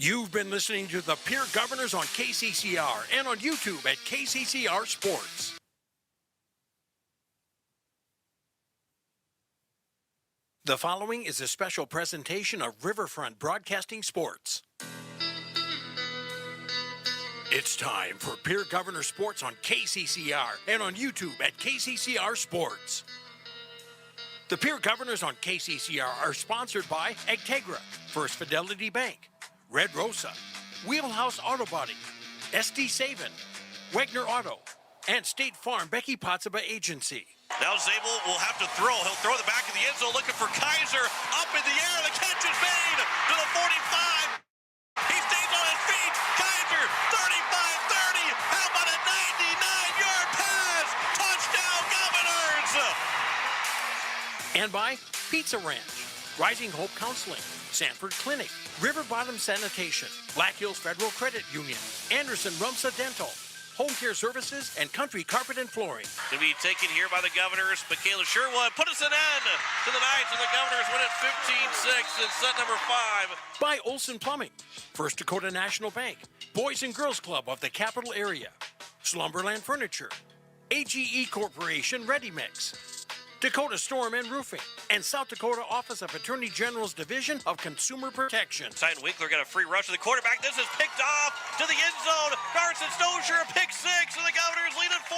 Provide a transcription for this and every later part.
You've been listening to the Pierre Governors on KCCR and on YouTube at KCCR Sports. The following is a special presentation of Riverfront Broadcasting Sports. It's time for Pierre Governor Sports on KCCR and on YouTube at KCCR Sports. The Pierre Governors on KCCR are sponsored by Agtegra, First Fidelity Bank, Red Rosa, Wheelhouse Auto Body, SD Savin, Wagner Auto, and State Farm Becky Pottsaba Agency. Now Zabel will have to throw. He'll throw the back of the end zone looking for Kaiser. Up in the air, the catch is made to the 45. He stays on his feet. Kaiser, 35-30. How about a 99-yard pass? Touchdown Governors! And by Pizza Ranch, Rising Hope Counseling, Sanford Clinic, River Bottom Sanitation, Black Hills Federal Credit Union, Anderson Rumsa Dental, Home Care Services, and Country Carpet and Flooring. To be taken here by the Governors, Michaela Sherwood put us an end to the Knights, and the Governors win it 15-6 in set number 5. By Olson Plumbing, First Dakota National Bank, Boys and Girls Club of the Capital Area, Slumberland Furniture, AGE Corporation Ready Mix, Dakota Storm and Roofing, and South Dakota Office of Attorney General's Division of Consumer Protection. Titan Winkler got a free rush to the quarterback. This is picked off to the end zone. Carson Stosier, a pick 6, and the Governors lead at 40-0.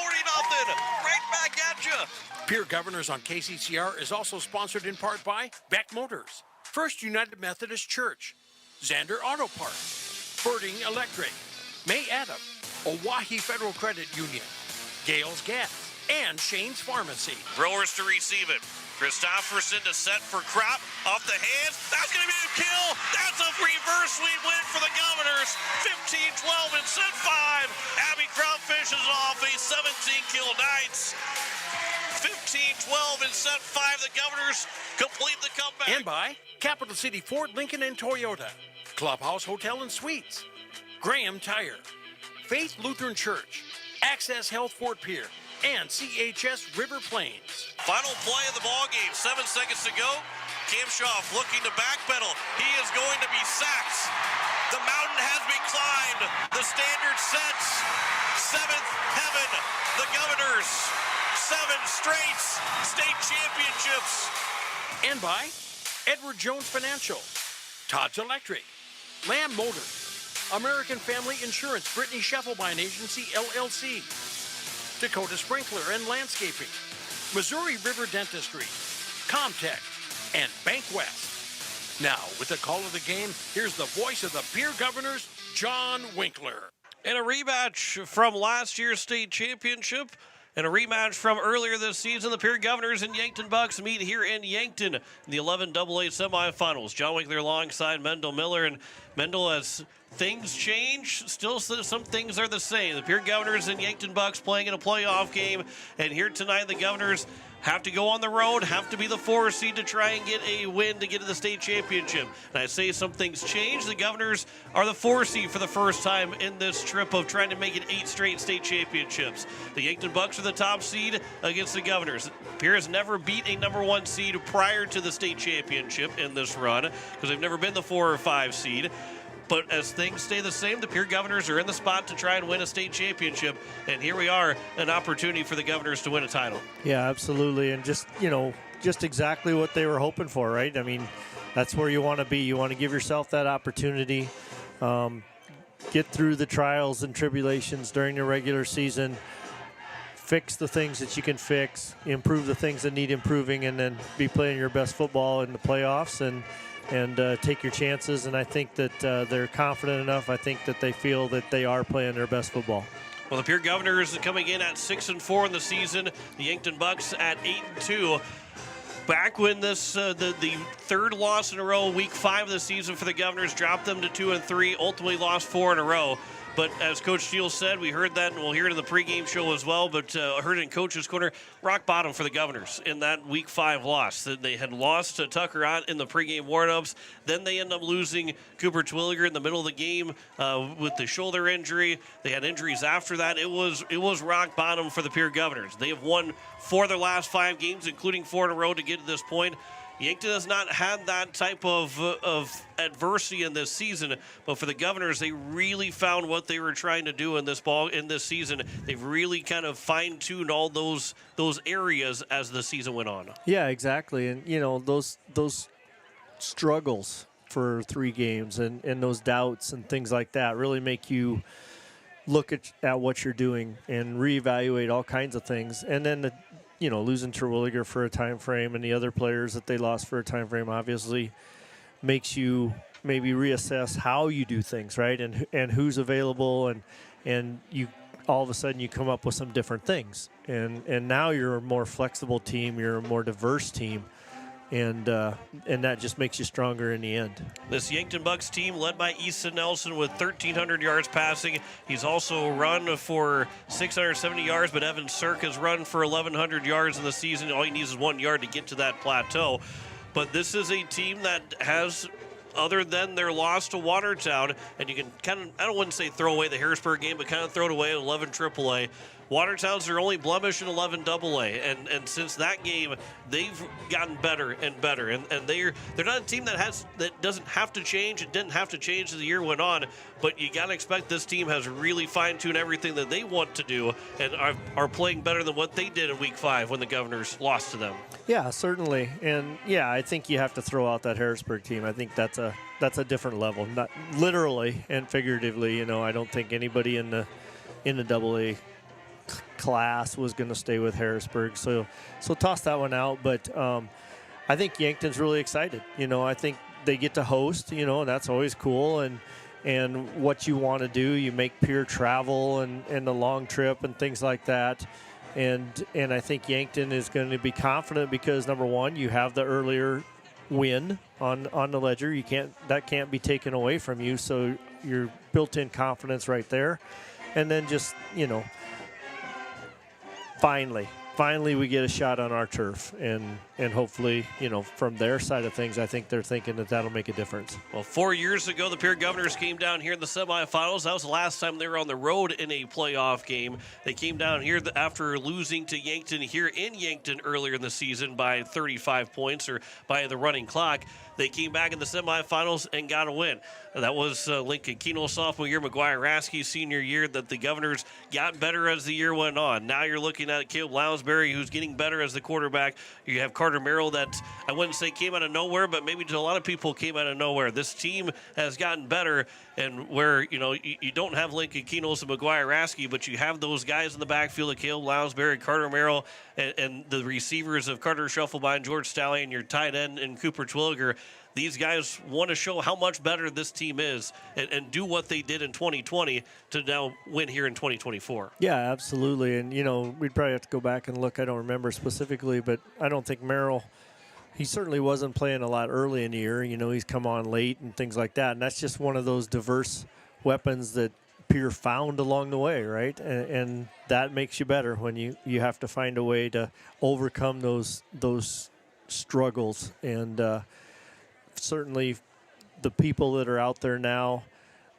Right back at you. Pierre Governors on KCCR is also sponsored in part by Beck Motors, First United Methodist Church, Zander Auto Parts, Birding Electric, May Adam, Oahe Federal Credit Union, Gales Gas, and Shane's Pharmacy. Throwers to receive it. Christofferson to set for Crop. Off the hands. That's going to be a kill. That's a reverse sweep win for the Governors. 15-12 in set 5. Abby Crop finishes off a 17-kill Knights. 15-12 in set 5. The Governors complete the comeback. And by Capital City Ford, Lincoln, and Toyota, Clubhouse Hotel and Suites, Graham Tire, Faith Lutheran Church, Access Health Fort Pierre, and CHS River Plains. Final play of the ball game. 7 seconds to go. Kamshoff looking to backpedal. He is going to be sacked. The mountain has been climbed. The standard sets. 7th heaven. The Governors. 7 straight state championships. And by Edward Jones Financial, Todd's Electric, Lamb Motors, American Family Insurance, Brittany Scheffelbein Agency, LLC, Dakota Sprinkler and Landscaping, Missouri River Dentistry, Comtech, and Bank West. Now, with the call of the game, here's the voice of the Pierre Governors, John Winkler. And a rematch from last year's state championship and a rematch from earlier this season. The Pierre Governors and Yankton Bucks meet here in Yankton in the 11AA semifinals. John Winkler alongside Mendel Miller, and Mendel, as things change, still some things are the same. The Pierre Governors and Yankton Bucks playing in a playoff game, and here tonight the Governors have to go on the road, have to be the 4 seed to try and get a win to get to the state championship. And I say some things change. The Governors are the 4 seed for the first time in this trip of trying to make it 8 straight state championships. The Yankton Bucks are the top seed against the Governors. Pierre has never beat a number 1 seed prior to the state championship in this run because they've never been the 4 or 5 seed. But as things stay the same, the Pierre Governors are in the spot to try and win a state championship. And here we are, an opportunity for the Governors to win a title. Yeah, absolutely. And just exactly what they were hoping for, right? I mean, that's where you want to be. You want to give yourself that opportunity, get through the trials and tribulations during the regular season, fix the things that you can fix, improve the things that need improving, and then be playing your best football in the playoffs and take your chances. And I think that they're confident enough. I think that they feel that they are playing their best football. Well, the Pierre Governors coming in at 6-4 in the season. The Yankton Bucks at 8-2. Back when this the third loss in a row, week 5 of the season for the Governors, dropped them to 2-3. Ultimately lost 4 in a row. But as Coach Steele said, we heard that, and we'll hear it in the pregame show as well, but heard it in Coach's Corner, rock bottom for the Governors in that Week 5 loss. They had lost to Tucker Ott in the pregame warm-ups. Then they end up losing Cooper Twilliger in the middle of the game with the shoulder injury. They had injuries after that. It was rock bottom for the Pierre Governors. They have won 4 of their last 5 games, including 4 in a row to get to this point. Yankton has not had that type of adversity in this season, but for the Governors, they really found what they were trying to do in this season. They've really kind of fine-tuned all those areas as the season went on. Yeah, exactly. And, those struggles for 3 games and those doubts and things like that really make you look at what you're doing and reevaluate all kinds of things. And then, losing Terwilliger for a time frame and the other players that they lost for a time frame obviously makes you maybe reassess how you do things, right? And who's available, and you all of a sudden you come up with some different things. And now you're a more flexible team, you're a more diverse team. And that just makes you stronger in the end. This Yankton Bucks team led by Easton Nelson with 1,300 yards passing. He's also run for 670 yards, but Evan Sirk has run for 1,100 yards in the season. All he needs is 1 yard to get to that plateau. But this is a team that has, other than their loss to Watertown, and you can kind of, wouldn't say throw away the Harrisburg game, but kind of throw it away at 11 AAA. Watertown's their only blemish in 11 AA, and since that game, they've gotten better and better. And they're not a team that doesn't have to change. It didn't have to change as the year went on, but you got to expect this team has really fine-tuned everything that they want to do and are playing better than what they did in Week 5 when the Governors lost to them. Yeah, certainly. And, yeah, I think you have to throw out that Harrisburg team. I think that's a different level, not literally and figuratively. I don't think anybody in the AA class was going to stay with Harrisburg, so toss that one out. But I think Yankton's really excited. I think they get to host, and that's always cool. And what you want to do, you make Pierre travel and the long trip and things like that. And I think Yankton is going to be confident because, number one, you have the earlier win on the ledger. That can't be taken away from you. So your built-in confidence right there. And then just, Finally, we get a shot on our turf, and hopefully, from their side of things, I think they're thinking that'll make a difference. Well, 4 years ago, the Pierre Governors came down here in the semifinals. That was the last time they were on the road in a playoff game. They came down here after losing to Yankton here in Yankton earlier in the season by 35 points or by the running clock. They came back in the semifinals and got a win. That was Lincoln Keno sophomore year, McGuire Rasky senior year, that the Governors got better as the year went on. Now you're looking at Caleb Lounsbury, who's getting better as the quarterback. You have Carter Merrill that I wouldn't say came out of nowhere, but maybe to a lot of people came out of nowhere. This team has gotten better, and where, you don't have Lincoln Keno and McGuire Rasky, but you have those guys in the backfield of Caleb Lounsbury, Carter Merrill, and the receivers of Carter Shufflebine, George Stallion, your tight end, and Cooper Twilliger. These guys want to show how much better this team is and do what they did in 2020 to now win here in 2024. Yeah, absolutely. And, we'd probably have to go back and look. I don't remember specifically, but I don't think Merrill, he certainly wasn't playing a lot early in the year. He's come on late and things like that. And that's just one of those diverse weapons that Pierre found along the way, right? And that makes you better when you have to find a way to overcome those struggles. And certainly the people that are out there now,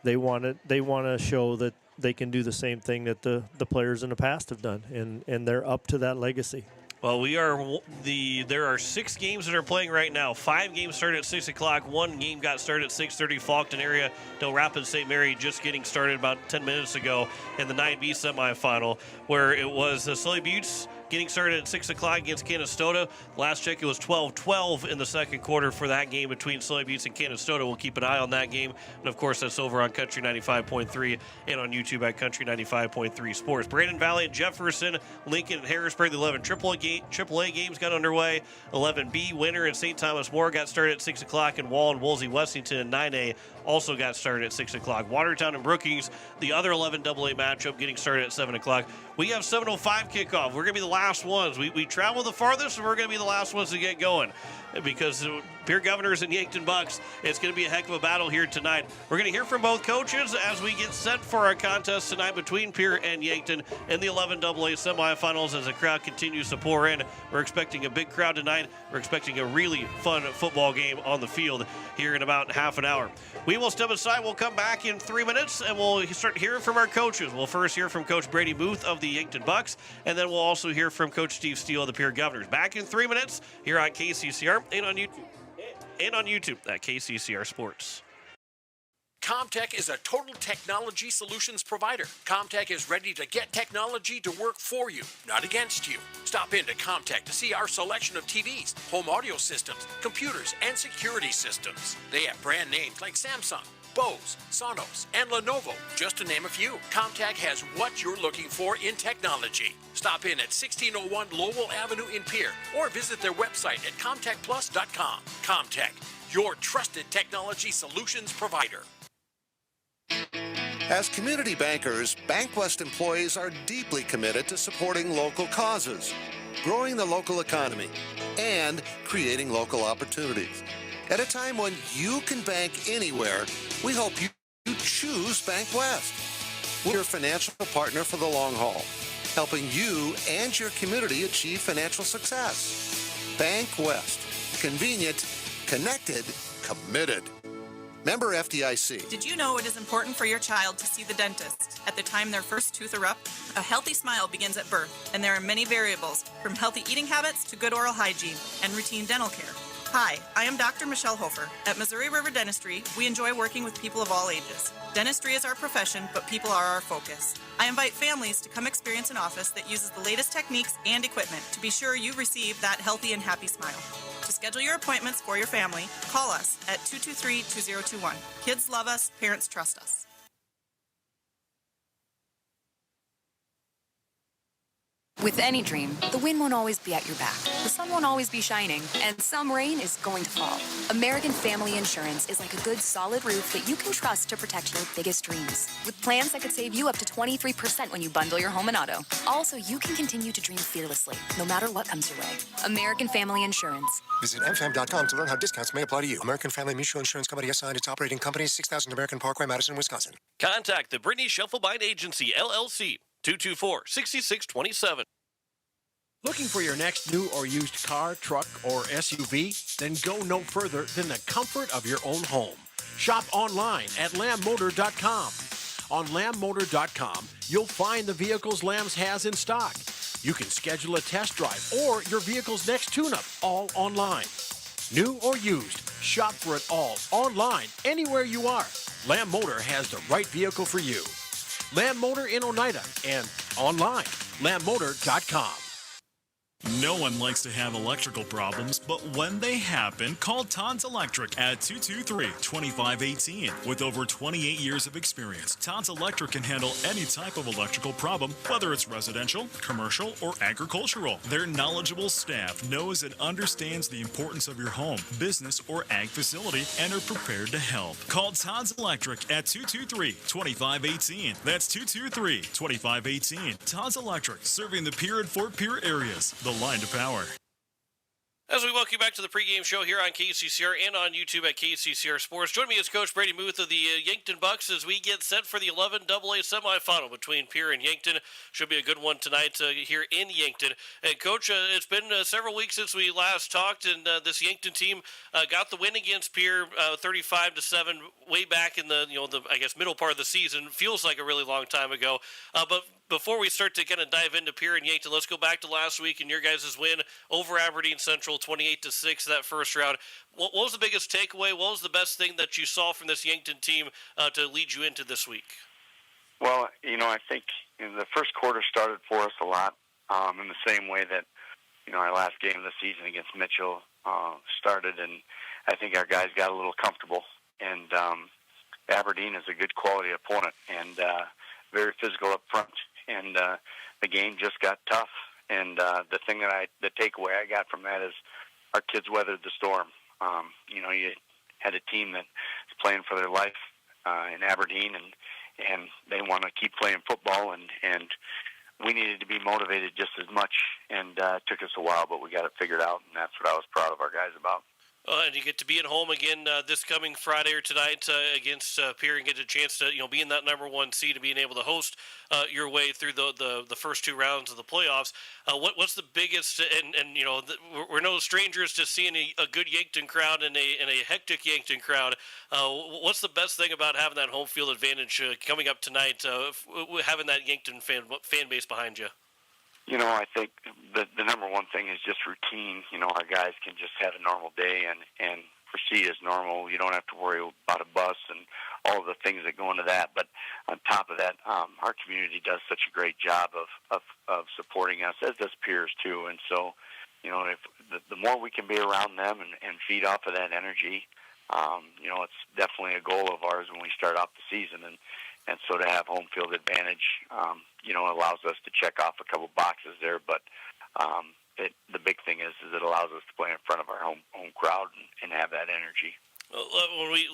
they want to show that they can do the same thing that the players in the past have done, and they're up to that legacy. Well, there are 6 games that are playing right now. 5 games started at 6 o'clock. 1 game got started at 6:30. Faulkton area, Del Rapids St. Mary just getting started about 10 minutes ago in the 9B semifinal, where it was Sully Buttes getting started at 6 o'clock against Canastota. Last check, it was 12-12 in the second quarter for that game between Sully Buttes and Canastota. We'll keep an eye on that game. And, of course, that's over on Country 95.3 and on YouTube at Country 95.3 Sports. Brandon Valley and Jefferson, Lincoln and Harrisburg, the 11 AAA games got underway. 11B winner and St. Thomas More got started at 6 o'clock, and Wall and Woolsey Wessington and 9A also got started at 6 o'clock. Watertown and Brookings, the other 11 AA matchup, getting started at 7 o'clock. We have 7:05 kickoff. We're going to be the last ones. We travel the farthest, and we're going to be the last ones to get going because Pierre Governors and Yankton Bucks, it's going to be a heck of a battle here tonight. We're going to hear from both coaches as we get set for our contest tonight between Pierre and Yankton in the 11 AA semifinals as the crowd continues to pour in. We're expecting a big crowd tonight. We're expecting a really fun football game on the field here in about half an hour. We will step aside. We'll come back in 3 minutes, and we'll start hearing from our coaches. We'll first hear from Coach Brady Booth of the Yankton Bucks, and then we'll also hear hear from Coach Steve Steele of the Pierre Governors. Back in 3 minutes here on KCCR and on YouTube at KCCR Sports. Comtech is a total technology solutions provider. Comtech is ready to get technology to work for you, not against you. Stop into Comtech to see our selection of TVs, home audio systems, computers, and security systems. They have brand names like Samsung, Bose, Sonos, and Lenovo, just to name a few. Comtech has what you're looking for in technology. Stop in at 1601 Lowell Avenue in Pierre or visit their website at comtechplus.com. Comtech, your trusted technology solutions provider. As community bankers, BankWest employees are deeply committed to supporting local causes, growing the local economy, and creating local opportunities. At a time when you can bank anywhere, we hope you choose BankWest. We're your financial partner for the long haul, helping you and your community achieve financial success. BankWest. Convenient, connected, committed. Member FDIC. Did you know it is important for your child to see the dentist at the time their first tooth erupt? A healthy smile begins at birth, and there are many variables, from healthy eating habits to good oral hygiene and routine dental care. Hi, I am Dr. Michelle Hofer. At Missouri River Dentistry, we enjoy working with people of all ages. Dentistry is our profession, but people are our focus. I invite families to come experience an office that uses the latest techniques and equipment to be sure you receive that healthy and happy smile. To schedule your appointments for your family, call us at 223-2021. Kids love us, parents trust us. With any dream, the wind won't always be at your back. The sun won't always be shining, and some rain is going to fall. American Family Insurance is like a good, solid roof that you can trust to protect your biggest dreams. With plans that could save you up to 23% when you bundle your home and auto. Also, you can continue to dream fearlessly, no matter what comes your way. American Family Insurance. Visit mfam.com to learn how discounts may apply to you. American Family Mutual Insurance Company assigned its operating company, 6000 American Parkway, Madison, Wisconsin. Contact the Brittany Shufflebind Agency, LLC, 224-6627. Looking for your next new or used car, truck, or SUV? Then go no further than the comfort of your own home. Shop online at lambmotor.com. On lambmotor.com, you'll find the vehicles Lambs has in stock. You can schedule a test drive or your vehicle's next tune-up, all online. New or used, shop for it all online, anywhere you are. Lamb Motor has the right vehicle for you. Lamb Motor in Oneida and online, lambmotor.com. No one likes to have electrical problems, but when they happen, call Todd's Electric at 223-2518. With over 28 years of experience, Todd's Electric can handle any type of electrical problem, whether it's residential, commercial, or agricultural. Their knowledgeable staff knows and understands the importance of your home, business, or ag facility and are prepared to help. Call Todd's Electric at 223-2518. That's 223-2518. Todd's Electric, serving the Pierre and Fort Pierre areas. The line to power. As we welcome you back to the pregame show here on KCCR and on YouTube at KCCR Sports. Join me as Coach Brady Muth of the Yankton Bucks as we get set for the 11AA semifinal between Pierre and Yankton. Should be a good one tonight here in Yankton. And Coach, it's been several weeks since we last talked, and this Yankton team got the win against Pierre 35-7 way back in the middle part of the season. Feels like a really long time ago. But before we start to kind of dive into Pierre and Yankton, let's go back to last week and your guys' win over Aberdeen Central, 28-6 that first round. What was the biggest takeaway? What was the best thing that you saw from this Yankton team to lead you into this week? Well, I think the first quarter started for us a lot in the same way that, our last game of the season against Mitchell started, and I think our guys got a little comfortable. And Aberdeen is a good quality opponent and very physical up front. And the game just got tough. And the takeaway I got from that is our kids weathered the storm. You had a team that is playing for their life in Aberdeen, and they want to keep playing football, and we needed to be motivated just as much. And it took us a while, but we got it figured out, and that's what I was proud of our guys about. And you get to be at home again this coming Friday or tonight against Pierre and get a chance to be in that number one seed and being able to host your way through the first two rounds of the playoffs. What's the biggest and we're no strangers to seeing a good Yankton crowd and a hectic Yankton crowd. What's the best thing about having that home field advantage coming up tonight? Having that Yankton fan base behind you. I think the number one thing is just routine. Our guys can just have a normal day and proceed as normal. You don't have to worry about a bus and all the things that go into that. But on top of that, our community does such a great job of supporting us, as does Pierce too. And so, if the more we can be around them and feed off of that energy, it's definitely a goal of ours when we start off the season. And so to have home field advantage, allows us to check off a couple boxes there. But the big thing is it allows us to play in front of our home crowd and have that energy.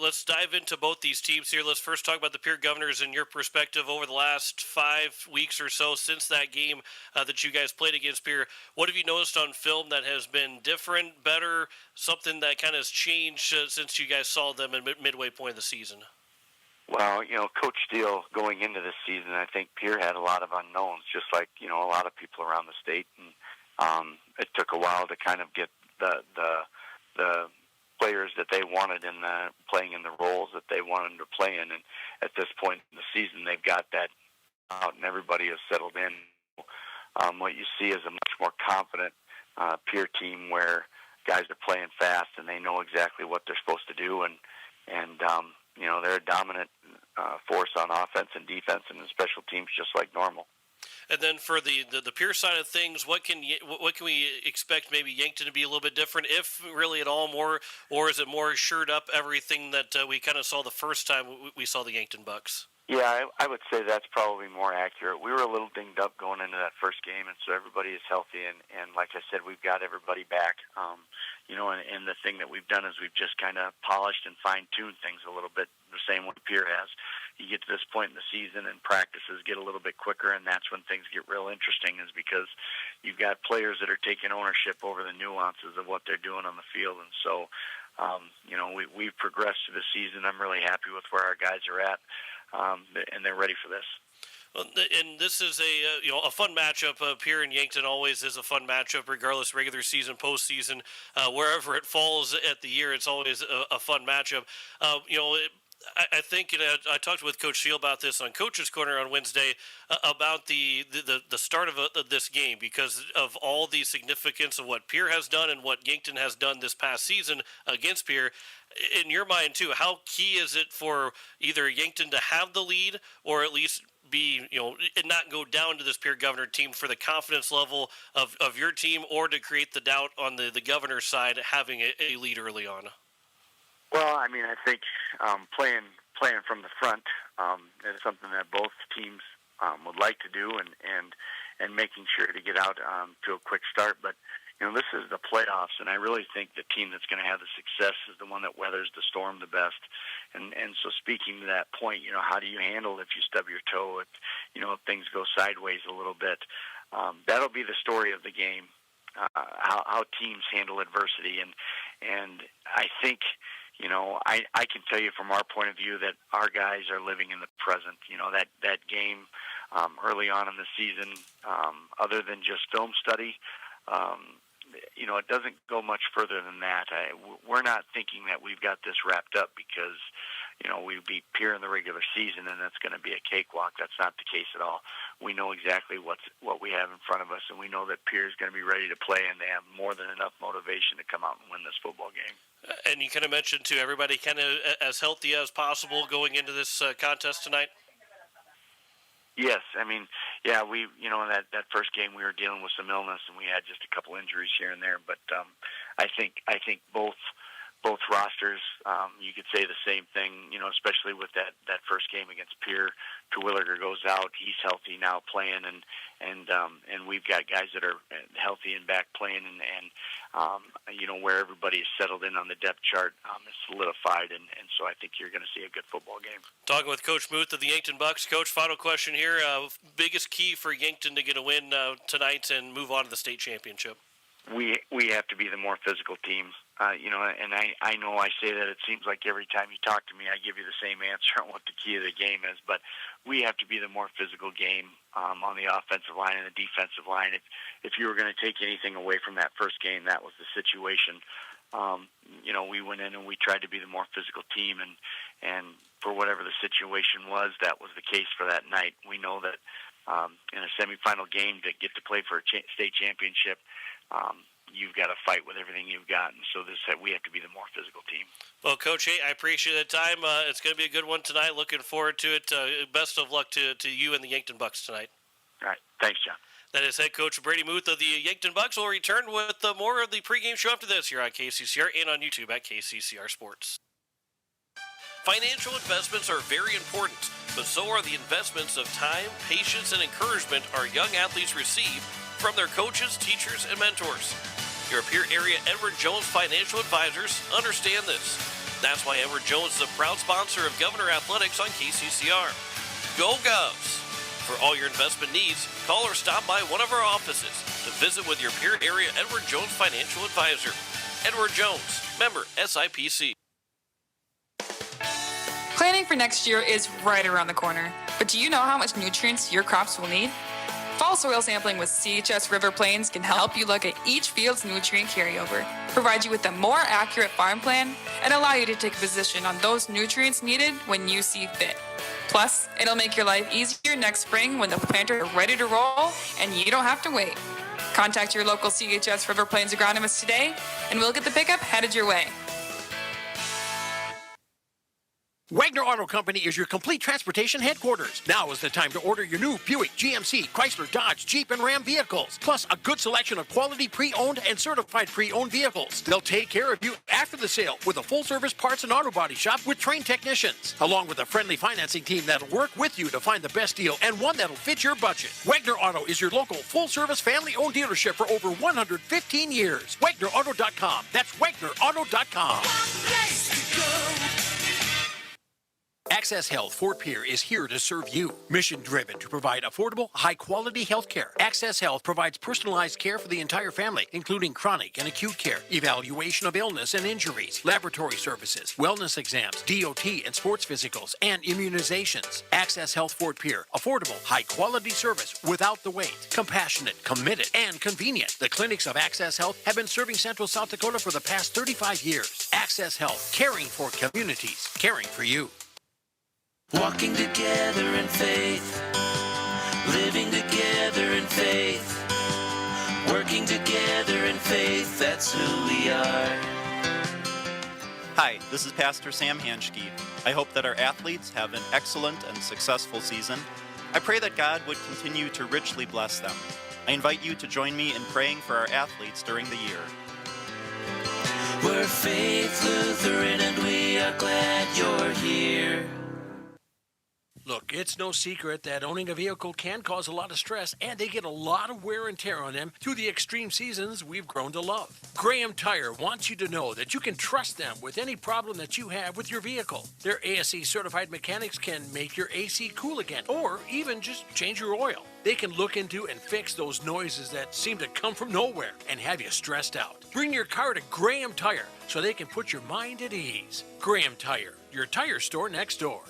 Let's dive into both these teams here. Let's first talk about the Pierre Governors and your perspective over the last 5 weeks or so since that game that you guys played against Pierre. What have you noticed on film that has been different, better, something that kind of has changed since you guys saw them in midway point of the season? Well, Coach Steele going into this season, I think Pierre had a lot of unknowns, just like, a lot of people around the state. And it took a while to kind of get the players that they wanted playing in the roles that they wanted to play in. And at this point in the season, they've got that out and everybody has settled in. What you see is a much more confident Pierre team where guys are playing fast and they know exactly what they're supposed to do. And they're a dominant force on offense and defense and in special teams just like normal. And then for the Pierce side of things, what can we expect? Maybe Yankton to be a little bit different, if really at all, more, or is it more shored up everything that we kind of saw the first time we saw the Yankton Bucks? Yeah, I would say that's probably more accurate. We were a little dinged up going into that first game, and so everybody is healthy. And like I said, we've got everybody back. And the thing that we've done is we've just kind of polished and fine-tuned things a little bit, the same way Pierre has. You get to this point in the season and practices get a little bit quicker, and that's when things get real interesting, is because you've got players that are taking ownership over the nuances of what they're doing on the field. And so, we've progressed through the season. I'm really happy with where our guys are at, and they're ready for this. And this is a fun matchup. Pierre and Yankton always is a fun matchup, regardless regular season, postseason, wherever it falls at the year. It's always a fun matchup. I think I talked with Coach Steele about this on Coach's Corner on Wednesday about the start of this game, because of all the significance of what Pierre has done and what Yankton has done this past season against Pierre. In your mind too, how key is it for either Yankton to have the lead or at least be, and not go down to this Pierre Governor team for the confidence level of your team, or to create the doubt on the Governor's side having a lead early on? Well, I mean, I think playing from the front is something that both teams would like to do, and making sure to get out to a quick start. But this is the playoffs, and I really think the team that's going to have the success is the one that weathers the storm the best. And so speaking to that point, how do you handle if you stub your toe, if things go sideways a little bit? That'll be the story of the game, how teams handle adversity. And I think, I can tell you from our point of view that our guys are living in the present. That game early on in the season, other than just film study, it doesn't go much further than that. We're not thinking that we've got this wrapped up because, we beat Pierre in the regular season and that's going to be a cakewalk. That's not the case at all. We know exactly what we have in front of us, and we know that Pierre is going to be ready to play, and they have more than enough motivation to come out and win this football game. And you kind of mentioned, too, everybody kind of as healthy as possible going into this contest tonight? Yes, I mean, yeah, we, in that first game we were dealing with some illness, and we had just a couple injuries here and there. But I think both rosters, you could say the same thing. Especially with that first game against Pierre, Terwilliger goes out. He's healthy now, playing, and we've got guys that are healthy and back playing, and where everybody is settled in on the depth chart is solidified, and so I think you're going to see a good football game. Talking with Coach Muth of the Yankton Bucks. Coach, final question here. Biggest key for Yankton to get a win tonight and move on to the state championship? We have to be the more physical team. And I know I say that, it seems like every time you talk to me, I give you the same answer on what the key of the game is, but we have to be the more physical game on the offensive line and the defensive line. If you were going to take anything away from that first game, that was the situation. We went in and we tried to be the more physical team, and for whatever the situation was, that was the case for that night. We know that in a semifinal game to get to play for a state championship, you've got to fight with everything you've got. And so we have to be the more physical team. Well, Coach, hey, I appreciate the time. It's going to be a good one tonight. Looking forward to it. Best of luck to you and the Yankton Bucks tonight. All right. Thanks, John. That is head coach Brady Muth of the Yankton Bucks. We'll return with more of the pregame show after this here on KCCR and on YouTube at KCCR Sports. Financial investments are very important, but so are the investments of time, patience, and encouragement our young athletes receive from their coaches, teachers, and mentors. Your Pierre area Edward Jones Financial Advisors understand this. That's why Edward Jones is a proud sponsor of Governor Athletics on KCCR. Go Govs! For all your investment needs, call or stop by one of our offices to visit with your Pierre area Edward Jones Financial Advisor. Edward Jones, member SIPC. Planning for next year is right around the corner. But do you know how much nutrients your crops will need? Fall soil sampling with CHS River Plains can help you look at each field's nutrient carryover, provide you with a more accurate farm plan, and allow you to take a position on those nutrients needed when you see fit. Plus, it'll make your life easier next spring when the planters are ready to roll and you don't have to wait. Contact your local CHS River Plains agronomist today, and we'll get the pickup headed your way. Wagner Auto Company is your complete transportation headquarters. Now is the time to order your new Buick, GMC, Chrysler, Dodge, Jeep, and Ram vehicles, plus a good selection of quality pre-owned and certified pre-owned vehicles. They'll take care of you after the sale with a full-service parts and auto body shop with trained technicians, along with a friendly financing team that'll work with you to find the best deal and one that'll fit your budget. Wagner Auto is your local full-service family-owned dealership for over 115 years. WagnerAuto.com. That's WagnerAuto.com. Access Health Fort Pierre is here to serve you. Mission-driven to provide affordable, high-quality health care. Access Health provides personalized care for the entire family, including chronic and acute care, evaluation of illness and injuries, laboratory services, wellness exams, DOT and sports physicals, and immunizations. Access Health Fort Pierre. Affordable, high-quality service without the wait. Compassionate, committed, and convenient. The clinics of Access Health have been serving Central South Dakota for the past 35 years. Access Health, caring for communities, caring for you. Walking together in faith, living together in faith, working together in faith, that's who we are. Hi, this is Pastor Sam Hanschke. I hope that our athletes have an excellent and successful season. I pray that God would continue to richly bless them. I invite you to join me in praying for our athletes during the year. We're Faith Lutheran and we are glad you're here. Look, it's no secret that owning a vehicle can cause a lot of stress, and they get a lot of wear and tear on them through the extreme seasons we've grown to love. Graham Tire wants you to know that you can trust them with any problem that you have with your vehicle. Their ASE certified mechanics can make your AC cool again, or even just change your oil. They can look into and fix those noises that seem to come from nowhere and have you stressed out. Bring your car to Graham Tire so they can put your mind at ease. Graham Tire, your tire store next door.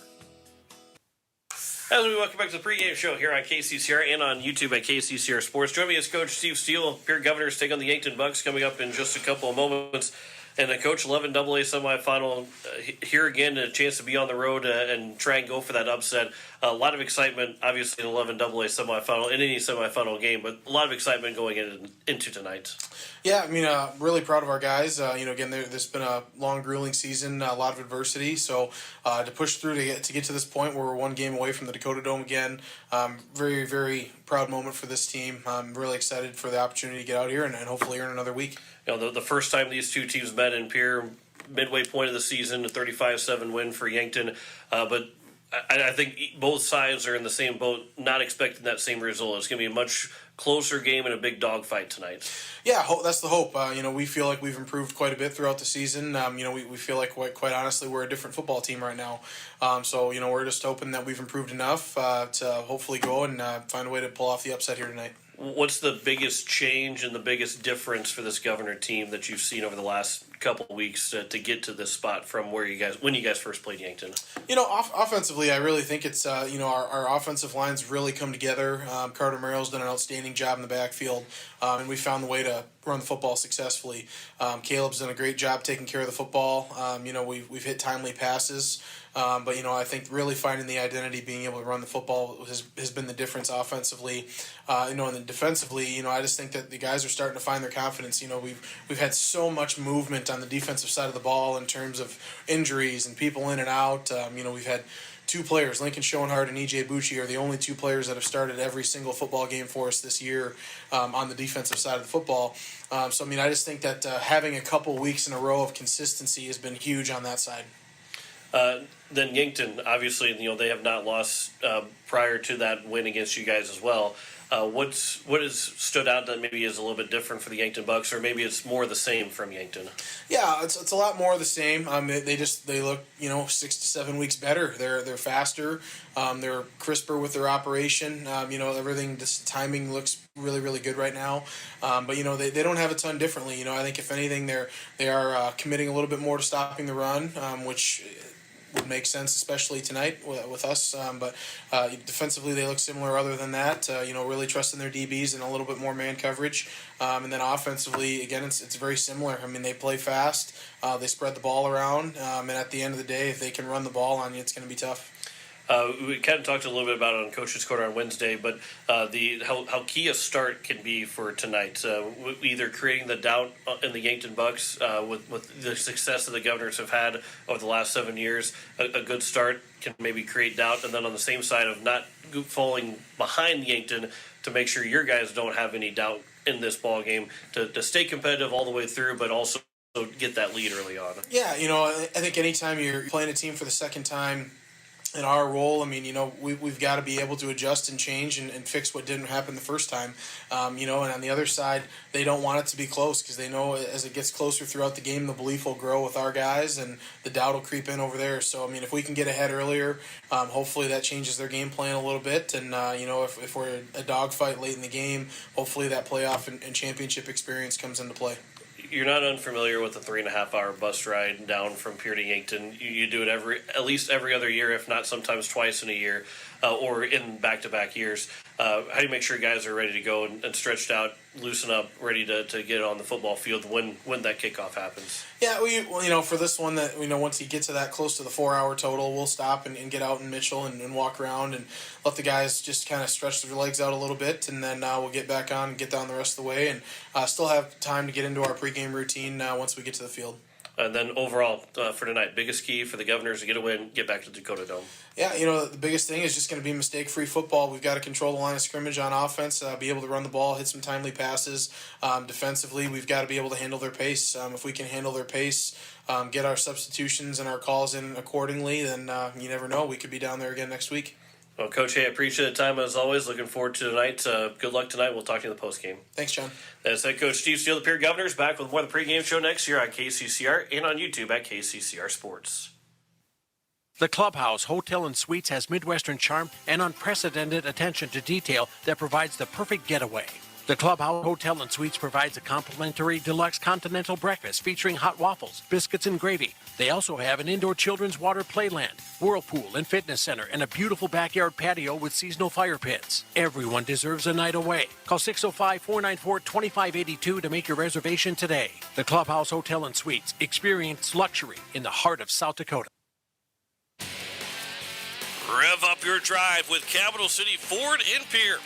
As we welcome back to the pregame show here on KCCR and on YouTube at KCCR Sports. Join me as Coach Steve Steele. Pierre Governors take on the Yankton Bucks coming up in just a couple of moments. And Coach, 11 AA semifinal, here again, a chance to be on the road and try and go for that upset. A lot of excitement, obviously, in 11 AA semifinal, in any semifinal game, but a lot of excitement going into tonight. Yeah, I mean, really proud of our guys. Again, there's been a long, grueling season, a lot of adversity. So to push through to get to this point where we're one game away from the Dakota Dome again, very, very proud moment for this team. I'm really excited for the opportunity to get out here and hopefully earn another week. You know, the first time these two teams met in Pierre, midway point of the season, a 35-7 win for Yankton. But I think both sides are in the same boat, not expecting that same result. It's going to be a much closer game and a big dogfight tonight. Yeah, that's the hope. We feel like we've improved quite a bit throughout the season. We feel like, quite honestly, we're a different football team right now. We're just hoping that we've improved enough to hopefully go and find a way to pull off the upset here tonight. What's the biggest change and the biggest difference for this Governor team that you've seen over the last couple of weeks to get to this spot from when you guys first played Yankton? Offensively, I really think it's our offensive line's really come together. Carter Merrill's done an outstanding job in the backfield. and we found the way to run the football successfully. Caleb's done a great job taking care of the football. We've hit timely passes, but I think really finding the identity, being able to run the football has been the difference offensively. And then defensively, I just think that the guys are starting to find their confidence. We've had so much movement on the defensive side of the ball in terms of injuries and people in and out. We've had two players, Lincoln Schoenhardt and E.J. Bucci, are the only two players that have started every single football game for us this year on the defensive side of the football. I just think that having a couple weeks in a row of consistency has been huge on that side. Then Yankton, obviously, they have not lost prior to that win against you guys as well. What has stood out that maybe is a little bit different for the Yankton Bucks, or maybe it's more the same from Yankton? Yeah, it's a lot more the same. They look 6 to 7 weeks better. They're faster. They're crisper with their operation. Everything. This timing looks really, really good right now. But they don't have a ton differently. I think if anything, they are committing a little bit more to stopping the run, which would make sense, especially tonight with us. But defensively, they look similar. Other than that, really trusting their DBs and a little bit more man coverage. And then offensively, again, it's very similar. They play fast. They spread the ball around. And at the end of the day, if they can run the ball on you, it's going to be tough. We kind of talked a little bit about it on Coach's Corner on Wednesday, but how key a start can be for tonight, either creating the doubt in the Yankton Bucks with the success that the Governors have had over the last 7 years. A good start can maybe create doubt, and then on the same side of not falling behind Yankton to make sure your guys don't have any doubt in this ball game to stay competitive all the way through, but also get that lead early on. Yeah, I think anytime you're playing a team for the second time in our role, we've got to be able to adjust and change and fix what didn't happen the first time. And on the other side, they don't want it to be close because they know as it gets closer throughout the game, the belief will grow with our guys and the doubt will creep in over there. So, if we can get ahead earlier, hopefully that changes their game plan a little bit. And, if we're a dogfight late in the game, hopefully that playoff and championship experience comes into play. You're not unfamiliar with the 3.5-hour bus ride down from Pierre to Yankton. You do it at least every other year, if not sometimes twice in a year, or in back-to-back years. How do you make sure guys are ready to go and stretched out, loosen up, ready to get on the football field when that kickoff happens? Yeah, for this one, that once you get to that close to the 4-hour total, we'll stop and get out in Mitchell and walk around and let the guys just kind of stretch their legs out a little bit, and then we'll get back on and get down the rest of the way, and still have time to get into our pregame routine once we get to the field. And then overall for tonight, biggest key for the Governors to get a win, get back to Dakota Dome. Yeah, the biggest thing is just going to be mistake-free football. We've got to control the line of scrimmage on offense, be able to run the ball, hit some timely passes. Defensively, we've got to be able to handle their pace. If we can handle their pace, get our substitutions and our calls in accordingly, then you never know. We could be down there again next week. Well, Coach, I appreciate the time as always. Looking forward to tonight. Good luck tonight. We'll talk to you in the postgame. Thanks, John. That's head coach Steve Steele, the Pierre Governors, back with more of the pregame show next year on KCCR and on YouTube at KCCR Sports. The Clubhouse Hotel and Suites has Midwestern charm and unprecedented attention to detail that provides the perfect getaway. The Clubhouse Hotel and Suites provides a complimentary deluxe continental breakfast featuring hot waffles, biscuits, and gravy. They also have an indoor children's water playland, whirlpool and fitness center, and a beautiful backyard patio with seasonal fire pits. Everyone deserves a night away. Call 605-494-2582 to make your reservation today. The Clubhouse Hotel and Suites. Experience luxury in the heart of South Dakota. Rev up your drive with Capital City Ford in Pierre.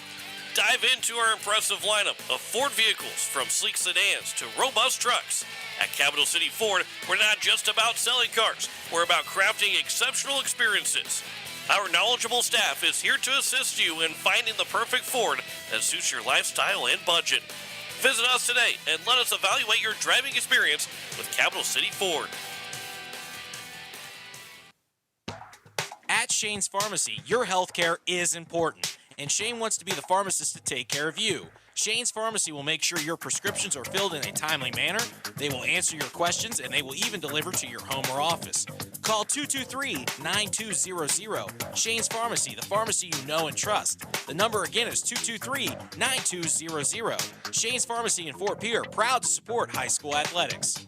Dive into our impressive lineup of Ford vehicles, from sleek sedans to robust trucks. At Capital City Ford, we're not just about selling cars, we're about crafting exceptional experiences. Our knowledgeable staff is here to assist you in finding the perfect Ford that suits your lifestyle and budget. Visit us today and let us evaluate your driving experience with Capital City Ford. At Shane's Pharmacy, your health care is important, and Shane wants to be the pharmacist to take care of you. Shane's Pharmacy will make sure your prescriptions are filled in a timely manner, they will answer your questions, and they will even deliver to your home or office. Call 223-9200. Shane's Pharmacy, the pharmacy you know and trust. The number again is 223-9200. Shane's Pharmacy in Fort Pierre, proud to support high school athletics.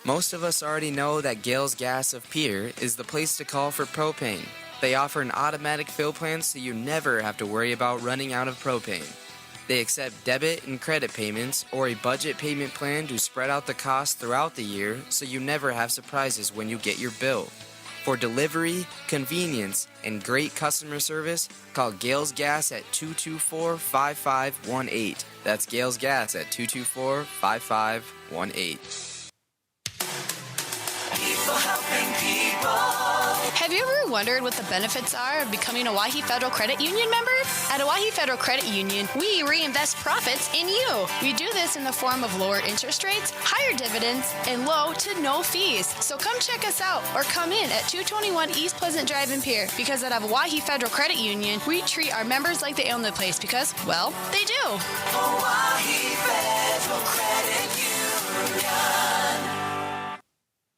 Most of us already know that Gale's Gas of Pierre is the place to call for propane. They offer an automatic fill plan so you never have to worry about running out of propane. They accept debit and credit payments or a budget payment plan to spread out the cost throughout the year so you never have surprises when you get your bill. For delivery, convenience, and great customer service, call Gales Gas at 224-5518. That's Gales Gas at 224-5518. People helping people. Have you ever wondered what the benefits are of becoming a Owyhee Federal Credit Union member? At Owyhee Federal Credit Union, we reinvest profits in you. We do this in the form of lower interest rates, higher dividends, and low to no fees. So come check us out or come in at 221 East Pleasant Drive in Pierre, because at Owyhee Federal Credit Union, we treat our members like they own the place because, well, they do. Owyhee Federal Credit Union.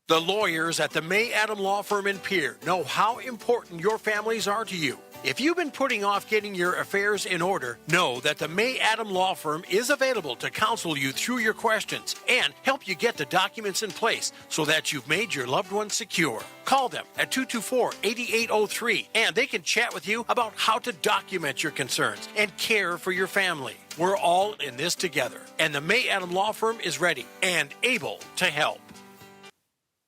The lawyers at the May Adam Law Firm in Pierre know how important your families are to you. If you've been putting off getting your affairs in order, know that the May Adam Law Firm is available to counsel you through your questions and help you get the documents in place so that you've made your loved ones secure. Call them at 224-8803 and they can chat with you about how to document your concerns and care for your family. We're all in this together, and the May Adam Law Firm is ready and able to help.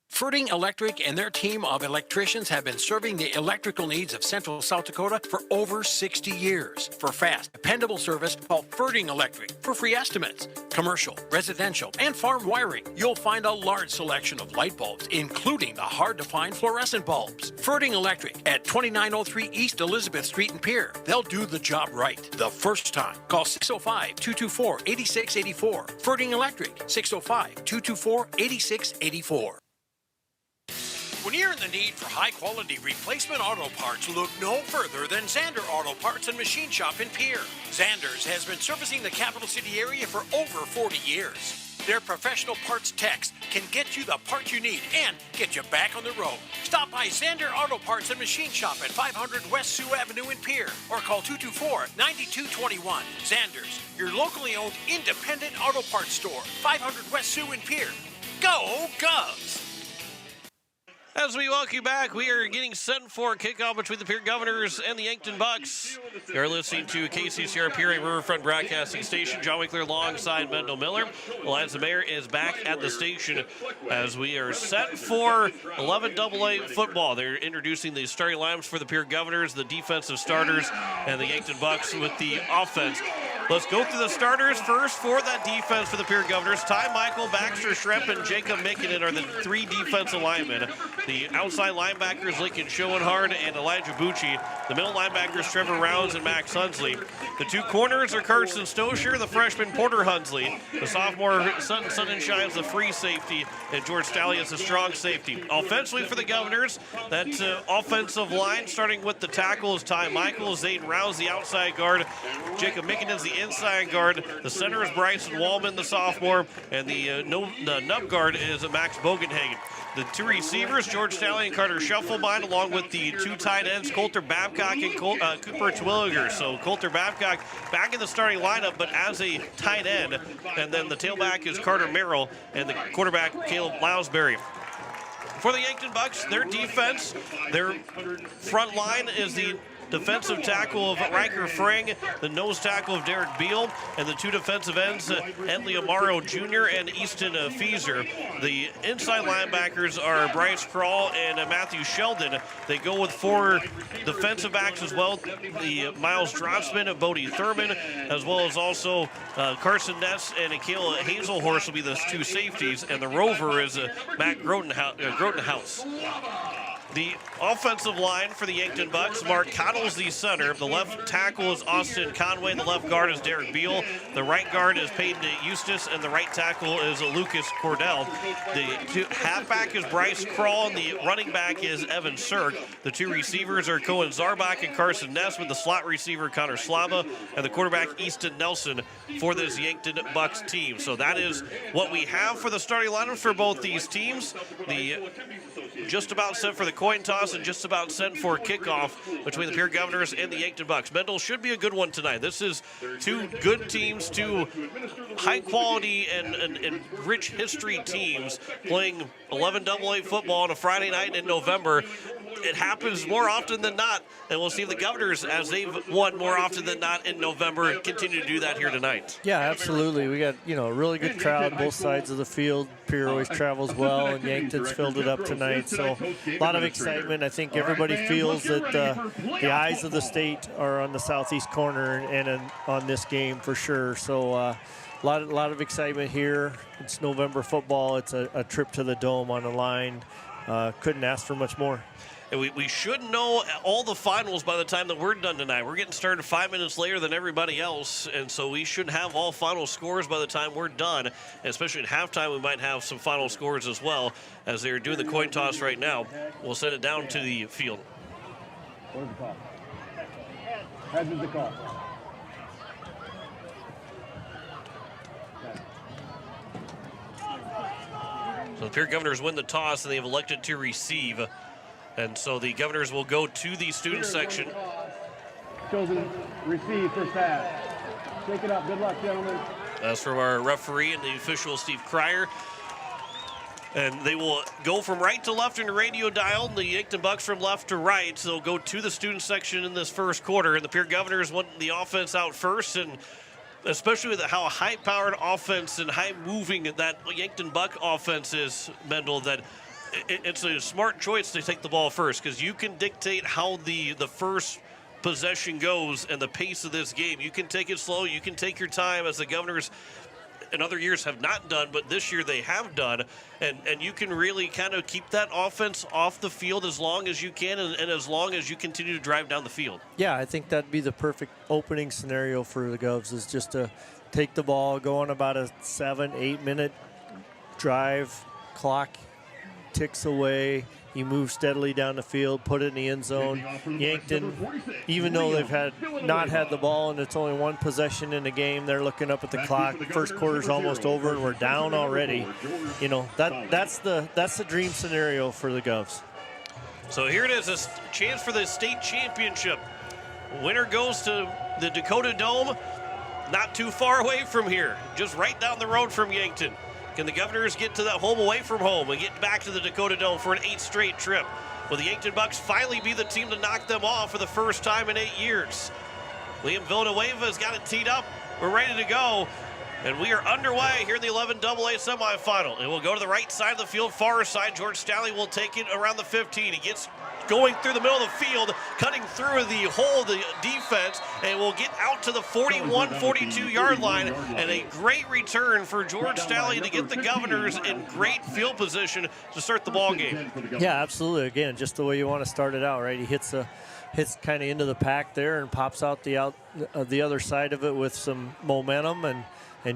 Ferding Electric and their team of electricians have been serving the electrical needs of Central South Dakota for over 60 years. For fast, dependable service, call Ferding Electric. For free estimates, commercial, residential, and farm wiring, you'll find a large selection of light bulbs, including the hard-to-find fluorescent bulbs. Ferding Electric at 2903 East Elizabeth Street in Pierre. They'll do the job right the first time. Call 605-224-8684. Ferding Electric, 605-224-8684. When you're in the need for high-quality replacement auto parts, look no further than Zander Auto Parts and Machine Shop in Pierre. Zander's has been servicing the capital city area for over 40 years. Their professional parts techs can get you the parts you need and get you back on the road. Stop by Zander Auto Parts and Machine Shop at 500 West Sioux Avenue in Pierre or call 224-9221. Zander's, your locally owned independent auto parts store, 500 West Sioux in Pierre. Go Govs! As we welcome you back, we are getting set for a kickoff between the Pierre Governors and the Yankton Bucks. You're listening to KCCR Pierre Riverfront Broadcasting Station. John Winkler alongside Mendel Miller. Eliza Mayer is back at the station as we are set for 11 AA football. They're introducing the starting lineups for the Pierre Governors, the defensive starters, and the Yankton Bucks with the offense. Let's go through the starters first for that defense for the Pierre Governors. Ty Michael, Baxter Shrepp, and Jacob Mickinen are the three defensive linemen. The outside linebackers, Lincoln Schoenhard and Elijah Bucci. The middle linebackers, Trevor Rounds and Max Hunsley. The two corners are Carson Stosher, the freshman Porter Hunsley. The sophomore Sutton Suddenshine, the free safety, and George Staley is the strong safety. Offensively for the Governors, that offensive line, starting with the tackle, is Ty Michael, Zayden Rouse, the outside guard, Jacob Mickinen is the inside guard. The center is Bryson Wallman, the sophomore, and the nub guard is Max Bogenhagen. The two receivers, George Staley and Carter Shufflebein, along with the two tight ends, Coulter Babcock and Cooper Twilliger. So Coulter Babcock back in the starting lineup, but as a tight end. And then the tailback is Carter Merrill, and the quarterback, Caleb Lousbury. For the Yankton Bucks, their defense, their front line is the defensive tackle of Riker Frang, the nose tackle of Derek Beal, and the two defensive ends, Edley Amaro Jr. and Easton Feeser. The inside linebackers are Bryce Krall and Matthew Sheldon. They go with four defensive backs as well, the Miles Drotsman and Bodie Thurman, as well as also Carson Ness and Akil Hazelhorse will be the two safeties, and the rover is Matt Grotenhouse. The offensive line for the Yankton Bucks, Mark Cottle's the center. The left tackle is Austin Conway. The left guard is Derek Beal. The right guard is Peyton Eustace, and the right tackle is Lucas Cordell. The halfback is Bryce Krall, and the running back is Evan Sirk. The two receivers are Cohen Zarbach and Carson Ness, with the slot receiver Connor Slava, and the quarterback Easton Nelson for this Yankton Bucks team. So that is what we have for the starting lineup for both these teams. The just about set for the coin toss and just about set for kickoff between the Pierre Governors and the Yankton Bucks. Mendel, should be a good one tonight. This is two good teams, two high quality and rich history teams playing 11 AA football on a Friday night in November. it happens more often than not, and we'll see if the Governors, as they've won more often than not in November, continue to do that here tonight. Yeah, absolutely. We got, a really good crowd both sides of the field. Pierre always travels well, and Yankton's filled it up tonight. So a lot of excitement. I think everybody feels that the eyes of the state are on the southeast corner and on this game for sure. So a lot of excitement here. It's November football. It's a trip to the Dome on the line. Couldn't ask for much more. And we should know all the finals by the time that we're done tonight. We're getting started 5 minutes later than everybody else, and so we should have all final scores by the time we're done. And especially at halftime, we might have some final scores as well. As they're doing the coin toss right now, we'll send it down to the field. What is the call? Heads is the call. So the Pierre Governors win the toss, and they have elected to receive. And so the Governors will go to the student section. Chosen receive first half. Shake it up. Good luck, gentlemen. That's from our referee and the official, Steve Cryer. And they will go from right to left in the radio dial, and the Yankton Bucks from left to right. So they'll go to the student section in this first quarter. And the Pierre Governors want the offense out first, and especially with how high-powered offense and high-moving that Yankton Buck offense is, Mendel, that it's a smart choice to take the ball first, because you can dictate how the first possession goes and the pace of this game. You can take it slow. You can take your time, as the Governors in other years have not done, but this year they have done. And you can really kind of keep that offense off the field as long as you can, and as long as you continue to drive down the field. Yeah, I think that'd be the perfect opening scenario for the Govs, is just to take the ball, go on about a 7-8 minute drive, clock ticks away. You move steadily down the field, put it in the end zone. Yankton, even though they've not had the ball and it's only one possession in the game, they're looking up at the clock. First quarter's almost over and we're down already. That's the dream scenario for the Govs. So here it is, a chance for the state championship. Winner goes to the Dakota Dome, not too far away from here, just right down the road from Yankton. Can the Governors get to that home away from home and get back to the Dakota Dome for an 8th straight trip? Will the Yankton Bucks finally be the team to knock them off for the first time in 8 years? Liam Villanueva has got it teed up. We're ready to go. And we are underway here in the 11AA semifinal. It will go to the right side of the field, far side. George Staley will take it around the 15. He gets going through the middle of the field, cutting through the hole of the defense, and will get out to the 41-42 yard line. And a great return for George Staley to get the Governors in great field position to start the ball game. Yeah, absolutely. Again, just the way you want to start it out, right? He hits kind of into the pack there and pops out the other side of it with some momentum, and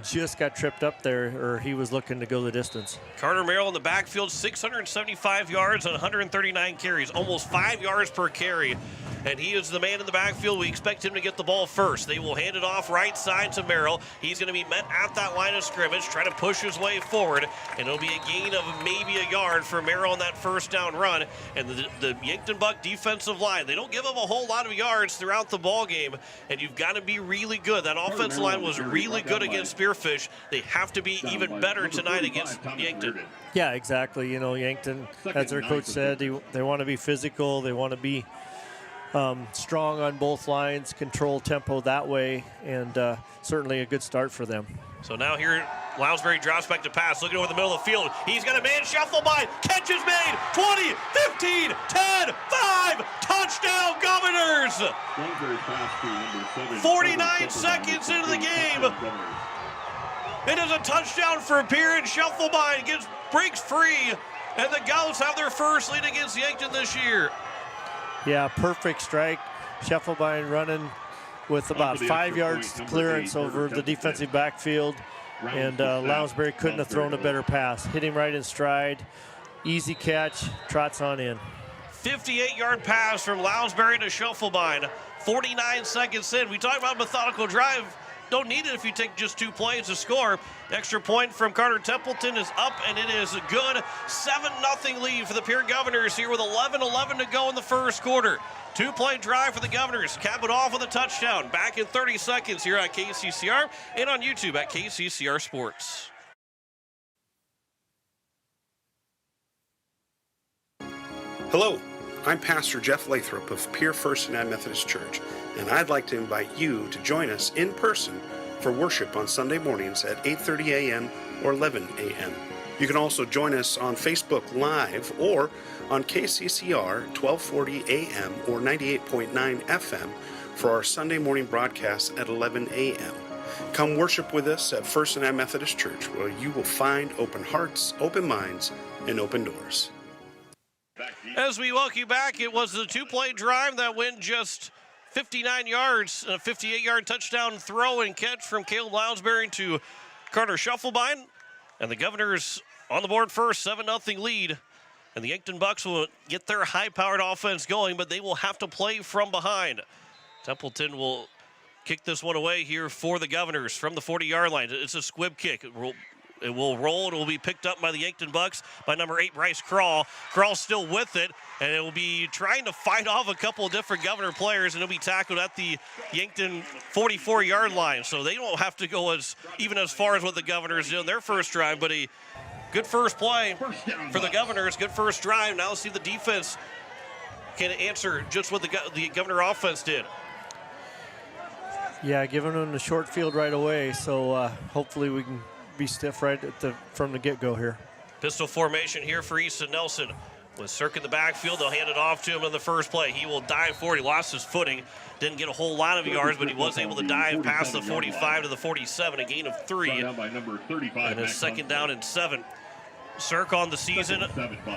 just got tripped up there, or he was looking to go the distance. Carter Merrill in the backfield, 675 yards on 139 carries, almost 5 yards per carry. And he is the man in the backfield. We expect him to get the ball first. They will hand it off right side to Merrill. He's going to be met at that line of scrimmage, trying to push his way forward. And it'll be a gain of maybe a yard for Merrill on that first down run. And the Yankton Buck defensive line, they don't give up a whole lot of yards throughout the ball game. And you've got to be really good. That offensive line was really good against Spearfish. They have to be even better tonight against Yankton. Yeah, exactly. Yankton, as their coach said, they want to be physical. They want to be strong on both lines, control tempo that way, and certainly a good start for them. So now here, Lounsbury drops back to pass, looking over the middle of the field. He's got a man shuffle by. Catch is made. 20, 15, 10, 5. Touchdown, Governors. 49 seconds into the game. It is a touchdown for Pierre, and Shufflebein breaks free, and the Govs have their first lead against Yankton this year. Yeah, perfect strike. Shufflebein running with about 5 yards clearance over the defensive backfield, and Lounsbury couldn't have thrown a better pass. Hit him right in stride. Easy catch, trots on in. 58-yard pass from Lounsbury to Shufflebein. 49 seconds in. We talk about methodical drive. Don't need it if you take just 2 plays to score. Extra point from Carter Templeton is up, and it is a good 7-0 lead for the Pierre Governors here with 11:11 to go in the first quarter. 2-play drive for the Governors. Cap it off with a touchdown. Back in 30 seconds here at KCCR and on YouTube at KCCR Sports. Hello, I'm Pastor Jeff Lathrop of Pierre First United Methodist Church, and I'd like to invite you to join us in person for worship on Sunday mornings at 8:30 a.m. or 11 a.m. You can also join us on Facebook Live or on KCCR 1240 AM or 98.9 FM for our Sunday morning broadcast at 11 a.m. Come worship with us at First United Methodist Church, where you will find open hearts, open minds, and open doors. As we welcome you back, it was the two-play drive that went just 59 yards, a 58-yard touchdown throw and catch from Caleb Lounsbury to Carter Shufflebine. And the Governors on the board first, 7-0 lead. And the Yankton Bucks will get their high-powered offense going, but they will have to play from behind. Templeton will kick this one away here for the Governors from the 40-yard line. It's a squib kick. It will roll. It will be picked up by the Yankton Bucks by number 8, Bryce Krall. Krall's still with it, and it will be trying to fight off a couple of different Governor players, and it'll be tackled at the Yankton 44-yard line. So they don't have to go even as far as what the Governors did in their first drive, but a good first play for the Governors. Good first drive. Now let's see if the defense can answer just what the Governor offense did. Yeah, giving them the short field right away, so hopefully we can be stiff right from the get-go here. Pistol formation here for Easton Nelson. With Cirque in the backfield, they'll hand it off to him in the first play. He will dive forward. He lost his footing. Didn't get a whole lot of yards, but he was able to dive past the 45 to the 47, a gain of 3. And a second down and 7. Cirque on the season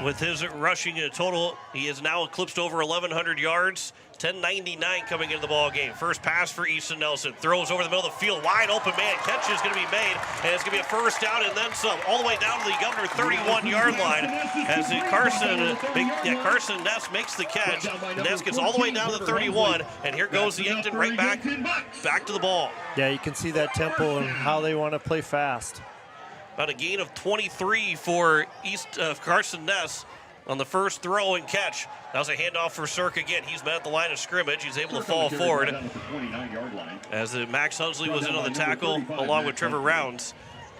with his rushing total. He has now eclipsed over 1,100 yards. 1099 coming into the ball game. First pass for Easton Nelson. Throws over the middle of the field. Wide open man. Catch is going to be made. And it's going to be a first down and then some. All the way down to the Governor 31-yard line. As Carson Ness makes the catch. Ness gets all the way down to the 31. And here goes the Yankton right back to the ball. Yeah, you can see that tempo and how they want to play fast. About a gain of 23 for Carson Ness on the first throw and catch. That was a handoff for Cirque again. He's met at the line of scrimmage. He's able to fall forward as Max Hunsley was in on the tackle along with Trevor Rounds.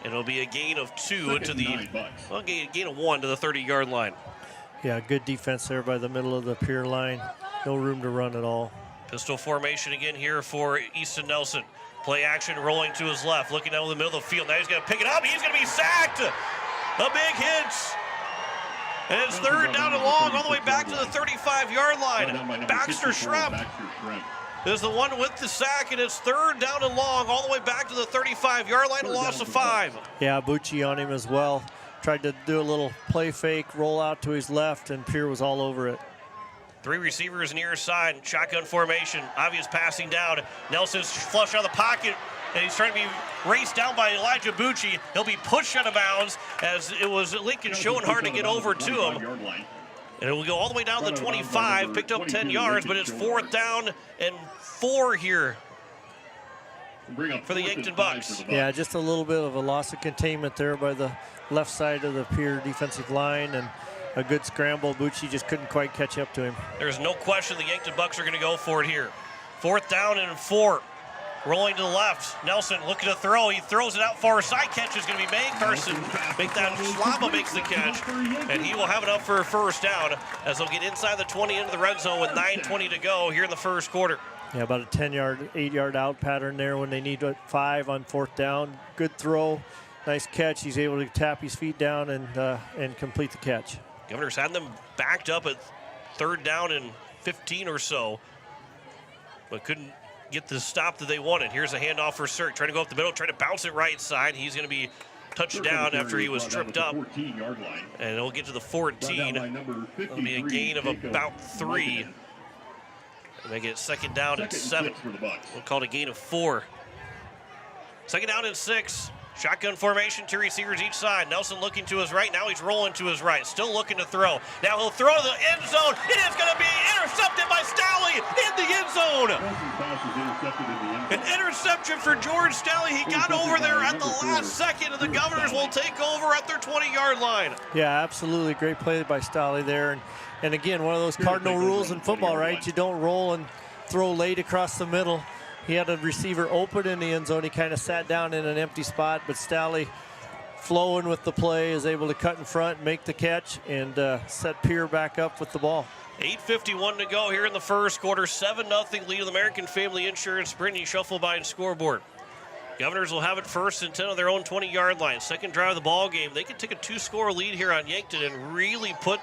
And it'll be a gain of 2 into the, well, gain of 1 to the 30-yard line. Yeah, good defense there by the middle of the Pierre line. No room to run at all. Pistol formation again here for Easton Nelson. Play action rolling to his left, looking down the middle of the field. Now he's going to pick it up. He's going to be sacked. A big hit. And it's third down and long, all the way back to the 35-yard line. Baxter Shremp is the one with the sack, and it's third down and long, all the way back to the 35-yard line, a loss of 5. Yeah, Bucci on him as well. Tried to do a little play fake, roll out to his left, and Pierre was all over it. 3 receivers near side, shotgun formation, obvious passing down. Nelson's flush out of the pocket, and he's trying to be raced down by Elijah Bucci. He'll be pushed out of bounds as it was Lincoln Schoenhardt to get over to him. And it will go all the way down to the 25, picked up 10 yards, but it's 4th down and 4 here for the Yankton Bucks. Yeah, just a little bit of a loss of containment there by the left side of the Pierre defensive line, and a good scramble. Bucci just couldn't quite catch up to him. There's no question the Yankton Bucks are going to go for it here. 4th down and 4. Rolling to the left. Nelson looking to throw. He throws it out far side. Catch is going to be made. Carson Slama makes the catch. And he will have it up for a first down as they'll get inside the 20 into the red zone with 9:20 to go here in the first quarter. Yeah, about a 10-yard, 8-yard out pattern there when they need 5 on 4th down. Good throw. Nice catch. He's able to tap his feet down and complete the catch. Governors had them backed up at 3rd down and 15 or so, but couldn't get the stop that they wanted. Here's a handoff for Cirque, trying to go up the middle, trying to bounce it right side. He's going to be touched down after he was tripped up. And it'll get to the 14. It'll be a gain of about 3. Make it 2nd down and 7. We'll call it a gain of 4. 2nd down and 6. Shotgun formation, 2 receivers each side. Nelson looking to his right. Now he's rolling to his right. Still looking to throw. Now he'll throw to the end zone. It is going to be intercepted by Stalley in the end zone. An interception for George Stalley. He got over there at the last second, and the Governors will take over at their 20-yard line. Yeah, absolutely. Great play by Stalley there. And again, one of those cardinal rules in football, right? You don't roll and throw late across the middle. He had a receiver open in the end zone. He kind of sat down in an empty spot, but Stalley flowing with the play, is able to cut in front, make the catch, and set Pierre back up with the ball. 8:51 to go here in the first quarter. 7-0 lead of the American Family Insurance Brittany Shufflebine scoreboard. Governors will have it first and 10 on their own 20-yard line. Second drive of the ball game. They can take a 2-score lead here on Yankton and really put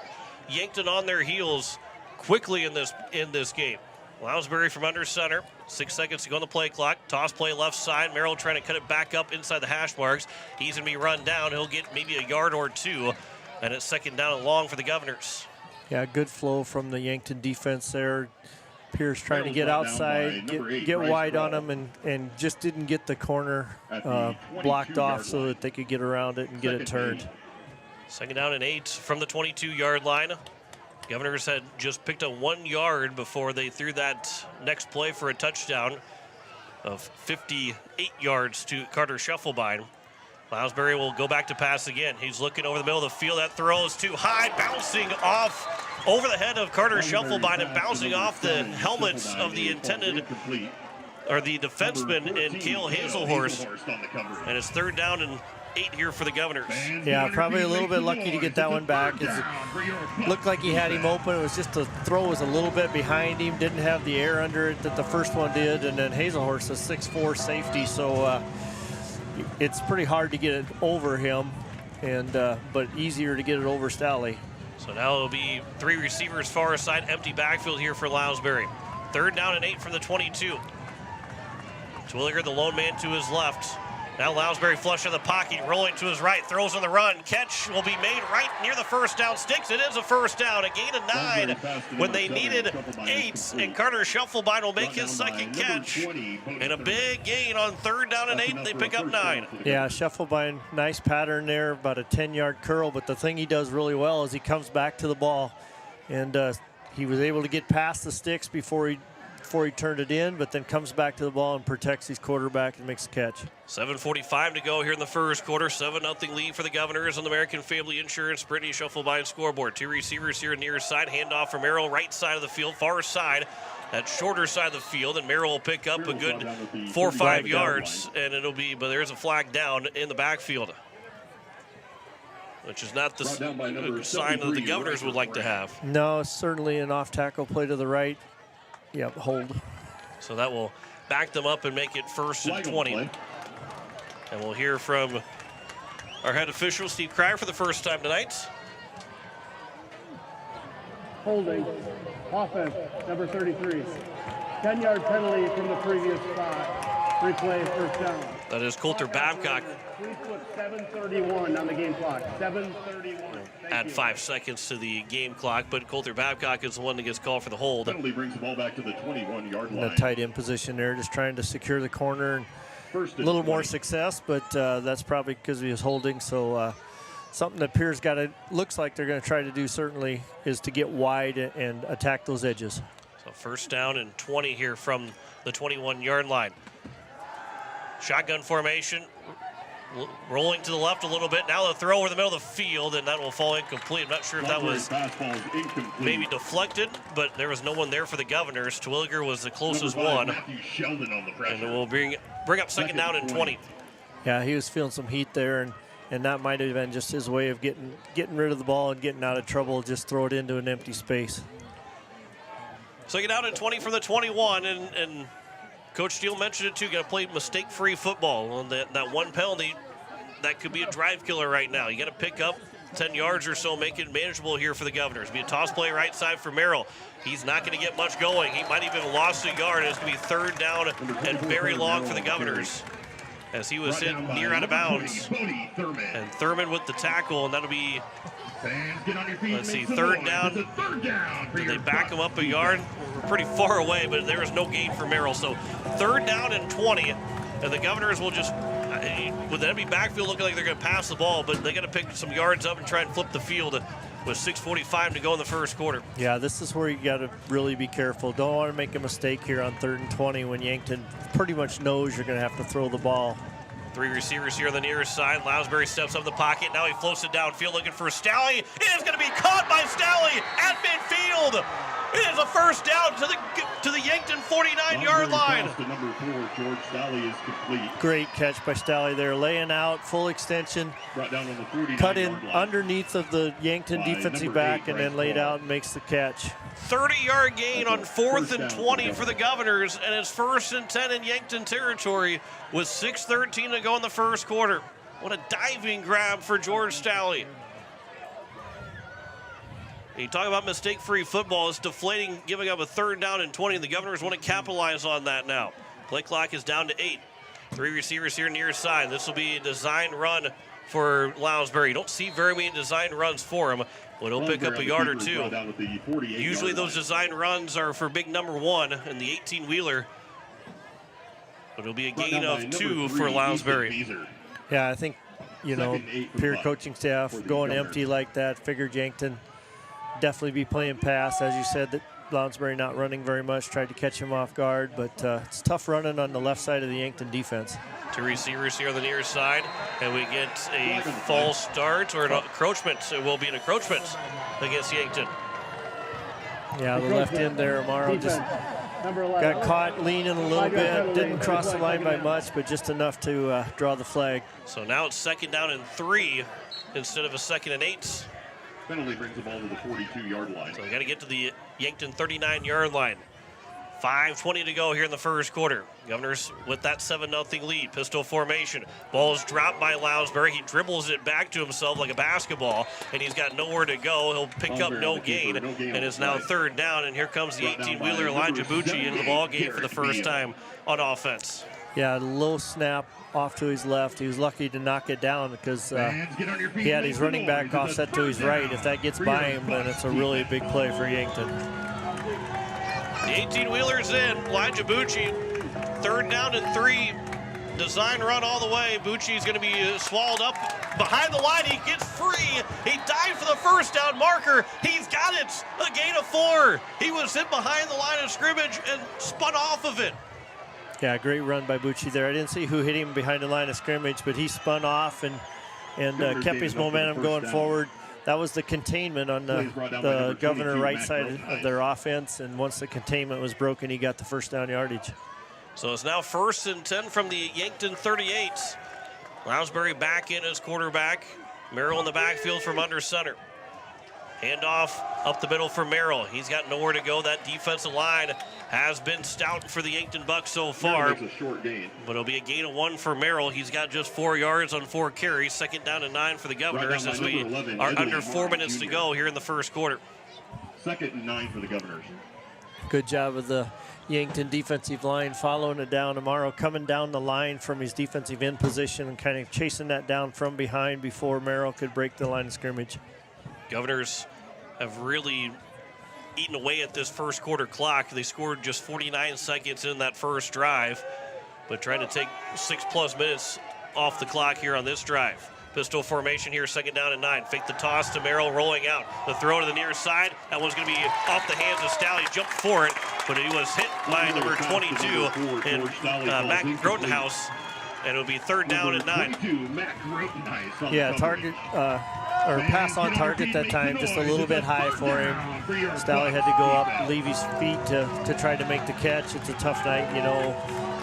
Yankton on their heels quickly in this game. Lounsbury from under center. 6 seconds to go on the play clock. Toss play left side. Merrill trying to cut it back up inside the hash marks. He's going to be run down. He'll get maybe a yard or two. And it's second down and long for the Governors. Yeah, good flow from the Yankton defense there. Pierce trying to get outside, get wide on him, and just didn't get the corner blocked off so that they could get around it and get it turned. Second down and 8 from the 22-yard line. Governors had just picked up 1 yard before they threw that next play for a touchdown of 58 yards to Carter Shufflebine. Lounsbury will go back to pass again. He's looking over the middle of the field. That throw is too high, bouncing off over the head of Carter Shufflebine and bouncing off the helmets of the intended, or the defenseman in Cale Hazelhorst. And it's third down and 8 here for the Governors. Yeah, probably a little bit lucky to get that one back. It looked like he had him open. It was just the throw was a little bit behind him. Didn't have the air under it that the first one did. And then Hazelhorst is 6'4" safety, so it's pretty hard to get it over him, and but easier to get it over Stalley. So now it'll be 3 receivers far side, empty backfield here for Lounsbury. Third down and 8 from the 22. Twilliger, the lone man, to his left. Now Lounsbury flush in the pocket, rolling to his right, throws on the run. Catch will be made right near the first down sticks. It is a first down, a gain of 9 when they needed 8. And Carter Shufflebine will make his second catch. And a big gain on third down and 8. They pick up 9. Yeah, Shufflebine, nice pattern there, about a 10-yard curl. But the thing he does really well is he comes back to the ball. And he was able to get past the sticks before he turned it in, but then comes back to the ball and protects his quarterback and makes a catch. 7:45 to go here in the first quarter. 7-0 lead for the Governors on the American Family Insurance Brittany Shufflebine scoreboard. 2 receivers here near side. Handoff from Merrill, right side of the field, far side, that shorter side of the field, and Merrill will pick up a good 4 or 5 yards, and it'll be, but there's a flag down in the backfield, which is not the sign that the Governors would like to have. No, certainly an off-tackle play to the right. Yep, hold. So that will back them up and make it first and 20. And we'll hear from our head official, Steve Cryer, for the first time tonight. Holding. Offense, number 33. 10-yard penalty from the previous spot. Replay, first down. That is Coulter Babcock. 7:31 on the game clock. 7:31. Add 5 seconds to the game clock, but Coulter Babcock is the one that gets called for the hold. Penalty brings the ball back to the 21-yard line. In a tight end position there, just trying to secure the corner. A little more success, but that's probably because he was holding. So something that Pierre's looks like they're going to try to do certainly is to get wide and attack those edges. So first down and 20 here from the 21-yard line. Shotgun formation, rolling to the left a little bit. Now the throw over the middle of the field, and that will fall incomplete. I'm not sure if that was maybe deflected, but there was no one there for the Governors. Twilliger was the closest one. And it will bring up second down and 20. Yeah, he was feeling some heat there, and that might have been just his way of getting rid of the ball and getting out of trouble. Just throw it into an empty space. Second down and 20 from the 21, and Coach Steele mentioned it too. Got to play mistake-free football. On that one penalty, that could be a drive killer right now. You got to pick up 10 yards or so, make it manageable here for the Governors. Be a toss play right side for Merrill. He's not going to get much going. He might even have lost a yard. It's going to be third down and very long for the Governors, as he was hit near out of bounds. And Thurman with the tackle, and that'll be, let's see, third down. Did they back him up a yard? We're pretty far away, but there was no gain for Merrill. So third down and 20, and the Governors will just, with the enemy backfield looking like they're going to pass the ball, but they got to pick some yards up and try and flip the field with 6:45 to go in the first quarter. Yeah, this is where you got to really be careful. Don't want to make a mistake here on 3rd and 20 when Yankton pretty much knows you're going to have to throw the ball. 3 receivers here on the near side. Lounsbury steps up the pocket. Now he floats it downfield looking for Stalley. It is going to be caught by Stalley at midfield. It is a first down to the Yankton 49-yard line. Number 4, George Staley is complete. Great catch by Staley there, laying out, full extension, Brought down on the 49 cut in yard line. underneath of the Yankton defensive back, and then laid out and makes the catch. 30-yard gain on 4th and 20 for the Governors, and it's 1st and 10 in Yankton territory with 6:13 to go in the first quarter. What a diving grab for George Staley. You talk about mistake-free football. It's deflating, giving up a 3rd down and 20, and the Governors want to capitalize on that now. Play clock is down to 8. 3 receivers here near side. This will be a design run for Lounsbury. You don't see very many design runs for him, but he'll pick up a yard or two. Usually those design runs are for big number 1 and the 18-wheeler, but it'll be a gain of 2 for Lounsbury. Yeah, I think, Pierre coaching staff going empty like that, figured Yankton definitely be playing pass. As you said, that Lounsbury not running very much, tried to catch him off guard, but it's tough running on the left side of the Yankton defense. 2 receivers here on the near side, and we get a false start or an encroachment. It will be an encroachment against Yankton. Yeah, the left end there, Amaro just got caught leaning a little bit, didn't cross the line by much, but just enough to draw the flag. So now it's 2nd down and 3 instead of a 2nd and 8. Penalty brings the ball to the 42-yard line. So we got to get to the Yankton 39-yard line. 5:20 to go here in the first quarter. Governors with that 7-0 lead. Pistol formation. Ball is dropped by Lounsbury. He dribbles it back to himself like a basketball, and he's got nowhere to go. He'll pick up no gain, and it's now 3rd down, and here comes the 18-wheeler Elijah Bucci into the ball game for the first time on offense. Yeah, low snap off to his left. He was lucky to knock it down because he had his running back offset to his right. If that gets by him, then it's a really big play for Yankton. The 18-wheeler's in. Elijah Bucci, 3rd down and 3. Design run all the way. Bucci's going to be swallowed up behind the line. He gets free. He dives for the first down marker. He's got it. A gain of 4. He was hit behind the line of scrimmage and spun off of it. Yeah, great run by Bucci there. I didn't see who hit him behind the line of scrimmage, but he spun off and kept his momentum going forward. That was the containment on the Governor right side of their offense, and once the containment was broken, he got the first down yardage. So it's now 1st and 10 from the Yankton 38. Lounsbury back in as quarterback. Merrill in the backfield from under center. Handoff up the middle for Merrill. He's got nowhere to go. That defensive line has been stout for the Yankton Bucks so far. A short gain. But it'll be a gain of 1 for Merrill. He's got just 4 yards on 4 carries. 2nd down and 9 for the Governors as we are under 4 minutes to go here in the first quarter. 2nd and 9 for the Governors. Good job of the Yankton defensive line following it down. Amaro coming down the line from his defensive end position and kind of chasing that down from behind before Merrill could break the line of scrimmage. Governors have really eaten away at this first quarter clock. They scored just 49 seconds in that first drive, but trying to take 6+ minutes off the clock here on this drive. Pistol formation here, 2nd down and 9. Fake the toss to Merrill, rolling out. The throw to the near side. That one's going to be off the hands of Staley. Jumped for it, but he was hit by number 22 in Mac Grotenhouse, and it'll be 3rd down and 9. Yeah, target or pass on target that time, just a little bit high for him. Staley had to go up, leave his feet to try to make the catch. It's a tough night,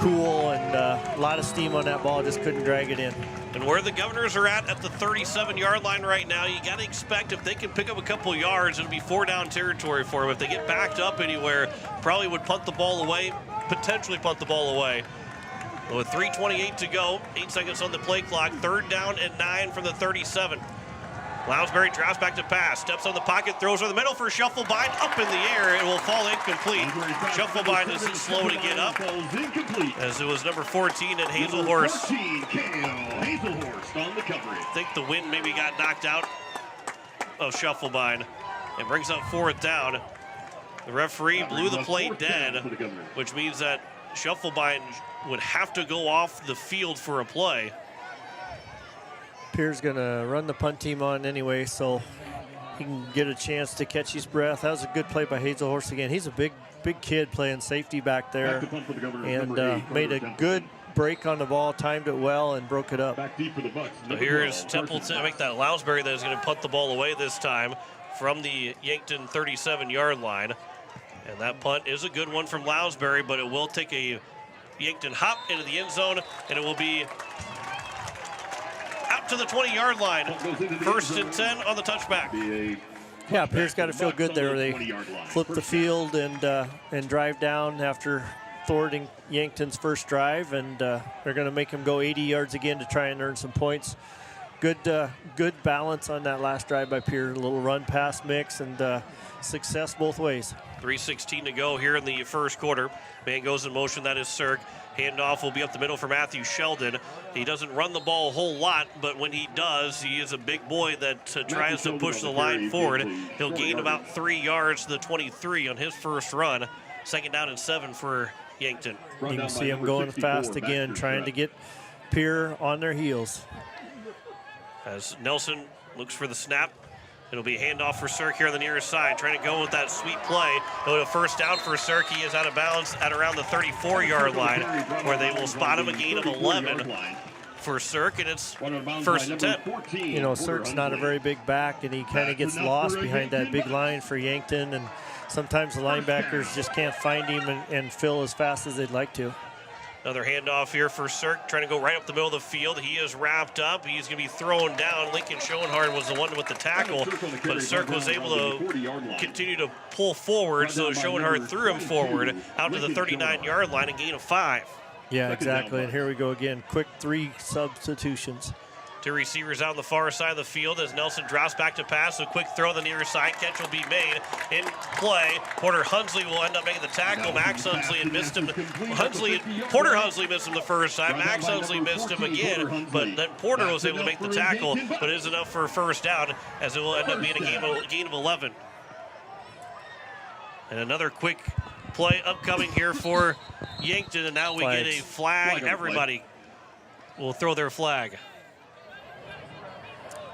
cool, and a lot of steam on that ball, just couldn't drag it in. And where the Governors are at the 37-yard line right now, you got to expect if they can pick up a couple yards, it'll be 4-down territory for them. If they get backed up anywhere, probably would punt the ball away, potentially punt the ball away. But with 3:28 to go, 8 seconds on the play clock, 3rd down and 9 from the 37. Lounsbury drops back to pass, steps on the pocket, throws over the middle for Shufflebind, up in the air, it will fall incomplete. Shufflebind is slow to get up, as it was number 14 at Hazelhorse. I think the wind maybe got knocked out of Shufflebind. It brings up 4th down. The referee blew the play dead, which means that Shufflebind would have to go off the field for a play. Pierre's going to run the punt team on anyway, so he can get a chance to catch his breath. That was a good play by Hazelhorse again. He's a big kid playing safety back there, and made a good break on the ball, timed it well, and broke it up. So here's Templeton, make that Lounsbury that is going to punt the ball away this time from the Yankton 37-yard line. And that punt is a good one from Lounsbury, but it will take a Yankton hop into the end zone, and it will be out to the 20-yard line. First and 10 on the touchback. Yeah, Pierre's got to feel good there. They flip the field and drive down after thwarting Yankton's first drive, and they're going to make him go 80 yards again to try and earn some points. Good balance on that last drive by Pierre. A little run-pass mix and success both ways. 3:16 to go here in the first quarter. Man goes in motion. That is Sirk. Handoff will be up the middle for Matthew Sheldon. He doesn't run the ball a whole lot, but when he does, he is a big boy that tries to push the line forward. He'll gain about 3 yards to the 23 on his first run. Second down and 7 for Yankton. You can see him going fast again, trying to get Pierre on their heels. As Nelson looks for the snap, it'll be a handoff for Sirk here on the near side, trying to go with that sweet play. It'll be a first down for Sirk. He is out of bounds at around the 34-yard line, where they will spot him a gain of 11 for Sirk, and it's first and 10. You know, Sirk's not a very big back, and he kind of gets lost behind that big line for Yankton, and sometimes the linebackers just can't find him and fill as fast as they'd like to. Another handoff here for Sirk, trying to go right up the middle of the field. He is wrapped up. He's going to be thrown down. Lincoln Schoenhardt was the one with the tackle, but Sirk was able to continue to pull forward, so Schoenhardt threw him forward out to the 39-yard line, a gain of 5. Yeah, exactly, and here we go again. Quick 3 substitutions. 2 receivers out on the far side of the field as Nelson drops back to pass. A quick throw on the near side. Catch will be made in play. Porter Hunsley will end up making the tackle. Max Hunsley had missed him. Porter Hunsley missed him the first time. Max Hunsley missed him again, but then Porter was able to make the tackle, but it is enough for a first down as it will end up being a gain of 11. And another quick play upcoming here for Yankton, and now we get a flag. Everybody will throw their flag.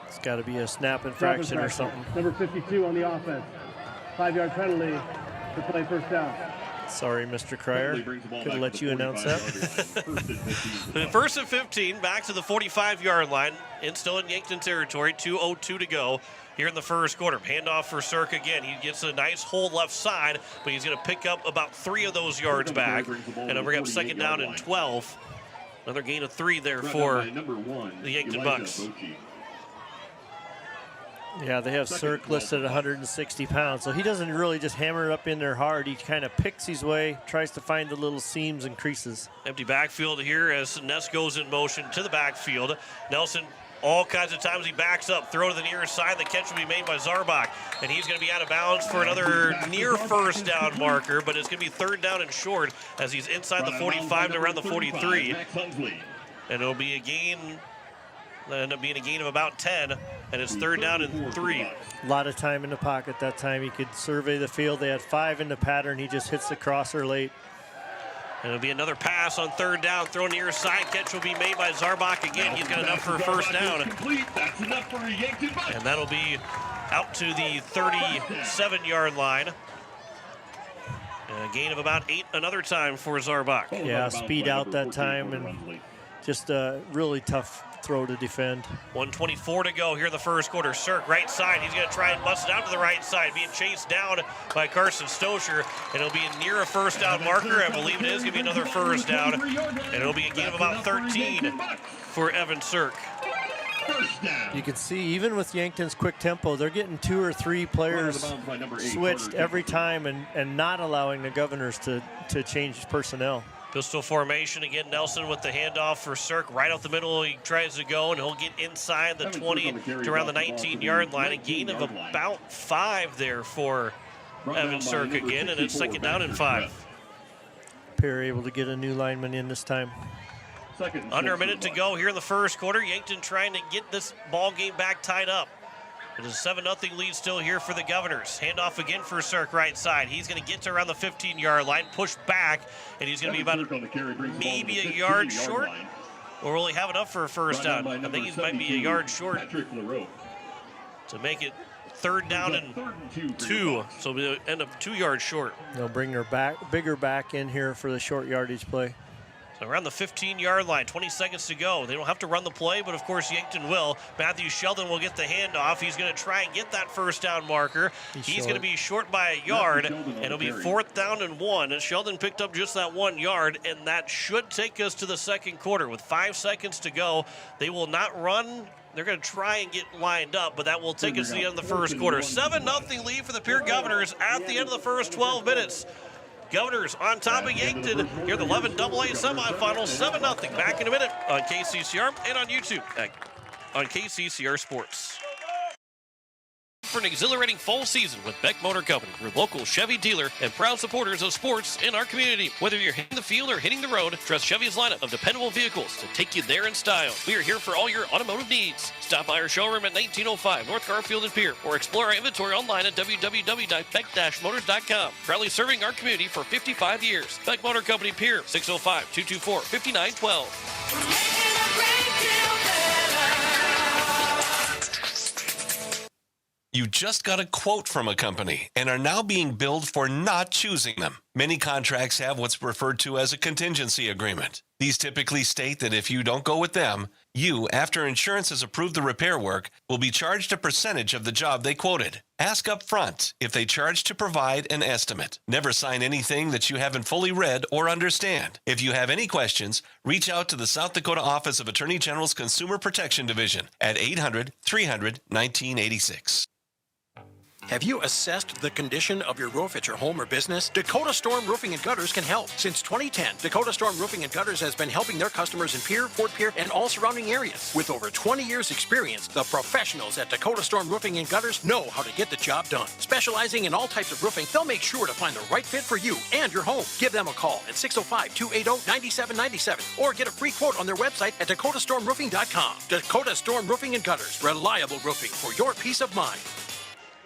It's got to be a snap infraction or something. Number 52 on the offense. 5-yard penalty to play first down. Sorry, Mr. Cryer. Could have let you announce that. First and 15, back to the 45-yard line. And still in Yankton territory, 2:02 to go here in the first quarter. Handoff for Sirk again. He gets a nice hole left side, but he's going to pick up about 3 of those yards back. And it'll bring up second down and 12. Another gain of 3 there for the Yankton Bucks. Yeah, they have Sirk listed at 160 pounds, so he doesn't really just hammer it up in there hard. He kind of picks his way, tries to find the little seams and creases. Empty backfield here as Ness goes in motion to the backfield. Nelson, all kinds of times he backs up, throw to the near side. The catch will be made by Zarbach, and he's going to be out of bounds for another near first down marker, but it's going to be third down and short as he's inside the 45 to around the 43. And it'll be a gain. That'll end up being a gain of about 10, and it's third down and 3. A lot of time in the pocket that time. He could survey the field. They had 5 in the pattern. He just hits the crosser late. And it'll be another pass on third down. Throw near side. Catch will be made by Zarbach again. He's got enough for a first down. And that'll be out to the 37-yard line. And a gain of about 8 another time for Zarbach. Yeah, speed out that time, and just a really tough throw to defend. 1:24 to go here in the first quarter. Sirk, right side. He's going to try and bust it out to the right side, being chased down by Carson Stosher. And it'll be near a first down marker. I believe it is going to be another first down. And it'll be a gain of about 13 for Evan Sirk. You can see, even with Yankton's quick tempo, they're getting 2 or 3 players switched every time and not allowing the Governors to change personnel. Pistol formation again. Nelson with the handoff for Sirk right out the middle. He tries to go, and he'll get inside the 20 to around the 19-yard line. A gain of about 5 there for Evan Sirk again, and it's second down and 5. Pierre able to get a new lineman in this time. Under a minute to go here in the first quarter. Yankton trying to get this ball game back tied up. It is a 7-0 lead still here for the Governors. Handoff again for Sirk right side. He's going to get to around the 15-yard line, push back, and he's going to be about maybe a yard short. Or will he have enough for a first down? I think he might be a yard short to make it third down and 2. So we'll end up 2 yards short. They'll bring their bigger back in here for the short yardage play. around the 15-yard line, 20 seconds to go. They don't have to run the play, but of course Yankton will. Matthew Sheldon will get the handoff. He's going to try and get that first down marker. He's going to be short by a yard, and it'll be 4th down and 1. And Sheldon picked up just that 1 yard, and that should take us to the second quarter. With 5 seconds to go, they will not run. They're going to try and get lined up, but that will take us to the end of the first quarter. 7-0 lead for the Pierre Governors at the end of the first 12 minutes. Governors on top of Yankton here at the 11 AA semifinals, 7-0. Back in a minute on KCCR and on YouTube on KCCR Sports. For an exhilarating fall season with Beck Motor Company, your local Chevy dealer and proud supporters of sports in our community. Whether you're hitting the field or hitting the road, trust Chevy's lineup of dependable vehicles to take you there in style. We are here for all your automotive needs. Stop by our showroom at 1905 North Garfield and Pierre, or explore our inventory online at www.beck-motors.com. Proudly serving our community for 55 years. Beck Motor Company, Pierre, 605-224-5912. You just got a quote from a company and are now being billed for not choosing them. Many contracts have what's referred to as a contingency agreement. These typically state that if you don't go with them, you, after insurance has approved the repair work, will be charged a percentage of the job they quoted. Ask up front if they charge to provide an estimate. Never sign anything that you haven't fully read or understand. If you have any questions, reach out to the South Dakota Office of Attorney General's Consumer Protection Division at 800-300-1986. Have you assessed the condition of your roof at your home or business? Dakota Storm Roofing and Gutters can help. Since 2010, Dakota Storm Roofing and Gutters has been helping their customers in Pierre, Fort Pierre, and all surrounding areas. With over 20 years experience, the professionals at Dakota Storm Roofing and Gutters know how to get the job done. Specializing in all types of roofing, they'll make sure to find the right fit for you and your home. Give them a call at 605-280-9797 or get a free quote on their website at dakotastormroofing.com. Dakota Storm Roofing and Gutters, reliable roofing for your peace of mind.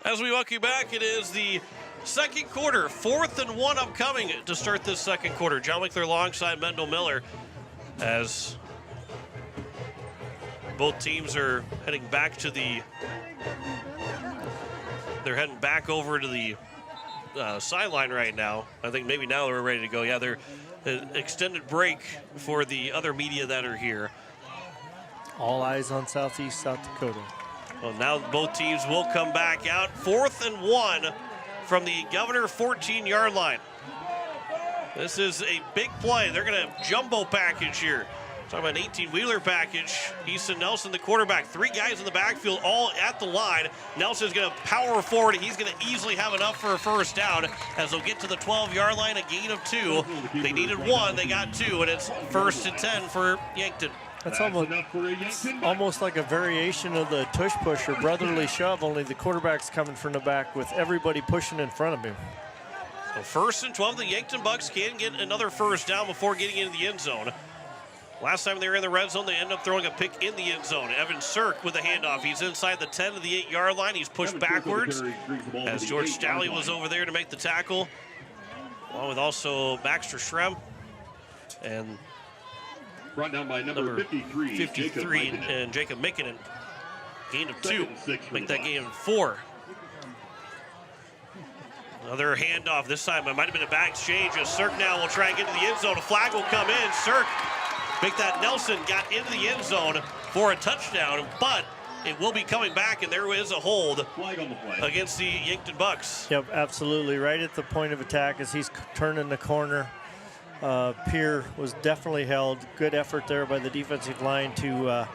As we welcome you back, it is the second quarter, 4th and 1 upcoming to start this second quarter. John Winkler alongside Mendel Miller as both teams are heading back to they're heading back over to the sideline right now. I think maybe now they're ready to go. Yeah, they're an extended break for the other media that are here. All eyes on Southeast South Dakota. Well, now both teams will come back out. 4th and 1 from the Governor 14-yard line. This is a big play. They're going to jumbo package here. Talking about an 18-wheeler package. Easton Nelson, the quarterback. 3 guys in the backfield, all at the line. Nelson's going to power forward. He's going to easily have enough for a first down as they'll get to the 12-yard line, a gain of 2. They needed 1, they got 2, and it's 1st and 10 for Yankton. That's almost like a variation of the tush push or brotherly shove, only the quarterback's coming from the back with everybody pushing in front of him. So 1st and 12, the Yankton Bucks can get another first down before getting into the end zone. Last time they were in the red zone, they ended up throwing a pick in the end zone. Evan Sirk with a handoff. He's inside the 10 to the 8-yard line. He's pushed backwards as George Stalley was over there to make the tackle, along with also Baxter Schrem and brought down by number 53 and Jacob Mickinen. Gain of 2. Make that gain of 4. Another handoff. This time it might have been a back exchange as Sirk now will try and get to the end zone. A flag will come in. Sirk, make that Nelson got into the end zone for a touchdown, but it will be coming back, and there is a hold against the Yankton Bucks. Yep, absolutely. Right at the point of attack as he's turning the corner. Pierre was definitely held. Good effort there by the defensive line to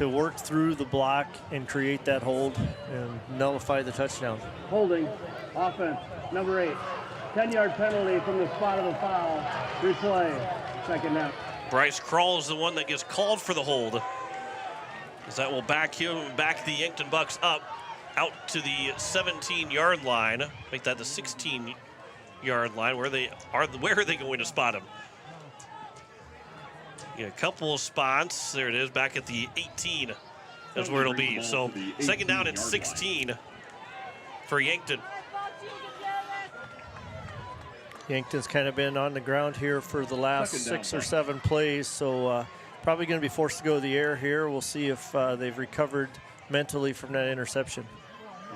work through the block and create that hold and nullify the touchdown. Holding, offense, number 8. 10-yard penalty from the spot of the foul. Replay, second down. Bryce Krall is the one that gets called for the hold, as that will back the Yankton Bucks up out to the 17-yard line. Make that the 16-yard line. Where are they going to spot him? A couple of spots. There it is, back at the 18. That's where it'll be. So second down and 16 for Yankton. Yankton's kind of been on the ground here for the last 6 or 7 plays, so probably going to be forced to go to the air here. We'll see if they've recovered mentally from that interception.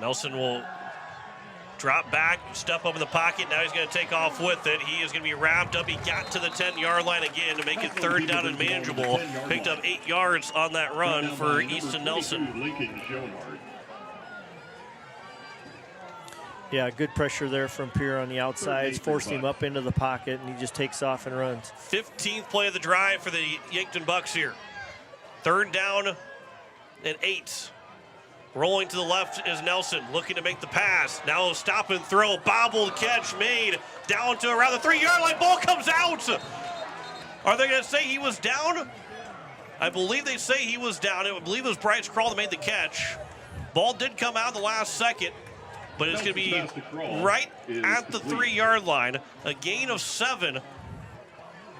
Nelson will Drop back, step up in the pocket. Now he's going to take off with it. He is going to be wrapped up. He got to the 10-yard line again to make it third down and manageable. Picked up 8 yards on that run for Easton Nelson. Yeah, good pressure there from Pierre on the outsides, forced him up into the pocket, and he just takes off and runs. 15th play of the drive for the Yankton Bucks here. Third down and 8. Rolling to the left is Nelson, looking to make the pass. Now stop and throw, bobbled catch made down to around the 3-yard line. Ball comes out. Are they going to say he was down? I believe they say he was down. I believe it was Bryce Krall that made the catch. Ball did come out the last second, but it's going to be right at the 3-yard line. A gain of 7, and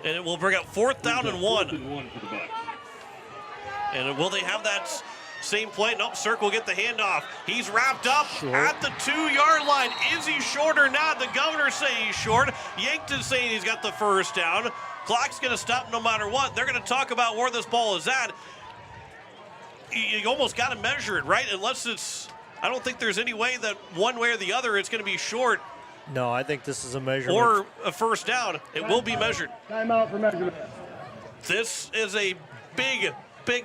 it will bring up 4th down and 1. And will they have that same play? Nope, Cirque will get the handoff. He's wrapped up at the 2-yard line. Is he short or not? The Governor say he's short. Yankton saying he's got the first down. Clock's going to stop no matter what. They're going to talk about where this ball is at. You almost got to measure it, right? Unless it's, I don't think there's any way that one way or the other it's going to be short. No, I think this is a measurement. Or a first down. It will be measured. Timeout for measurement. This is a big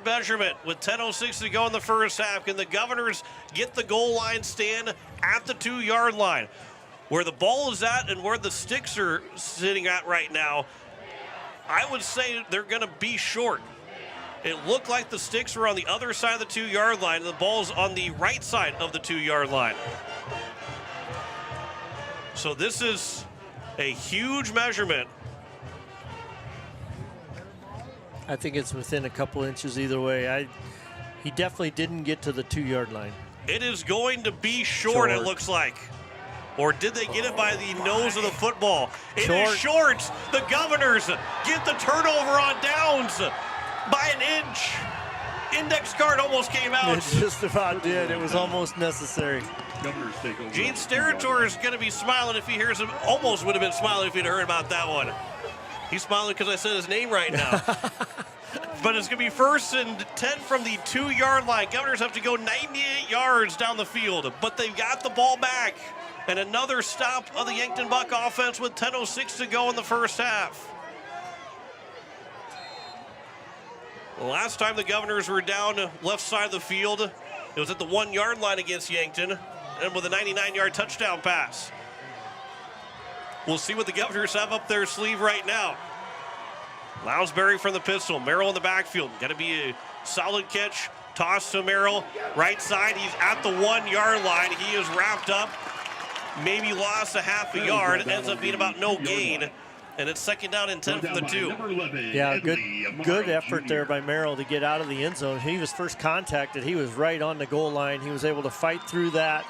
measurement with 10:06 to go in the first half. Can the Governors get the goal line stand at the 2-yard line? Where the ball is at and where the sticks are sitting at right now, I would say they're going to be short. It looked like the sticks were on the other side of the 2-yard line, and the ball's on the right side of the 2-yard line. So this is a huge measurement. I think it's within a couple inches either way. He definitely didn't get to the 2-yard line. It is going to be short, it looks like. Or did they get it by the nose of the football? It is short. The Governors get the turnover on downs by an inch. Index card almost came out. It just about did. It was almost necessary. Gene Sterator is going to be smiling if he hears him. Almost would have been smiling if he'd heard about that one. He's smiling because I said his name right now. But it's going to be 1st and 10 from the 2-yard line. Governors have to go 98 yards down the field, but they've got the ball back. And another stop of the Yankton Buck offense with 10:06 to go in the first half. The last time the Governors were down left side of the field, it was at the 1-yard line against Yankton, and with a 99-yard touchdown pass. We'll see what the Governors have up their sleeve right now. Lounsbury from the pistol. Merrill in the backfield. Got to be a solid catch. Toss to Merrill. Right side. He's at the 1-yard line. He is wrapped up. Maybe lost a half a yard. Ends up being about no gain. And it's 2nd down and 10 from the 2. Yeah, good effort there by Merrill to get out of the end zone. He was first contacted. He was right on the goal line. He was able to fight through that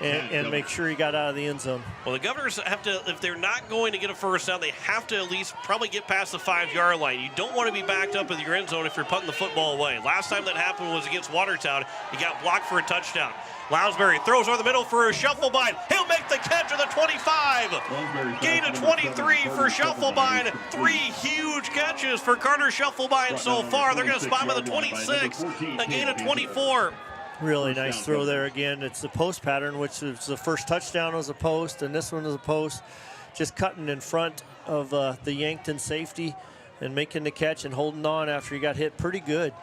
and make sure he got out of the end zone. Well, the Governors have to, if they're not going to get a first down, they have to at least probably get past the 5-yard line. You don't want to be backed up in your end zone if you're putting the football away. Last time that happened was against Watertown. He got blocked for a touchdown. Lounsbury throws over the middle for a Shufflebine. He'll make the catch at the 25. Gain of 23 for Shufflebine. 3 huge catches for Carter Shufflebine so far. They're going to spot him at the 26. A gain of 24. Really nice throw there again. It's the post pattern, which is the first touchdown was a post, and this one is a post. Just cutting in front of the Yankton safety and making the catch and holding on after he got hit pretty good.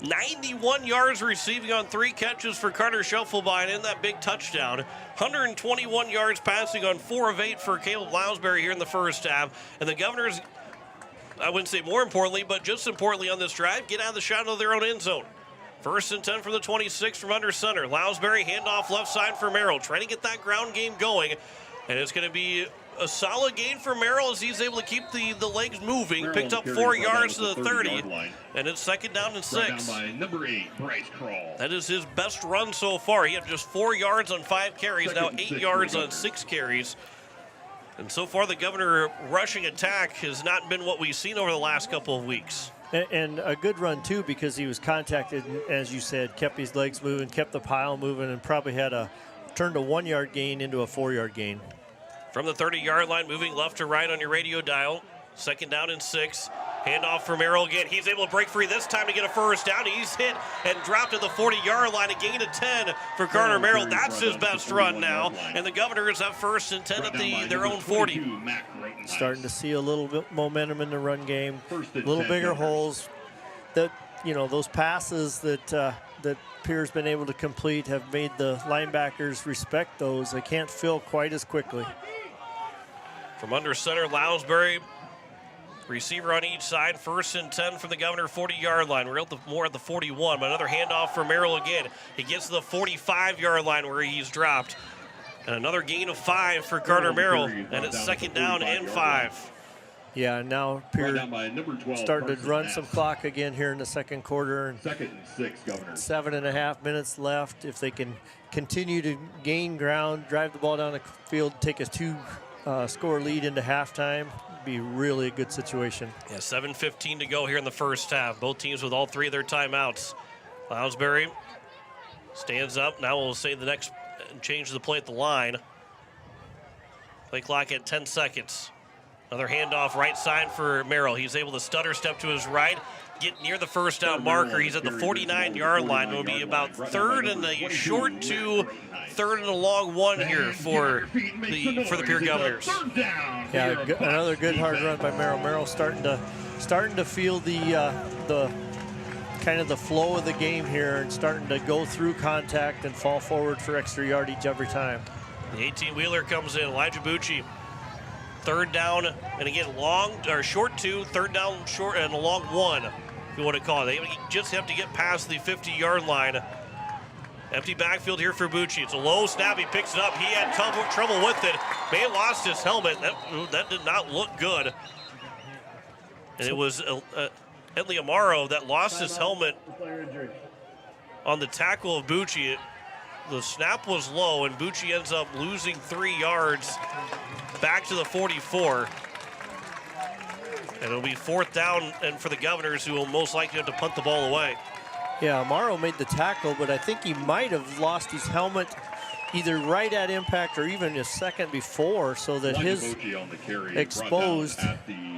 91 yards receiving on 3 catches for Carter Shufflebine in that big touchdown. 121 yards passing on 4 of 8 for Caleb Lounsbury here in the first half. And the Governors, I wouldn't say more importantly, but just importantly on this drive, get out of the shadow of their own end zone. 1st and 10 from the 26 from under center. Lounsbury handoff left side for Merrill, trying to get that ground game going. And it's going to be a solid gain for Merrill as he's able to keep the legs moving. Picked up 4 yards to the 30, and it's 2nd down and 6. By number 8, Bryce Krall. That is his best run so far. He had just 4 yards on 5 carries, now 8 yards on 6 carries. And so far, the Governor rushing attack has not been what we've seen over the last couple of weeks. And a good run, too, because he was contacted, as you said, kept his legs moving, kept the pile moving, and probably had turned a 1-yard gain into a 4-yard gain. From the 30-yard line, moving left to right on your radio dial. 2nd down and 6. Handoff for Merrill again. He's able to break free this time to get a first down. He's hit and dropped to the 40-yard line. A gain of 10 for Carter Merrill. That's his best run now. And the Governors have first and 10 at their own 40. Starting to see a little bit momentum in the run game. A little bigger holes. That, you know, those passes that that Pierre's been able to complete have made the linebackers respect those. They can't fill quite as quickly. From under center, Lounsbury. Receiver on each side, first and 10 from the Governor 40-yard line. We're more at the 41, but another handoff for Merrill again. He gets to the 45-yard line where he's dropped. And another gain of 5 for Carter Merrill, and it's second down and 5. Yeah, now Pierre starting to run some clock again here in the second quarter. And second and 6, Governor. 7.5 minutes left. If they can continue to gain ground, drive the ball down the field, take a 2-score lead into halftime, be really a good situation. Yeah, 7:15 to go here in the first half. Both teams with all 3 of their timeouts. Lounsbury stands up. Now we'll say the next change the play at the line. Play clock at 10 seconds. Another handoff right side for Merrill. He's able to stutter step to his right, get near the first down marker. He's at the 49-yard line. It'll be about third and a short 2, third and a long 1 here for the Pierre Governors. Yeah, another good hard run by Merrill. Merrill starting to feel the kind of the flow of the game here and starting to go through contact and fall forward for extra yardage every time. The 18-wheeler comes in. Elijah Bucci. Third down, and again, short 2, third down, short, and a long 1, if you want to call it. They just have to get past the 50-yard line. Empty backfield here for Bucci. It's a low snap. He picks it up. He had trouble with it. May have lost his helmet. That did not look good. And it was Edley Amaro that lost his helmet on the tackle of Bucci. The snap was low, and Bucci ends up losing 3 yards back to the 44. And it'll be fourth down and for the Governors, who will most likely have to punt the ball away. Yeah, Amaro made the tackle, but I think he might have lost his helmet either right at impact or even a second before, so that his exposed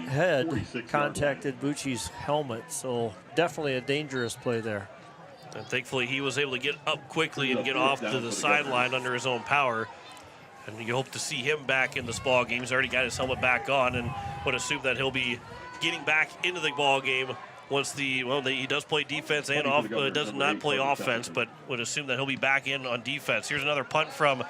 head contacted Bucci's helmet. So definitely a dangerous play there. And thankfully he was able to get up quickly and get off to the sideline under his own power. And you hope to see him back in this ball game. He's already got his helmet back on, and would assume that he'll be getting back into the ball game once he does play defense and does not play offense, but would assume that he'll be back in on defense. Here's another punt from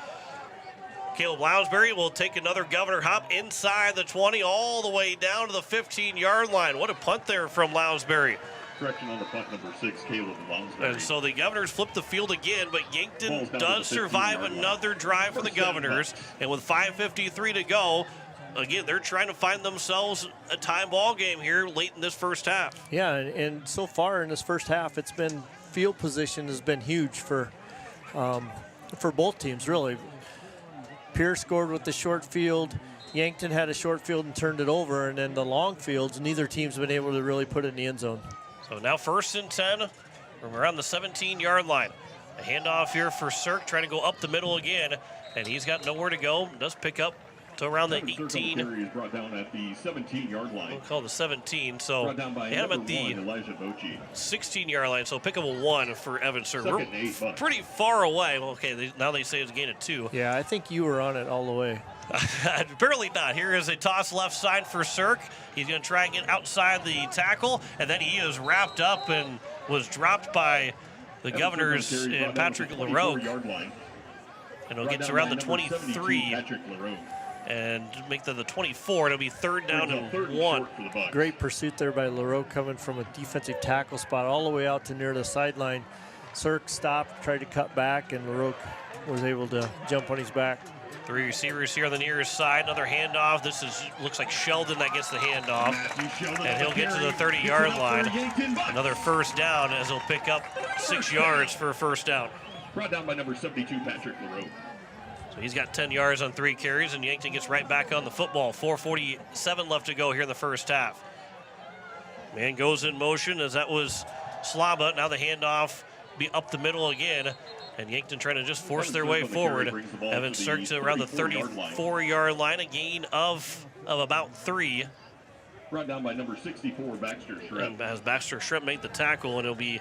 Caleb Lounsbury. Will take another Governor hop inside the 20 all the way down to the 15-yard line. What a punt there from Lounsbury. Correction on the punt, number 6, Caleb Lounsbury. And so the Governors flip the field again, but Yankton does survive another drive for the Governors. And with 5:53 to go, again, they're trying to find themselves a tie ball game here late in this first half. Yeah, and so far in this first half, it's been field position has been huge for both teams, really. Pierre scored with the short field. Yankton had a short field and turned it over, and then the long fields, neither team's been able to really put it in the end zone. So now first and 10 from around the 17-yard line. A handoff here for Cirque, trying to go up the middle again, and he's got nowhere to go. Does pick up to around the 18. Is brought down at the 17-yard line. We'll call the 17. So they had him at the 16-yard line. So pick up a 1 for Evan Cirque. We're pretty far away. Well, okay, now they say it's a gain of 2. Yeah, I think you were on it all the way. Apparently not. Here is a toss left side for Cirque. He's going to try and get outside the tackle, and then he is wrapped up and was dropped by the Governors and Patrick LaRoque. And he'll get to around the 23 and make the 24. It'll be third down and 1. Great pursuit there by LaRoque, coming from a defensive tackle spot all the way out to near the sideline. Cirque stopped, tried to cut back, and LaRoque was able to jump on his back. 3 receivers here on the near side. Another handoff. Looks like Sheldon that gets the handoff. And he'll get to the 30-yard line. Another first down as he'll pick up 6 yards for a first down. Brought down by number 72, Patrick LaRoque. So he's got 10 yards on 3 carries, and Yankton gets right back on the football. 4:47 left to go here in the first half. Man goes in motion as that was Slaba. Now the handoff be up the middle again. And Yankton trying to just force their way forward. Evan Cirque to around the 34-yard line, a gain of about 3. Brought down by number 64, Baxter Shrimp. And as Baxter Shrimp made the tackle, and it'll be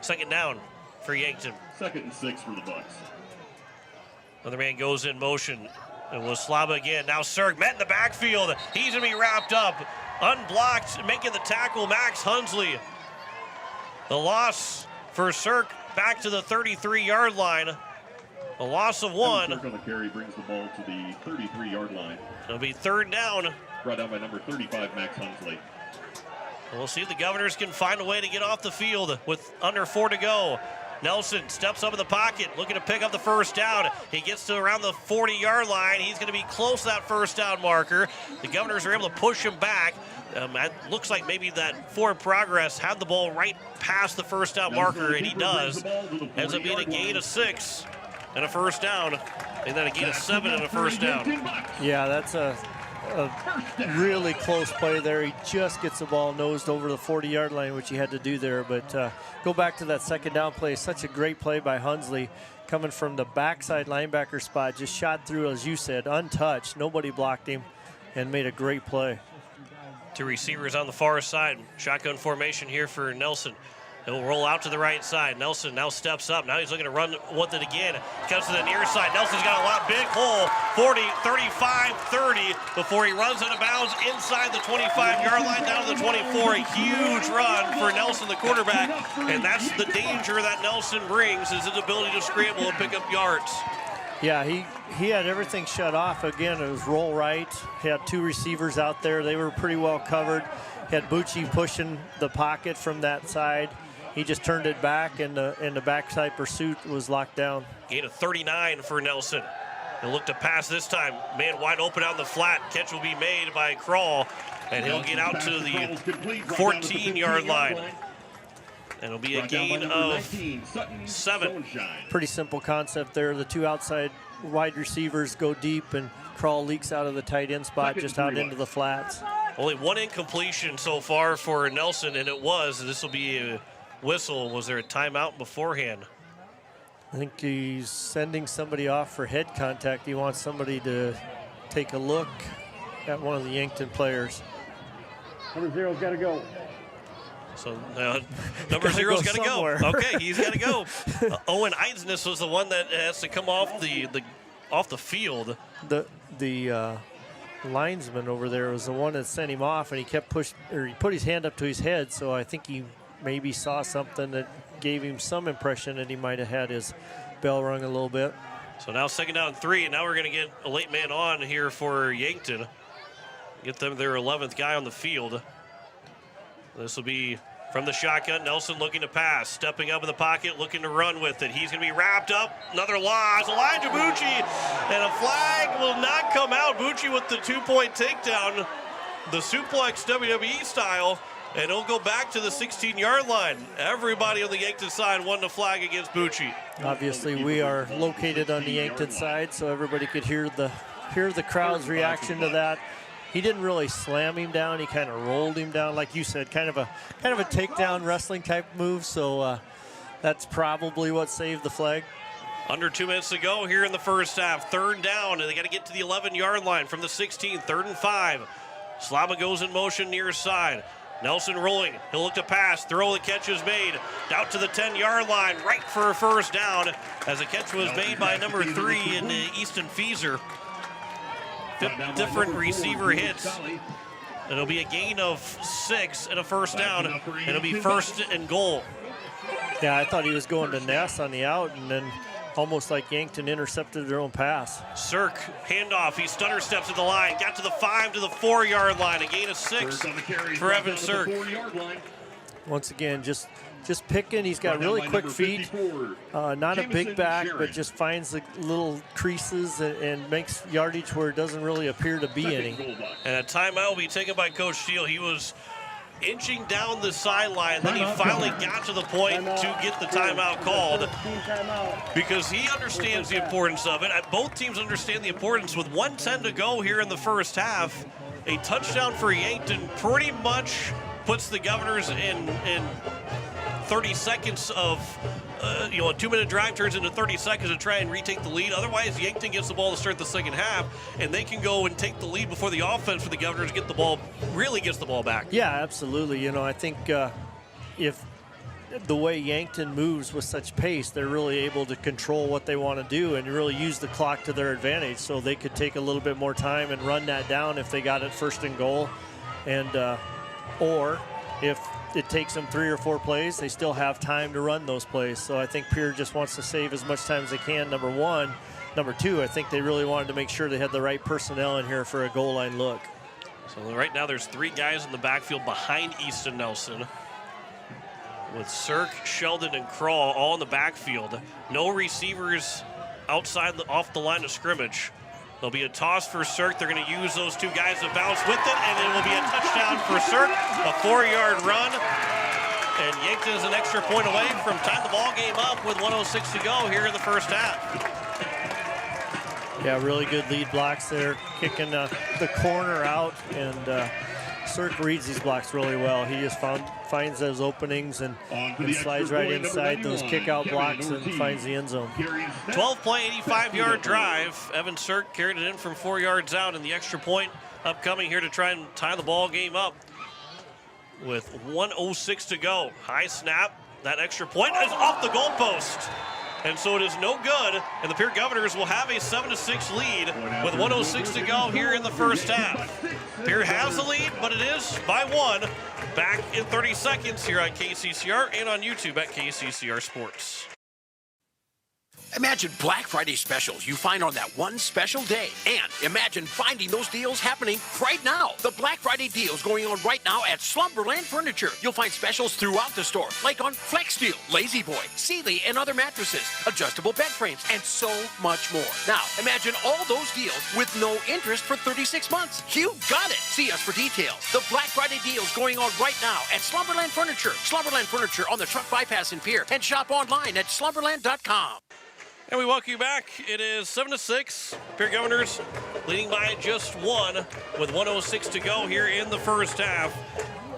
second down for Yankton. 2nd and 6 for the Bucks. Another man goes in motion. It was Slaba again. Now Sirk met in the backfield. He's going to be wrapped up. Unblocked, making the tackle, Max Hunsley. The loss for Sirk back to the 33-yard line. A loss of 1. Sirk on the carry brings the ball to the 33-yard line. It'll be third down. Brought down by number 35, Max Hunsley. We'll see if the Governors can find a way to get off the field with under 4 to go. Nelson steps up in the pocket, looking to pick up the first down. He gets to around the 40-yard line. He's going to be close to that first down marker. The Governors are able to push him back. It looks like maybe that forward progress had the ball right past the first down marker, and he does. Ends up being a gain of 6 and a first down, and then a gain of 7 and a first down. Yeah, that's a really close play there. He just gets the ball nosed over the 40-yard line, which he had to do there. But go back to that second down play. Such a great play by Hunsley, coming from the backside linebacker spot. Just shot through, as you said, untouched. Nobody blocked him and made a great play. 2 receivers on the far side. Shotgun formation here for Nelson. He'll roll out to the right side. Nelson now steps up. Now he's looking to run with it again. Comes to the near side. Nelson's got a lot big hole. 40, 35, 30 before he runs out of bounds inside the 25-yard line down to the 24. A huge run for Nelson, the quarterback. And that's the danger that Nelson brings, is his ability to scramble and pick up yards. Yeah, he had everything shut off. Again, it was roll right. He had 2 receivers out there. They were pretty well covered. He had Bucci pushing the pocket from that side. He just turned it back, and the backside pursuit was locked down. Gain of 39 for Nelson. He'll look to pass this time. Man wide open on the flat. Catch will be made by Crawl, and he'll get out to the 14-yard line. And it'll be a gain of 7. Pretty simple concept there. The 2 outside wide receivers go deep, and Crawl leaks out of the tight end spot just out into the flats. Only 1 incompletion so far for Nelson, and this will be a whistle. Was there a timeout beforehand? I think he's sending somebody off for head contact. He wants somebody to take a look at one of the Yankton players. Number 0's got to go. So number 0's got to go. Okay, he's got to go. Owen Eisness was the one that has to come off the field. The linesman over there was the one that sent him off, and he put his hand up to his head. So I think he maybe saw something that gave him some impression that he might have had his bell rung a little bit. So now second down 3, and now we're going to get a late man on here for Yankton. Get them their 11th guy on the field. This will be from the shotgun. Nelson looking to pass, stepping up in the pocket, looking to run with it. He's going to be wrapped up. Another loss. Elijah Bucci, and a flag will not come out. Bucci with the 2-point takedown, the suplex WWE style, and it'll go back to the 16-yard line. Everybody on the Yankton side won the flag against Bucci. Obviously, we are located on the Yankton side, so everybody could hear the crowd's reaction to that. He didn't really slam him down. He kind of rolled him down, like you said, kind of a takedown wrestling type move. So that's probably what saved the flag. Under 2 minutes to go here in the first half. Third down, and they got to get to the 11-yard line from the 16. 3rd and 5. Slava goes in motion near side. Nelson rolling. He'll look to pass. Throw, the catch is made. Out to the 10-yard line, right for a first down, as a catch was made by number 3 in Easton Feeser. Different receiver hits. It'll be a gain of 6 and a first down. And it'll be 1st and goal. Yeah, I thought he was going to Ness on the out, and then almost like Yankton intercepted their own pass. Sirk, handoff. He stutter steps to the line. Got to the 5 to the 4-yard line. A gain of 6 for Evan Sirk. Once again, just picking. He's got really quick feet. Not a big back, but just finds the little creases and makes yardage where it doesn't really appear to be any. And a timeout will be taken by Coach Steele. He was inching down the sideline. Then he finally got to the point to get the timeout called because he understands the importance of it. Both teams understand the importance. With 1:10 to go here in the first half, a touchdown for Yankton pretty much puts the Governors in 30 seconds of, a 2-minute drive turns into 30 seconds to try and retake the lead. Otherwise, Yankton gets the ball to start the second half, and they can go and take the lead before the offense for the Governors gets the ball back. Yeah, absolutely. I think if the way Yankton moves with such pace, they're really able to control what they want to do and really use the clock to their advantage, so they could take a little bit more time and run that down if they got it first and goal. And or if it takes them 3 or 4 plays, they still have time to run those plays. So I think Pierre just wants to save as much time as they can, number one. Number two, I think they really wanted to make sure they had the right personnel in here for a goal line look. So right now there's 3 guys in the backfield behind Easton Nelson, with Cirk, Sheldon, and Crawl all in the backfield. No receivers outside off the line of scrimmage. There'll be a toss for Cirk. They're going to use those 2 guys to bounce with it, and it will be a touchdown for Cirk, a 4-yard run. And Yankton is an extra point away from tying the ball game up with 1:06 to go here in the first half. Yeah, really good lead blocks there, kicking the corner out, and Cirk reads these blocks really well. He just finds those openings and slides right inside those kick-out blocks and finds the end zone. 12-play, 85-yard drive. Evan Cirk carried it in from 4 yards out, and the extra point upcoming here to try and tie the ball game up with 1:06 to go. High snap. That extra point is off the goalpost. And so it is no good, and the Pierre Governors will have a 7-6 lead with 1:06 to go here in the first half. Pierre has the lead, but it is by 1. Back in 30 seconds here on KCCR and on YouTube at KCCR Sports. Imagine Black Friday specials you find on that one special day. And imagine finding those deals happening right now. The Black Friday deals going on right now at Slumberland Furniture. You'll find specials throughout the store, like on Flex Steel, Lazy Boy, Sealy, and other mattresses, adjustable bed frames, and so much more. Now, imagine all those deals with no interest for 36 months. You got it. See us for details. The Black Friday deals going on right now at Slumberland Furniture. Slumberland Furniture on the Truck Bypass in Pierre, and shop online at slumberland.com. And we welcome you back. It is 7-6. Pierre Governors leading by just 1 with 1:06 to go here in the first half.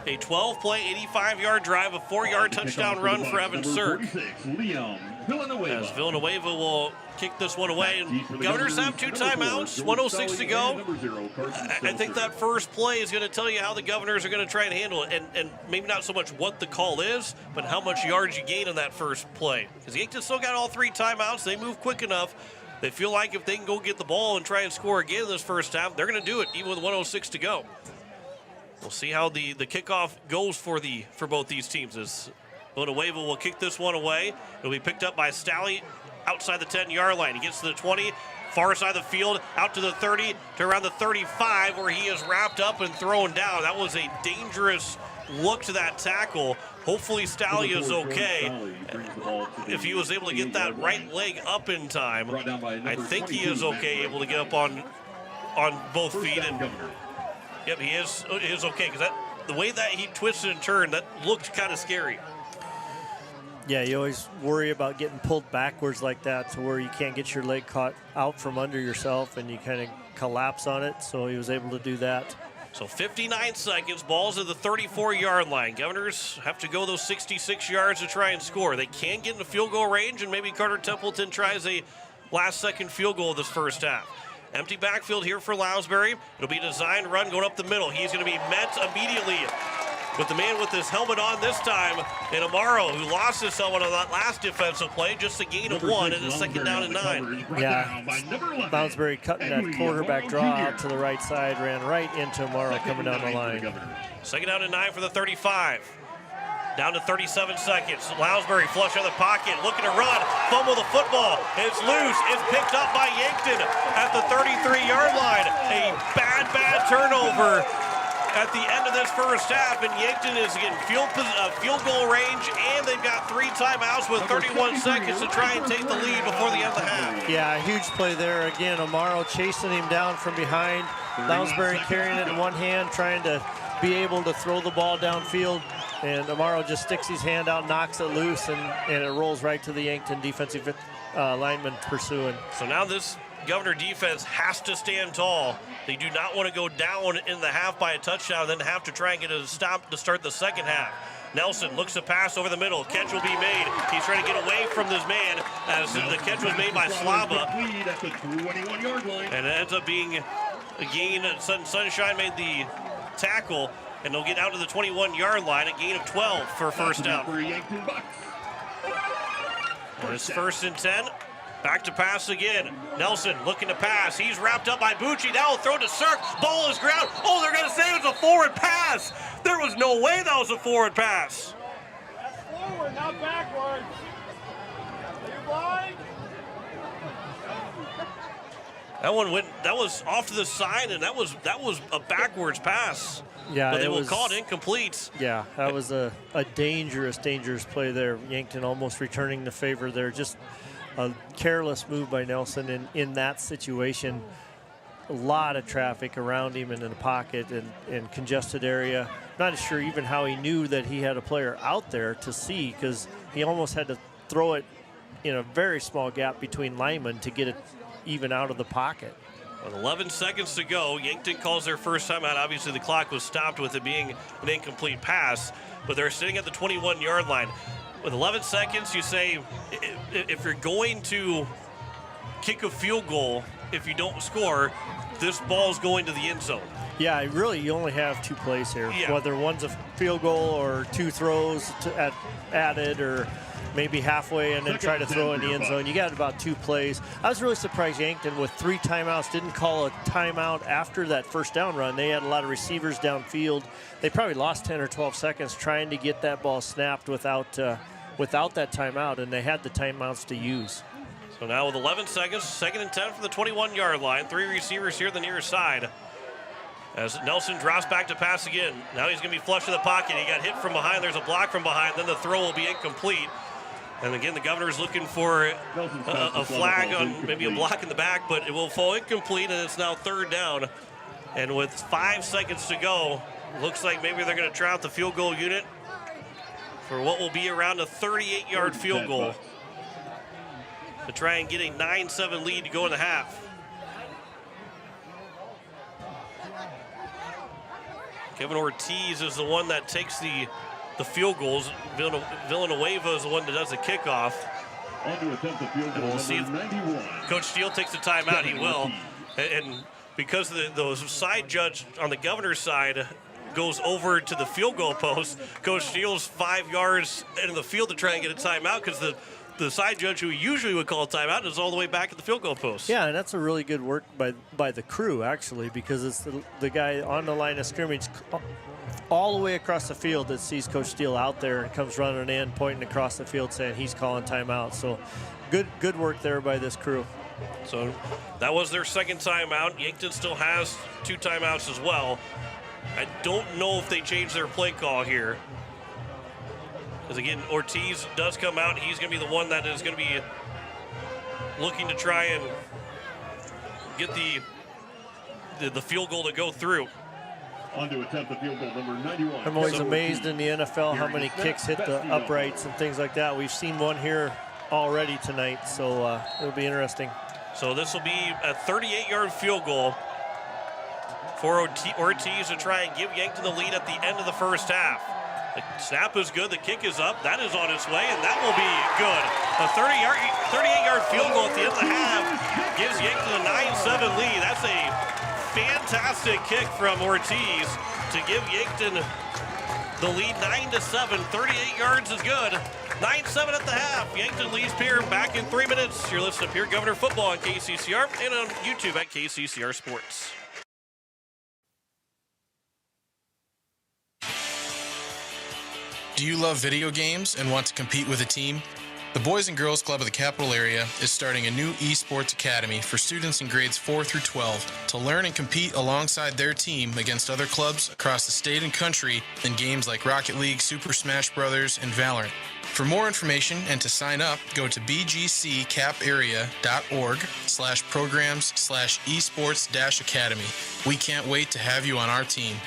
A 12-play, 85-yard drive, a 4-yard touchdown run for Evan Cirk. As Villanueva will kick this one away. And Governors have 2 timeouts, 1:06 to go. I think that first play is going to tell you how the Governors are going to try and handle it. And maybe not so much what the call is, but how much yards you gain on that first play. Because Yankton still got all 3 timeouts. They move quick enough. They feel like if they can go get the ball and try and score again in this first half, they're going to do it, even with 1:06 to go. We'll see how the kickoff goes for both these teams. As Villanueva will kick this one away. It'll be picked up by Stalley outside the 10-yard line. He gets to the 20, far side of the field, out to the 30, to around the 35, where he is wrapped up and thrown down. That was a dangerous look to that tackle. Hopefully Stalley is okay. If he was able to get that right leg up in time, I think he is okay, able to get up on both feet. And yep, he is okay, because the way that he twisted and turned, that looked kind of scary. Yeah, you always worry about getting pulled backwards like that to where you can't get your leg caught out from under yourself and you kind of collapse on it, so he was able to do that. So 59 seconds, ball's at the 34-yard line. Governors have to go those 66 yards to try and score. They can get in the field goal range, and maybe Carter Templeton tries a last-second field goal this first half. Empty backfield here for Lounsbury. It'll be a designed run going up the middle. He's going to be met immediately with the man with his helmet on this time, and Amaro, who lost his helmet on that last defensive play, just a gain of 1 and a 2nd down and 9. Yeah, Lounsbury cutting that quarterback draw out to the right side, ran right into Amaro coming down the line. 2nd down and 9 for the 35. Down to 37 seconds. Lounsbury flush out of the pocket, looking to run, fumble the football. It's loose. It's picked up by Yankton at the 33-yard line. A bad turnover at the end of this first half, and Yankton is in field goal range, and they've got 3 timeouts with 31 seconds to try and take the lead before the end of the half. Yeah, a huge play there. Again, Amaro chasing him down from behind. Lounsbury carrying it in one hand, trying to be able to throw the ball downfield, and Amaro just sticks his hand out, knocks it loose, and it rolls right to the Yankton defensive lineman pursuing. So now this Governor defense has to stand tall. They do not want to go down in the half by a touchdown, then have to try and get a stop to start the second half. Nelson looks to pass over the middle. Catch will be made. He's trying to get away from this man as the catch was made by Slava. And it ends up being a gain. Sunshine made the tackle, and they'll get out to the 21-yard line, a gain of 12 for first down. And it's 1st and 10. Back to pass again. Nelson looking to pass. He's wrapped up by Bucci. Now throw to Cirque. Ball is ground. Oh, they're going to say it was a forward pass. There was no way that was a forward pass. That's forward, not backwards. Are you blind? That one went. That was off to the side, and that was a backwards pass. Yeah, but they will call it incomplete. Yeah, that was a dangerous play there. Yankton almost returning the favor there. Just a careless move by Nelson in that situation. A lot of traffic around him and in the pocket and congested area. Not sure even how he knew that he had a player out there to see, because he almost had to throw it in a very small gap between linemen to get it even out of the pocket. With 11 seconds to go, Yankton calls their first timeout. Obviously, the clock was stopped with it being an incomplete pass, but they're sitting at the 21-yard line. With 11 seconds, you say, if you're going to kick a field goal, if you don't score, this ball's going to the end zone. Yeah, really, you only have 2 plays here. Yeah. Whether one's a field goal or 2 throws added, or maybe halfway and then try to throw in the end zone. You got about 2 plays. I was really surprised Yankton, with 3 timeouts, didn't call a timeout after that first down run. They had a lot of receivers downfield. They probably lost 10 or 12 seconds trying to get that ball snapped without that timeout, and they had the timeouts to use. So now with 11 seconds, 2nd and 10 from the 21-yard line. 3 receivers here on the near side. As Nelson drops back to pass again. Now he's going to be flush in the pocket. He got hit from behind. There's a block from behind. Then the throw will be incomplete. And again, the Governor's looking for a flag on maybe a block in the back, but it will fall incomplete, and it's now 3rd down. And with 5 seconds to go, looks like maybe they're going to try out the field goal unit for what will be around a 38-yard field goal to try and get a 9-7 lead to go in the half. Kevin Ortiz is the one that takes the field goals. Villanueva is the one that does the kickoff. And we'll see if Coach Steele takes the timeout. He will. And because the side judge on the Governor's side goes over to the field goal post, Coach Steele's 5 yards into the field to try and get a timeout, because the side judge who usually would call a timeout is all the way back at the field goal post. Yeah, and that's a really good work by the crew, actually, because it's the guy on the line of scrimmage all the way across the field that sees Coach Steele out there and comes running in, pointing across the field saying he's calling timeout. So good work there by this crew. So that was their 2nd timeout. Yankton still has 2 timeouts as well. I don't know if they changed their play call here, because again, Ortiz does come out. He's going to be the one that is going to be looking to try and get the field goal to go through. On to attempt the field goal, number 91. I'm always amazed in the NFL how many kicks hit the uprights and things like that. We've seen one here already tonight, so it'll be interesting. So this will be a 38-yard field goal for Ortiz to try and give Yankton the lead at the end of the first half. The snap is good. The kick is up. That is on its way, and that will be good. A 38-yard field goal at the end of the half gives Yankton a 9-7 lead. That's a fantastic kick from Ortiz to give Yankton the lead 9-7. 38 yards is good. 9-7 at the half. Yankton leads Pierre back in 3 minutes. You're listening to Pierre Governor Football on KCCR and on YouTube at KCCR Sports. Do you love video games and want to compete with a team? The Boys and Girls Club of the Capital Area is starting a new esports academy for students in grades 4 through 12 to learn and compete alongside their team against other clubs across the state and country in games like Rocket League, Super Smash Bros., and Valorant. For more information and to sign up, go to bgccapearea.org/programs/esports-academy. We can't wait to have you on our team.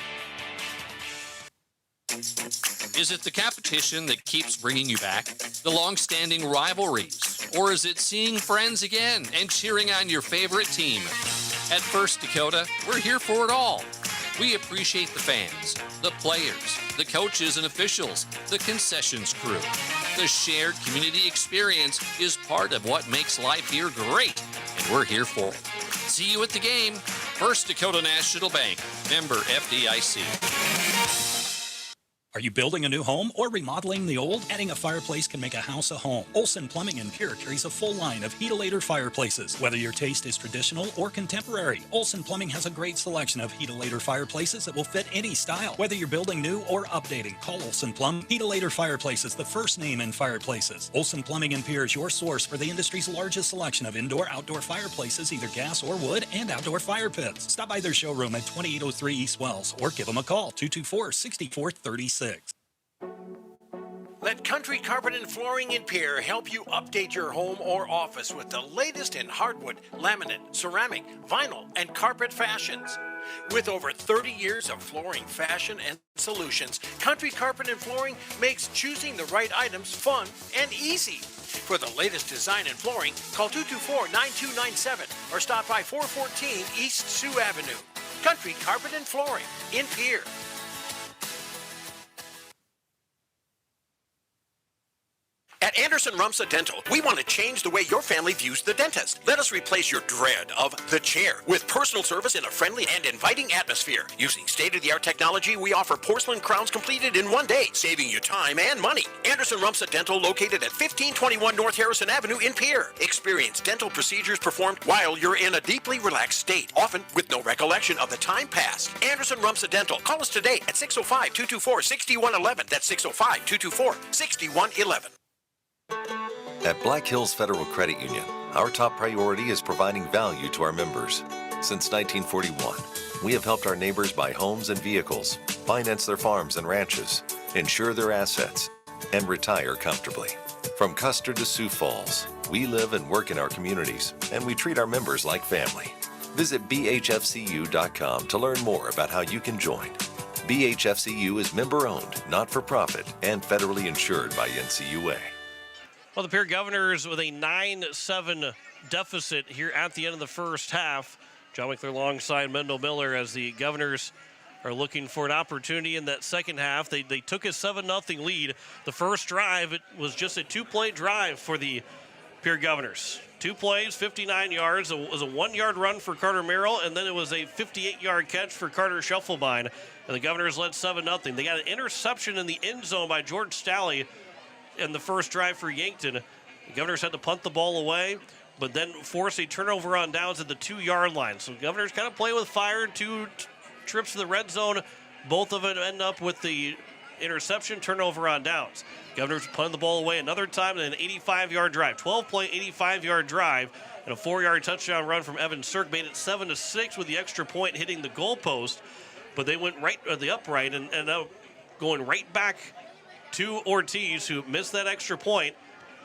Is it the competition that keeps bringing you back? The long-standing rivalries? Or is it seeing friends again and cheering on your favorite team? At First Dakota, we're here for it all. We appreciate the fans, the players, the coaches and officials, the concessions crew. The shared community experience is part of what makes life here great, and we're here for it. See you at the game. First Dakota National Bank, member FDIC. Are you building a new home or remodeling the old? Adding a fireplace can make a house a home. Olson Plumbing in Pierre carries a full line of Heat-A-Later fireplaces. Whether your taste is traditional or contemporary, Olson Plumbing has a great selection of Heat-A-Later fireplaces that will fit any style. Whether you're building new or updating, call Olson Plum. Heat-A-Later Fireplaces, the first name in fireplaces. Olson Plumbing in Pierre is your source for the industry's largest selection of indoor-outdoor fireplaces, either gas or wood, and outdoor fire pits. Stop by their showroom at 2803 East Wells or give them a call, 224-6436. Let Country Carpet and Flooring in Pierre help you update your home or office with the latest in hardwood, laminate, ceramic, vinyl, and carpet fashions. With over 30 years of flooring fashion and solutions, Country Carpet and Flooring makes choosing the right items fun and easy. For the latest design in flooring, call 224-9297 or stop by 414 East Sioux Avenue. Country Carpet and Flooring in Pierre. At Anderson Rumsa Dental, we want to change the way your family views the dentist. Let us replace your dread of the chair with personal service in a friendly and inviting atmosphere. Using state-of-the-art technology, we offer porcelain crowns completed in 1 day, saving you time and money. Anderson Rumsa Dental, located at 1521 North Harrison Avenue in Pierre. Experience dental procedures performed while you're in a deeply relaxed state, often with no recollection of the time passed. Anderson Rumsa Dental. Call us today at 605-224-6111. That's 605-224-6111. At Black Hills Federal Credit Union, our top priority is providing value to our members. Since 1941, we have helped our neighbors buy homes and vehicles, finance their farms and ranches, insure their assets, and retire comfortably. From Custer to Sioux Falls, we live and work in our communities, and we treat our members like family. Visit bhfcu.com to learn more about how you can join. BHFCU is member-owned, not-for-profit, and federally insured by NCUA. Well, the Pierre Governors with a 9-7 deficit here at the end of the first half. John Wickler alongside Mendel Miller as the Governors are looking for an opportunity in that second half. They took a 7-0 lead. The first drive, it was just a 2-play drive for the Pierre Governors. 2 plays, 59 yards. It was a 1-yard run for Carter Merrill, and then it was a 58-yard catch for Carter Scheffelbein. And the Governors led 7-0. They got an interception in the end zone by George Stalley in the first drive for Yankton. The Governors had to punt the ball away, but then force a turnover on downs at the 2-yard line. So Governors kind of play with fire. 2 trips to the red zone. Both of it end up with the interception, turnover on downs. Governors punted the ball away another time, and an 85-yard drive. 12-play, 85-yard drive, and a 4-yard touchdown run from Evan Sirk made it 7-6 with the extra point hitting the goalpost. But they went right at the upright and ended up going right back to Ortiz, who missed that extra point.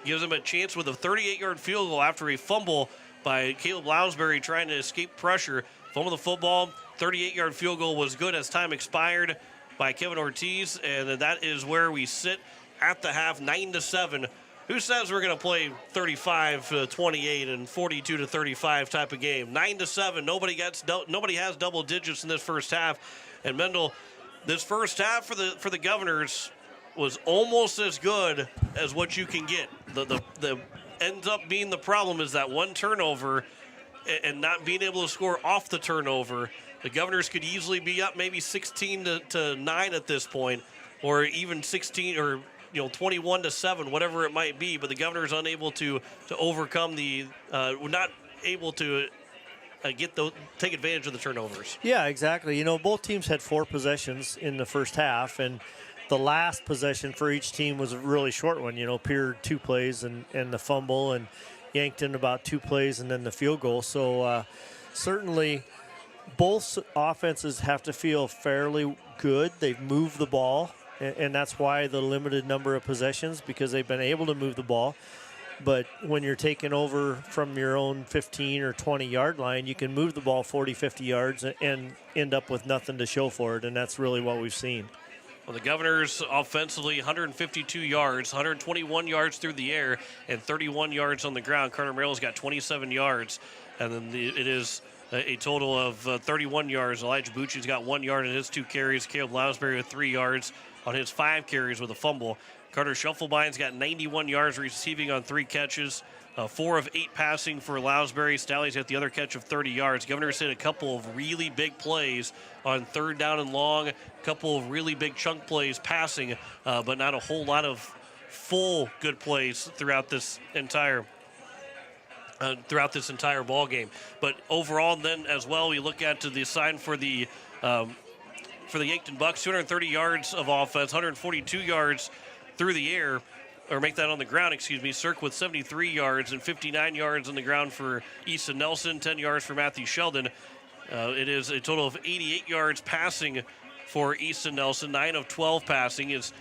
Gives him a chance with a 38-yard field goal after a fumble by Caleb Lounsbury trying to escape pressure. Fumble the football. 38-yard field goal was good as time expired by Kevin Ortiz, and that is where we sit at the half, 9-7. Who says we're going to play 35-28 and 42-35 type of game? 9-7. Nobody has double digits in this first half. And Mendel, this first half for the Governors was almost as good as what you can get. The ends up being the problem is that one turnover and not being able to score off the turnover. The Governors could easily be up maybe 16-9 at this point, or even 16 or 21-7, whatever it might be. But the Governors unable to overcome not able to take advantage of the turnovers. Yeah, exactly. Both teams had 4 possessions in the first half, and the last possession for each team was a really short one. Pierre 2 plays and the fumble, and Yankton about 2 plays and then the field goal. So certainly both offenses have to feel fairly good. They've moved the ball, and that's why the limited number of possessions, because they've been able to move the ball. But when you're taking over from your own 15 or 20-yard line, you can move the ball 40, 50 yards and end up with nothing to show for it, and that's really what we've seen. Well, the Governors offensively 152 yards, 121 yards through the air, and 31 yards on the ground. Carter Merrill's got 27 yards. And then it is a total of 31 yards. Elijah Bucci's got 1 yard in his 2 carries. Caleb Lounsbury with 3 yards on his 5 carries with a fumble. Carter Shufflebine's got 91 yards receiving on 3 catches. 4 of 8 passing for Lounsbury. Staley's got the other catch of 30 yards. Governor's hit a couple of really big plays on 3rd down and long. A couple of really big chunk plays passing, but not a whole lot of full good plays throughout this entire ball game. But overall, then as well, we look at the sign for the Yankton Bucks, 230 yards of offense, 142 yards through the air, or make that on the ground, excuse me. Cirque with 73 yards and 59 yards on the ground for Easton Nelson, 10 yards for Matthew Sheldon. It is a total of 88 yards passing for Easton Nelson, 9 of 12 passing. Is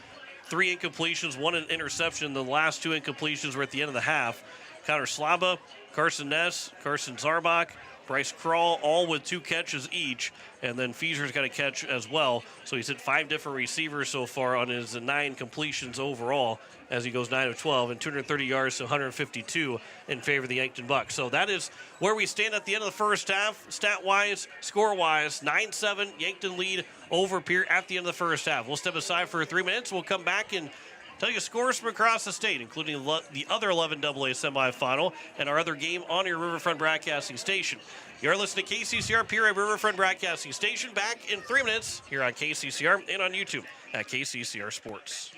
3 incompletions, 1 interception. The last 2 incompletions were at the end of the half. Connor Slaba, Carson Ness, Carson Zarbach, Bryce Krall, all with 2 catches each. And then Fieser's got a catch as well. So he's hit 5 different receivers so far on his 9 completions overall, as he goes 9 of 12 and 230 yards to 152 in favor of the Yankton Bucks. So that is where we stand at the end of the first half, stat-wise, score-wise. 9-7, Yankton lead over Pierre at the end of the first half. We'll step aside for 3 minutes. We'll come back and tell you scores from across the state, including the other 11 AA semifinal and our other game on your Riverfront Broadcasting Station. You're listening to KCCR Pierre Riverfront Broadcasting Station. Back in 3 minutes here on KCCR and on YouTube at KCCR Sports.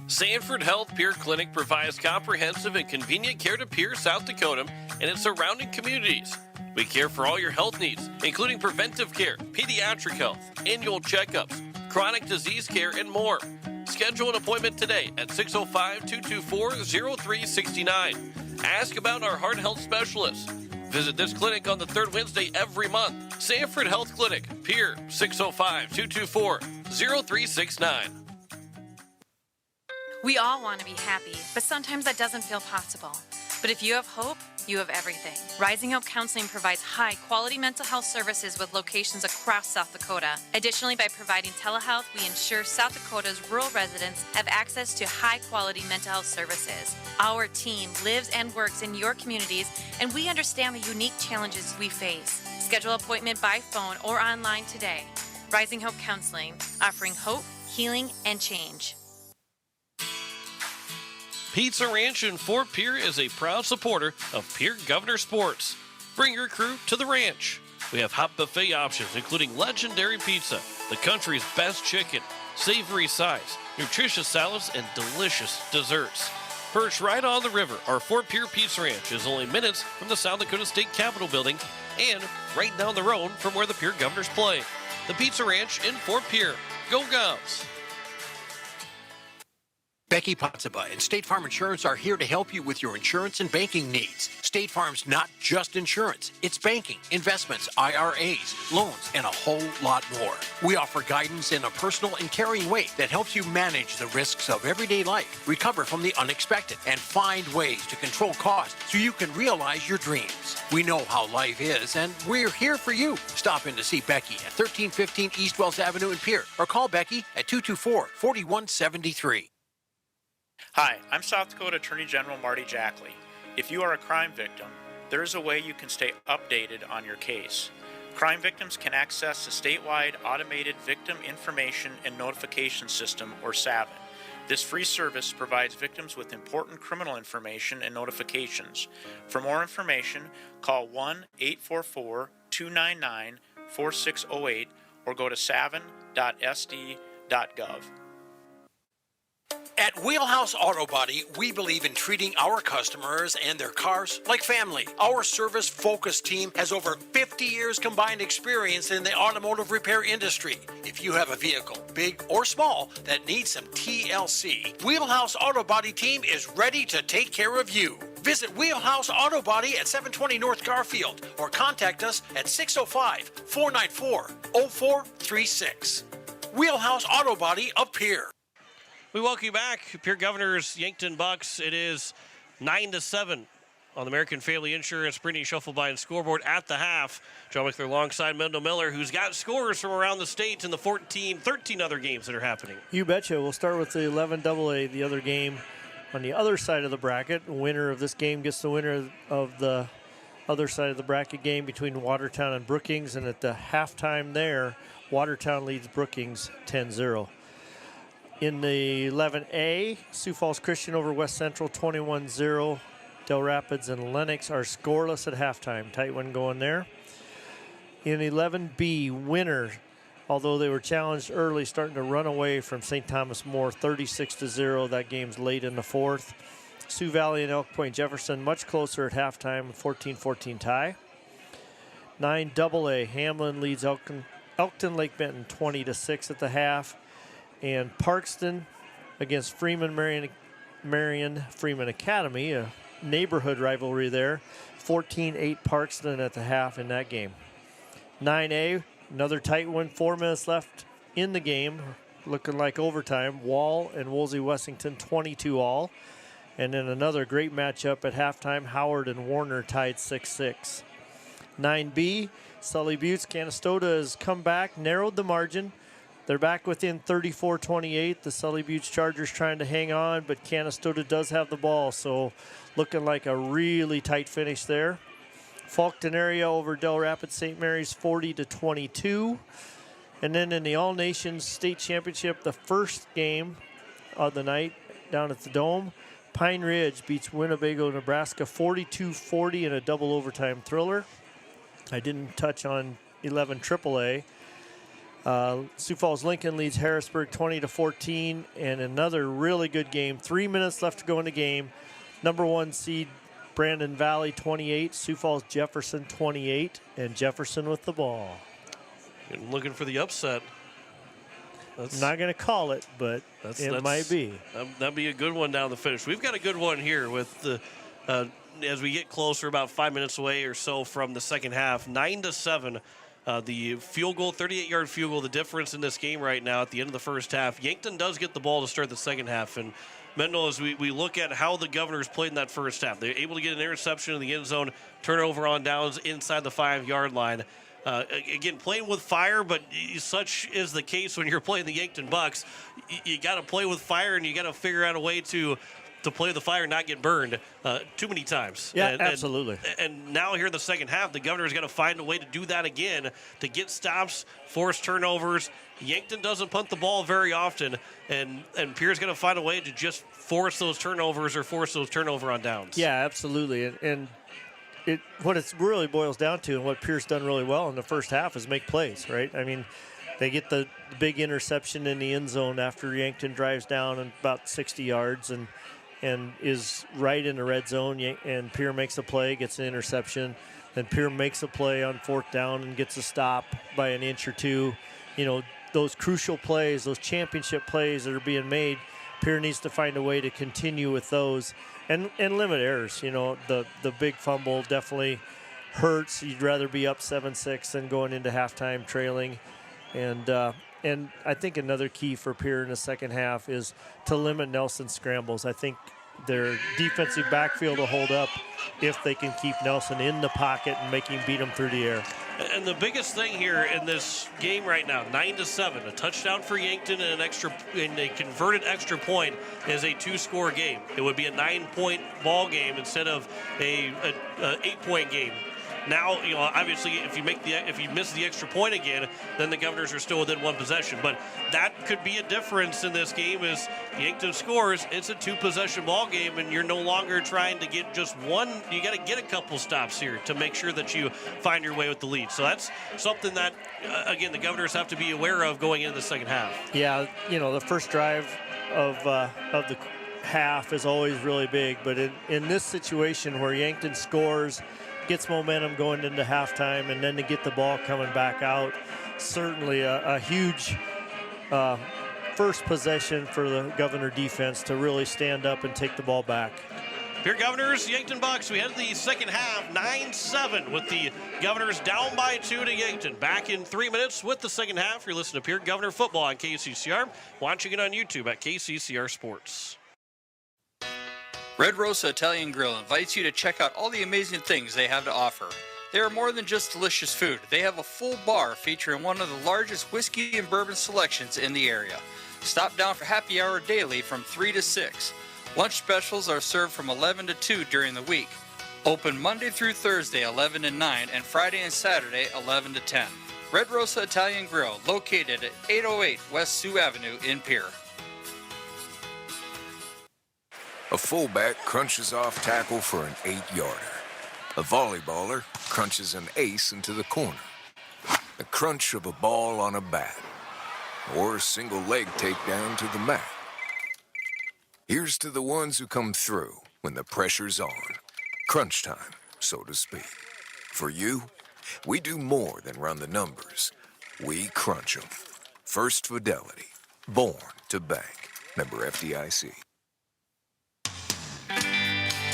Sanford Health Peer Clinic provides comprehensive and convenient care to Pierre, South Dakota, and its surrounding communities. We care for all your health needs, including preventive care, pediatric health, annual checkups, chronic disease care, and more. Schedule an appointment today at 605-224-0369. Ask about our heart health specialists. Visit this clinic on the 3rd Wednesday every month. Sanford Health Clinic, Pierre, 605-224-0369. We all want to be happy, but sometimes that doesn't feel possible. But if you have hope, you have everything. Rising Hope Counseling provides high-quality mental health services with locations across South Dakota. Additionally, by providing telehealth, we ensure South Dakota's rural residents have access to high-quality mental health services. Our team lives and works in your communities, and we understand the unique challenges we face. Schedule an appointment by phone or online today. Rising Hope Counseling, offering hope, healing, and change. Pizza Ranch in Fort Pierre is a proud supporter of Pierre Governor Sports. Bring your crew to the ranch. We have hot buffet options, including legendary pizza, the country's best chicken, savory sides, nutritious salads, and delicious desserts. Perched right on the river, our Fort Pierre Pizza Ranch is only minutes from the South Dakota State Capitol building and right down the road from where the Pierre Governors play. The Pizza Ranch in Fort Pierre. Go Govs! Becky Potsaba and State Farm Insurance are here to help you with your insurance and banking needs. State Farm's not just insurance. It's banking, investments, IRAs, loans, and a whole lot more. We offer guidance in a personal and caring way that helps you manage the risks of everyday life, recover from the unexpected, and find ways to control costs so you can realize your dreams. We know how life is, and we're here for you. Stop in to see Becky at 1315 East Wells Avenue in Pierre, or call Becky at 224-4173. Hi, I'm South Dakota Attorney General Marty Jackley. If you are a crime victim, there is a way you can stay updated on your case. Crime victims can access the statewide Automated Victim Information and Notification System, or SAVIN. This free service provides victims with important criminal information and notifications. For more information, call 1-844-299-4608 or go to savin.sd.gov. At Wheelhouse Auto Body, we believe in treating our customers and their cars like family. Our service-focused team has over 50 years combined experience in the automotive repair industry. If you have a vehicle, big or small, that needs some TLC, Wheelhouse Auto Body team is ready to take care of you. Visit Wheelhouse Auto Body at 720 North Garfield or contact us at 605-494-0436. Wheelhouse Auto Body of Pierre. We welcome you back, Pierre Governors, Yankton Bucks. It is 9-7 on the American Family Insurance Brittany Shufflebind scoreboard at the half. John McClure alongside Mendel Miller, who's got scores from around the state in the 13 other games that are happening. You betcha. We'll start with the 11 AA, the other game on the other side of the bracket. The winner of this game gets the winner of the other side of the bracket game between Watertown and Brookings, and at the halftime there, Watertown leads Brookings 10-0. In the 11A, Sioux Falls Christian over West Central 21-0. Del Rapids and Lennox are scoreless at halftime. Tight one going there. In 11B, Winter, although they were challenged early, starting to run away from St. Thomas More 36-0. That game's late in the fourth. Sioux Valley and Elk Point Jefferson much closer at halftime, 14-14 tie. 9AA, Hamlin leads Elkton Lake Benton 20-6 at the half. And Parkston against Marion Freeman Academy, a neighborhood rivalry there, 14-8 Parkston at the half in that game. 9A, another tight one, 4 minutes left in the game, looking like overtime. Wall and Woolsey Wessington 22-all. And then another great matchup at halftime, Howard and Warner tied 6-6. 9B, Sully Buttes, Canastota has come back, narrowed the margin. They're back within 34-28. The Sully Buttes Chargers trying to hang on, but Canastota does have the ball, so looking like a really tight finish there. Faulkton area over Del Rapids St. Mary's 40-22. And then in the All-Nations State Championship, the first game of the night down at the Dome, Pine Ridge beats Winnebago, Nebraska 42-40 in a double overtime thriller. I didn't touch on 11 AAA. Sioux Falls Lincoln leads Harrisburg 20-14, and another really good game. 3 minutes left to go in the game. Number 1 seed Brandon Valley 28, Sioux Falls Jefferson 28, and Jefferson with the ball. And looking for the upset. I'm not going to call it, but it might be. That'd be a good one down the finish. We've got a good one here with the as we get closer, about 5 minutes away or so from the second half, 9-7. The field goal, 38-yard field goal, the difference in this game right now at the end of the first half. Yankton does get the ball to start the second half. And Mendel, as we look at how the Governors played in that first half, they're able to get an interception in the end zone, turnover on downs inside the 5-yard line. Again, playing with fire, but such is the case when you're playing the Yankton Bucks. You got to play with fire, and you got to figure out a way to play the fire and not get burned too many times. Yeah, absolutely. And now here in the second half, the Governor's got to find a way to do that again, to get stops, force turnovers. Yankton doesn't punt the ball very often, and Pierre's going to find a way to just force those turnovers or force those turnover on downs. Yeah, absolutely. And what it really boils down to, and what Pierre's done really well in the first half, is make plays, right? I mean, they get the big interception in the end zone after Yankton drives down in about 60 yards and is right in the red zone, and Pierre makes a play, gets an interception. Then Pierre makes a play on fourth down and gets a stop by an inch or two. You know, those crucial plays, those championship plays that are being made, Pierre needs to find a way to continue with those and limit errors. You know, the big fumble definitely hurts. You'd rather be up 7-6 than going into halftime trailing. And I think another key for Pierre in the second half is to limit Nelson's scrambles. I think their defensive backfield will hold up if they can keep Nelson in the pocket and make him beat him through the air. And the biggest thing here in this game right now, 9-7, a touchdown for Yankton and a converted extra point is a 2-score game. It would be a 9-point ball game instead of a 8-point game. Now, you know, obviously, if you miss the extra point again, then the Governors are still within one possession. But that could be a difference in this game. Is Yankton scores, it's a 2-possession ball game, and you're no longer trying to get just one. You got to get a couple stops here to make sure that you find your way with the lead. So that's something that, again, the Governors have to be aware of going into the second half. Yeah, you know, the first drive of the half is always really big, but in this situation where Yankton scores, gets momentum going into halftime, and then to get the ball coming back out, certainly a huge first possession for the Governor defense to really stand up and take the ball back. Pierre Governors, Yankton Bucks. We had the second half, 9-7, with the Governors down by 2 to Yankton. Back in 3 minutes with the second half. You're listening to Pierre Governor Football on KCCR. Watching it on YouTube at KCCR Sports. Red Rosa Italian Grill invites you to check out all the amazing things they have to offer. They are more than just delicious food. They have a full bar featuring one of the largest whiskey and bourbon selections in the area. Stop down for happy hour daily from 3 to 6. Lunch specials are served from 11 to 2 during the week. Open Monday through Thursday, 11 to 9, and Friday and Saturday, 11 to 10. Red Rosa Italian Grill, located at 808 West Sioux Avenue in Pierre. A fullback crunches off tackle for an 8-yarder. A volleyballer crunches an ace into the corner. The crunch of a ball on a bat. Or a single leg takedown to the mat. Here's to the ones who come through when the pressure's on. Crunch time, so to speak. For you, we do more than run the numbers. We crunch them. First Fidelity. Born to bank. Member FDIC.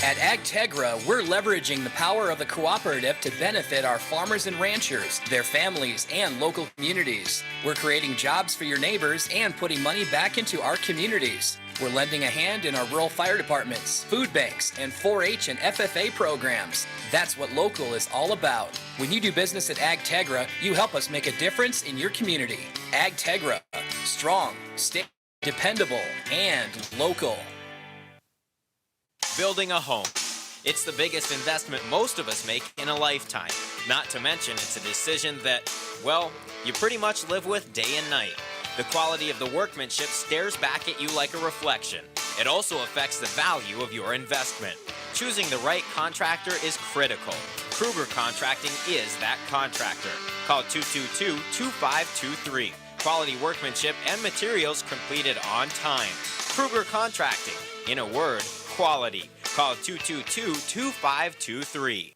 At AgTegra, we're leveraging the power of the cooperative to benefit our farmers and ranchers, their families, and local communities. We're creating jobs for your neighbors and putting money back into our communities. We're lending a hand in our rural fire departments, food banks, and 4-H and FFA programs. That's what local is all about. When you do business at AgTegra, you help us make a difference in your community. AgTegra, strong, stable, dependable, and local. Building a home. It's the biggest investment most of us make in a lifetime. Not to mention it's a decision that, well, you pretty much live with day and night. The quality of the workmanship stares back at you like a reflection. It also affects the value of your investment. Choosing the right contractor is critical. Kruger Contracting is that contractor. Call 222-2523. Quality workmanship and materials completed on time. Kruger Contracting. In a word, quality. Call 222-2523.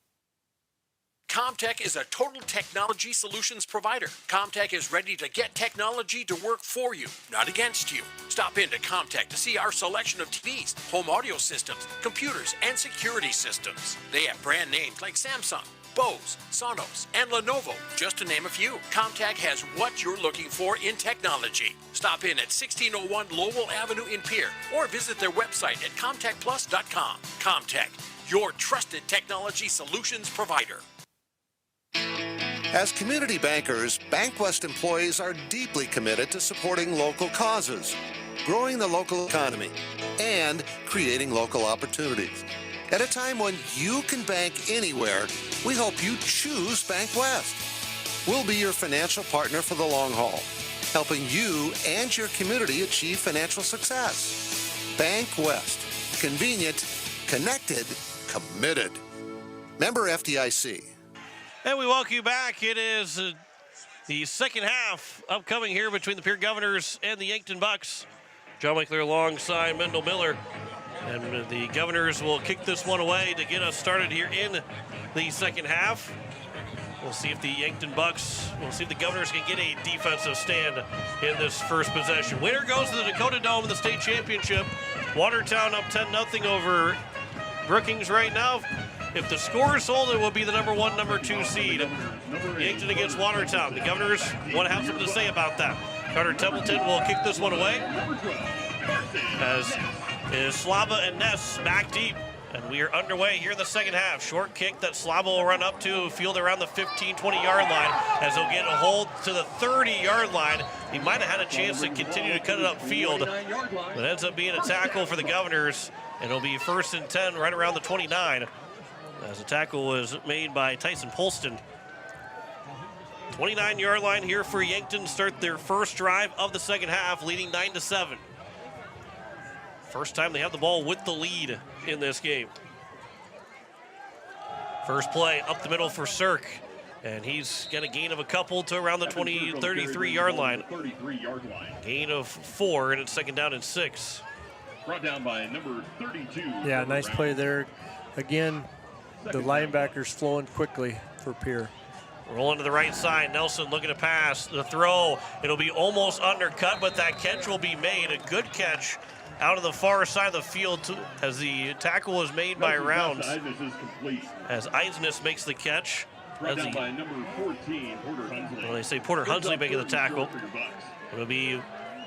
Comtech is a total technology solutions provider. Comtech is ready to get technology to work for you, not against you. Stop into Comtech to see our selection of TVs, home audio systems, computers, and security systems. They have brand names like Samsung, Bose, Sonos, and Lenovo, just to name a few. Comtech has what you're looking for in technology. Stop in at 1601 Lowell Avenue in Pierre or visit their website at comtechplus.com. Comtech, your trusted technology solutions provider. As community bankers, BankWest employees are deeply committed to supporting local causes, growing the local economy, and creating local opportunities. At a time when you can bank anywhere, we hope you choose BankWest. We'll be your financial partner for the long haul, helping you and your community achieve financial success. BankWest. Convenient, connected, committed. Member FDIC. And we welcome you back. It is the second half upcoming here between the Pierre Governors and the Yankton Bucks. John Winkler alongside Mendel Miller. And the Governors will kick this one away to get us started here in the second half. We'll see if the Yankton Bucks, we'll see if the Governors can get a defensive stand in this first possession. Winner goes to the Dakota Dome in the state championship. Watertown up 10-0 over Brookings right now. If the score is sold, it will be the number 1, number 2 seed. Yankton against Watertown. The Governors want to have something to say about that. Carter Templeton will kick this one away. As is Slava and Ness back deep. And we are underway here in the second half. Short kick that Slava will run up to, field around the 15-20-yard line as he'll get a hold to the 30-yard line. He might have had a chance to continue to cut it upfield, but ends up being a tackle for the Governors. And it'll be 1st and 10 right around the 29. As the tackle was made by Tyson Polston. 29-yard line here for Yankton. Start their first drive of the second half, leading 9-7. First time they have the ball with the lead in this game. First play up the middle for Cirque. And he's got a gain of a couple to around the 33-yard line. Gain of 4, and it's second down and 6. Brought down by number 32. Yeah, nice play there. Again, the linebackers flowing quickly for Pierre. Rolling to the right side. Nelson looking to pass. The throw. It'll be almost undercut, but that catch will be made. A good catch out of the far side of the field as the tackle was made by Rounds. As Eisness makes the catch. Brought down by number 14, Porter Hunsley. Well, they say Porter Hunsley making the tackle. It'll be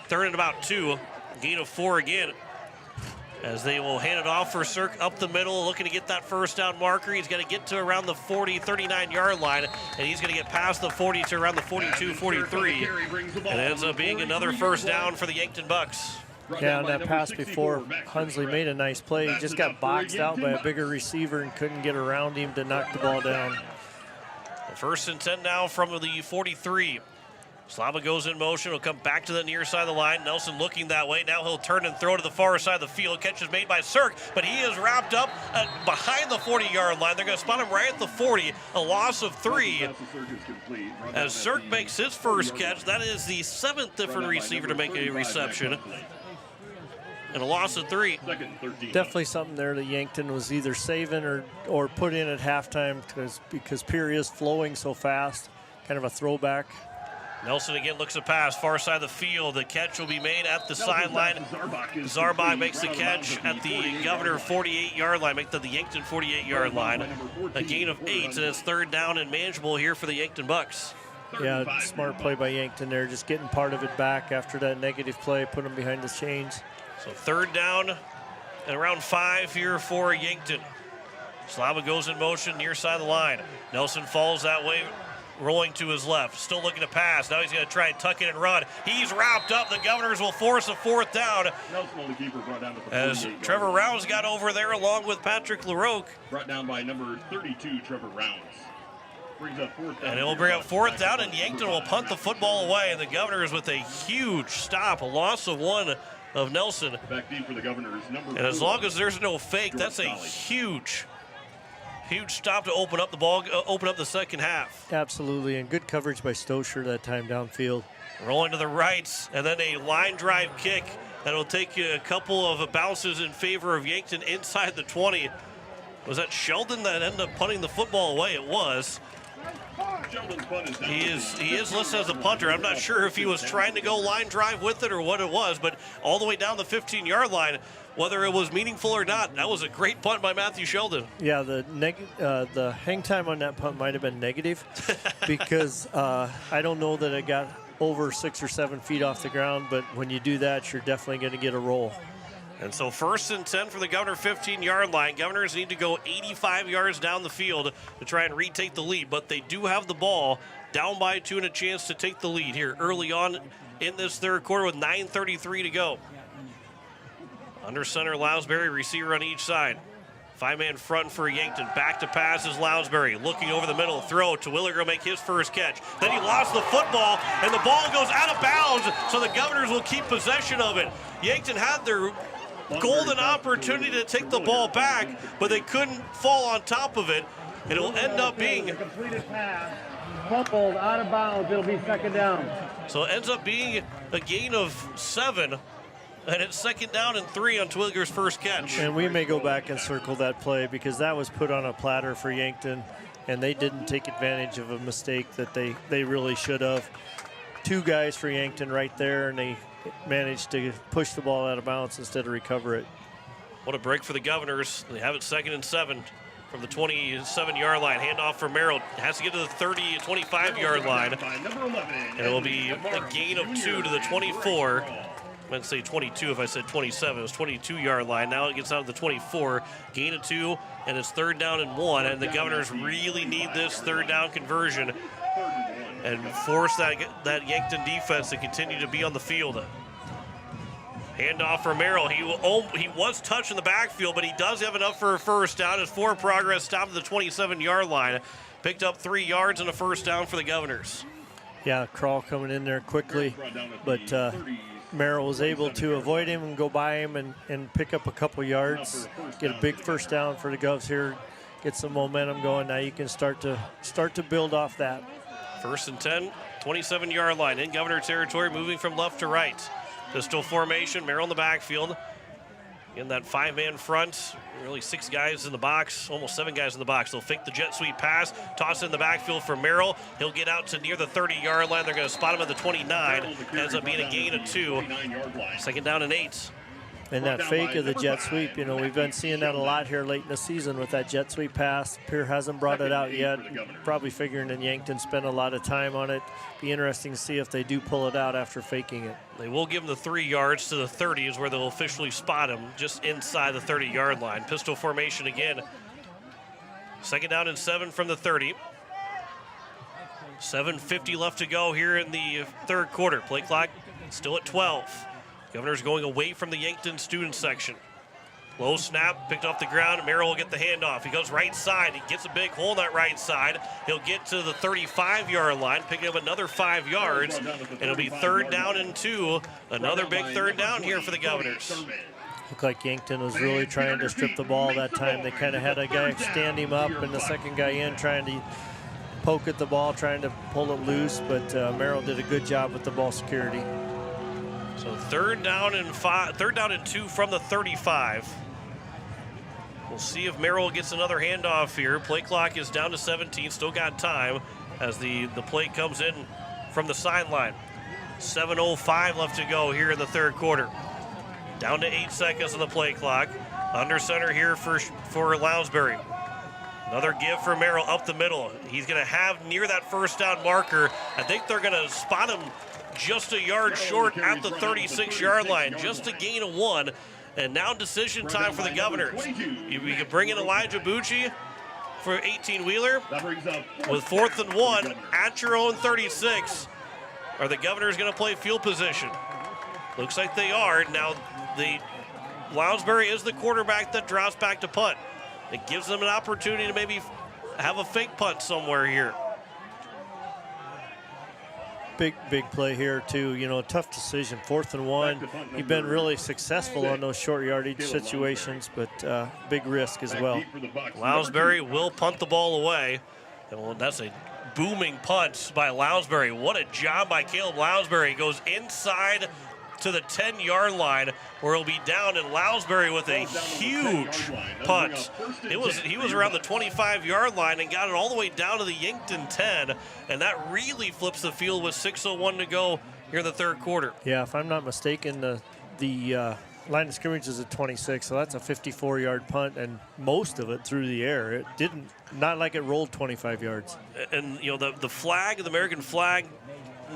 3rd and about 2. Gain of 4 again. As they will hand it off for Cirque up the middle, looking to get that first down marker. He's going to get to around the 40, 39-yard line, and he's going to get past the 40 to around the 42, 43. And it ends up being another first down for the Yankton Bucks. Yeah, on that pass before, Hunsley made a nice play. He just got boxed out by a bigger receiver and couldn't get around him to knock the ball down. First and 10 now from the 43. Slava goes in motion. He'll come back to the near side of the line. Nelson looking that way. Now he'll turn and throw to the far side of the field. Catch is made by Cirk, but he is wrapped up behind the 40-yard line. They're going to spot him right at the 40. A loss of 3. As Cirk makes his first catch, that is the 7th different receiver to make a reception. And a loss of 3. Definitely something there that Yankton was either saving or put in at halftime because Pierre is flowing so fast. Kind of a throwback. Nelson again looks to pass, far side of the field. The catch will be made at the sideline. Zarbach makes the catch at the Governor 48-yard line, make the Yankton 48-yard line. A gain of 8, and it's third down and manageable here for the Yankton Bucks. Yeah, smart play by Yankton there, just getting part of it back after that negative play, put him behind the chains. So third down and around 5 here for Yankton. Slava goes in motion near side of the line. Nelson falls that way, rolling to his left, still looking to pass. Now he's going to try and tuck it and run. He's wrapped up. The Governors will force a fourth down as Trevor Rounds got over there along with Patrick LaRoque. Brought down by number 32, Trevor Rounds. And it will bring up fourth down, and Yankton will punt the football away. And the Governors with a huge stop, a loss of 1 of Nelson. Back deep for the Governors. And as long as there's no fake, that's a huge stop to open up the ball, open up the second half. Absolutely, and good coverage by Stosher that time downfield. Rolling to the right, and then a line drive kick that'll take a couple of bounces in favor of Yankton inside the 20. Was that Sheldon that ended up punting the football away? It was. He is listed as a punter. I'm not sure if he was trying to go line drive with it or what it was, but all the way down the 15-yard line, whether it was meaningful or not, that was a great punt by Matthew Sheldon. Yeah, the hang time on that punt might have been negative because I don't know that it got over 6 or 7 feet off the ground, but when you do that, you're definitely going to get a roll. And so first and 10 for the Governor 15-yard line. Governors need to go 85 yards down the field to try and retake the lead, but they do have the ball down by 2 and a chance to take the lead here early on in this third quarter with 9:33 to go. Under center, Lounsbury, receiver on each side. 5-man front for Yankton. Back to pass is Lounsbury. Looking over the middle, throw to Williger, make his first catch. Then he lost the football, and the ball goes out of bounds, so the Governors will keep possession of it. Yankton had their golden opportunity to take the ball back, but they couldn't fall on top of it. It will end up being completed pass, fumbled out of bounds. It'll be second down. So it ends up being a gain of 7, and it's second down and 3 on Twilliger's first catch. And we may go back and circle that play because that was put on a platter for Yankton, and they didn't take advantage of a mistake that they really should have. 2 guys for Yankton right there, and they managed to push the ball out of bounds instead of recover it. What a break for the Governors. They have it second and 7 from the 27-yard line. Handoff for Merrill. Has to get to the 25-yard line. And it will be a gain of 2 to the 24. I meant to say 22 if I said 27. It was 22-yard line. Now it gets out of the 24. Gain of 2, and it's third down and 1. And the Governors really need this third down conversion and force that Yankton defense to continue to be on the field. Handoff for Merrill. He was touched in the backfield, but he does have enough for a first down. His forward progress stopped at the 27-yard line. Picked up 3 yards and a first down for the Governors. Yeah, Crawl coming in there quickly, but Merrill was able to avoid him and go by him and pick up a couple yards. Get a big first down for the Govs here. Get some momentum going. Now you can start to build off that. First and 10, 27-yard line in Governor territory, moving from left to right. Pistol formation, Merrill in the backfield. In that 5-man front, really 6 guys in the box, almost 7 guys in the box. They'll fake the jet sweep pass, toss in the backfield for Merrill. He'll get out to near the 30-yard line. They're going to spot him at the 29. Ends up being a gain of 2. Second down and 8. And that fake of the jet sweep, we've been seeing that a lot here late in the season with that jet sweep pass. Pierre hasn't brought it out yet. Probably figuring that Yankton spent a lot of time on it. Be interesting to see if they do pull it out after faking it. They will give him the 3 yards to the 30 is where they'll officially spot him, just inside the 30-yard line. Pistol formation again. Second down and 7 from the 30. 7:50 left to go here in the third quarter. Play clock still at 12. Governors going away from the Yankton student section. Low snap, picked off the ground. Merrill will get the handoff. He goes right side. He gets a big hole on that right side. He'll get to the 35-yard line, picking up another 5 yards. And it'll be 3rd down and 2. Another big 3rd down here for the Governors. Looked like Yankton was really trying to strip the ball that time. They kind of had a guy stand him up and the second guy in trying to poke at the ball, trying to pull it loose. But Merrill did a good job with the ball security. So 3rd down and 2 from the 35. We'll see if Merrill gets another handoff here. Play clock is down to 17. Still got time as the play comes in from the sideline. 7:05 left to go here in the 3rd quarter. Down to 8 seconds on the play clock. Under center here for Lounsbury. Another give for Merrill up the middle. He's going to have near that 1st down marker. I think they're going to spot him just a yard short at the 36-yard line. Just a gain of 1. And now decision time for the Governors. We can bring in Elijah Bucci for 18-wheeler. With 4th and 1 at your own 36. Are the Governors going to play field position? Looks like they are. Now, the Lounsbury is the quarterback that drops back to punt. It gives them an opportunity to maybe have a fake punt somewhere here. Big play here too. You know, tough decision. 4th and 1. You've been really successful on those short yardage situations, but big risk as well. Lounsbury will punt the ball away. And that's a booming punt by Lounsbury. What a job by Caleb Lounsbury. Goes inside to the 10-yard line where he'll be down, and Lounsbury with a huge punt. He was around the 25-yard line and got it all the way down to the Yankton 10, and that really flips the field with 6:01 to go here in the 3rd quarter. Yeah, if I'm not mistaken, the line of scrimmage is at 26, so that's a 54-yard punt, and most of it through the air. It didn't, not like it rolled 25 yards. And you know, the flag, the American flag,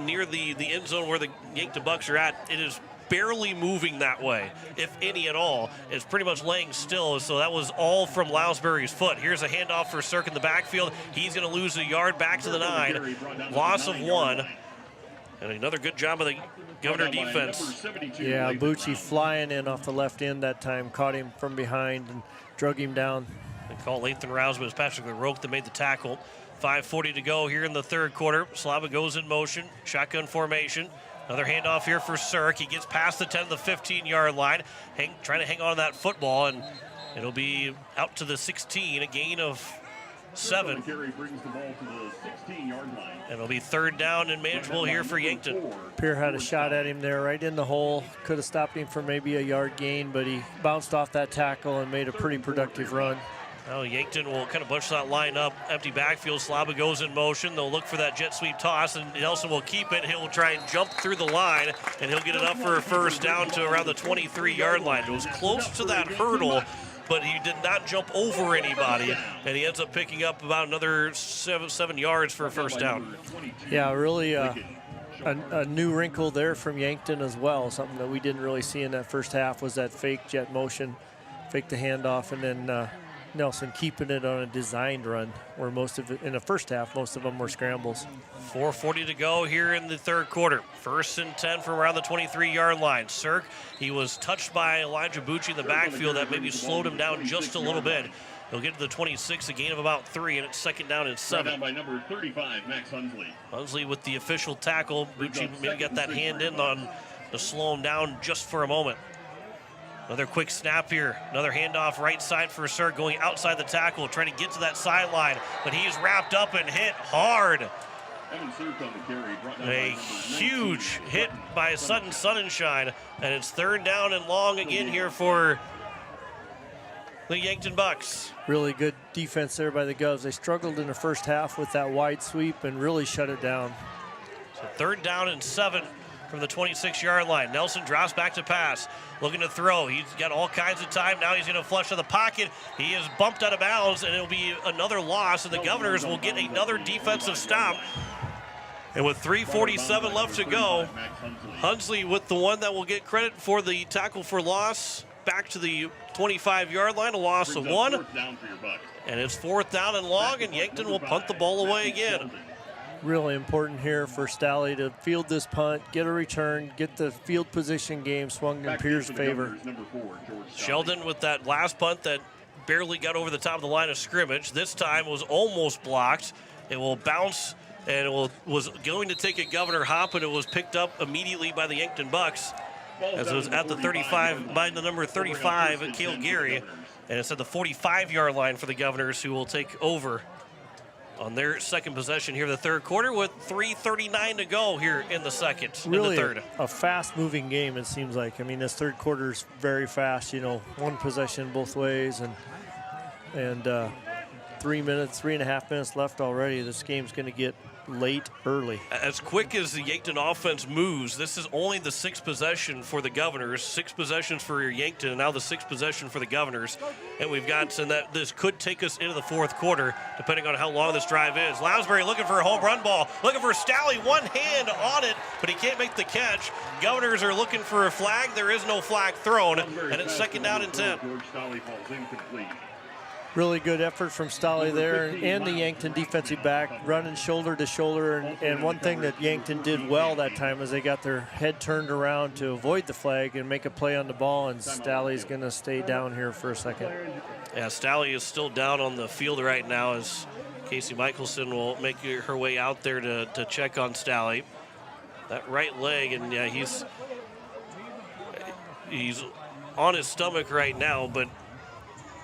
near the end zone where the Yankton Bucks are at, it is barely moving that way, if any at all. It's pretty much laying still, so that was all from Lounsbury's foot. Here's a handoff for Sirk in the backfield. He's going to lose a yard back to the 9. Loss of 1. And another good job of the Governor defense. Yeah, Bucci flying in off the left end that time, caught him from behind and drug him down. They call Lathan Rouse, but it's Patrick LaRoque that made the tackle. 5:40 to go here in the 3rd quarter. Slava goes in motion, shotgun formation. Another handoff here for Sirk. He gets past the 10 to the 15-yard line, trying to hang on to that football, and it'll be out to the 16, a gain of 7. And it'll be 3rd down and manageable here for Yankton. Pierre had a shot at him there right in the hole. Could have stopped him for maybe a yard gain, but he bounced off that tackle and made a pretty productive run. Now Yankton will kind of bunch that line up. Empty backfield. Slava goes in motion. They'll look for that jet sweep toss, and Nelson will keep it. He'll try and jump through the line, and he'll get it up for a 1st down to around the 23-yard line. It was close to that hurdle, but he did not jump over anybody, and he ends up picking up about another 7 yards for a 1st down. Yeah, really a new wrinkle there from Yankton as well. Something that we didn't really see in that 1st half was that fake jet motion, fake the handoff, and then Nelson keeping it on a designed run, where most of it in the 1st half, most of them were scrambles. 4:40 to go here in the 3rd quarter. 1st and 10 from around the 23-yard line. Sirk, he was touched by Elijah Bucci in the backfield. That maybe slowed him down just a little bit. He'll get to the 26, a gain of about 3, and it's 2nd down and 7. Down by number 35, Max Hunsley. Hunsley with the official tackle. Bucci maybe got that hand in on to slow him down just for a moment. Another quick snap here. Another handoff right side for Sirk, going outside the tackle, trying to get to that sideline, but he's wrapped up and hit hard. A huge hit by Sutton Sunshine, and it's 3rd down and long again here for the Yankton Bucks. Really good defense there by the Govs. They struggled in the 1st half with that wide sweep and really shut it down. So 3rd down and 7 from the 26-yard line. Nelson drops back to pass, looking to throw. He's got all kinds of time. Now he's going to flush to the pocket. He is bumped out of bounds, and it'll be another loss, and the Governors will get another defensive stop. And with 3:47 left to go, Hunsley with the one that will get credit for the tackle for loss, back to the 25-yard line, a loss of 1. And it's 4th down and long, and Yankton will punt the ball away again. really important here for Stalley to field this punt, get a return, get the field position game swung in Pierre's favor. Sheldon with that last punt that barely got over the top of the line of scrimmage. This time was almost blocked. It will bounce, and it was going to take a Governor hop, and it was picked up immediately by the Yankton Bucks, as it was at the 35, by the number 35, Cale Gary, and it's at the 45-yard line for the Governors, who will take over on their second possession here in the third quarter with 3:39 to go here in the second, Really in the third. a fast-moving game, it seems like. I mean, this third quarter is very fast, one possession both ways, and 3.5 minutes left already. This game's going to get late early. As quick as the Yankton offense moves, this is only the sixth possession for the Governors, 6 possessions for Yankton, and now the 6th possession for the Governors. And we've got, and that this could take us into the fourth quarter, depending on how long this drive is. Lounsbury looking for a home run ball, looking for Stalley, one hand on it, but he can't make the catch. Governors are looking for a flag. There is no flag thrown, and it's second down and 10. Really good effort from Stalley there, and the Yankton defensive back running shoulder to shoulder. And one thing that Yankton did well that time is they got their head turned around to avoid the flag and make a play on the ball, and Stalley's going to stay down here for a second. Yeah, Stalley is still down on the field right now as Casey Michelson will make her way out there to check on Stalley. That right leg, and yeah, he's on his stomach right now, but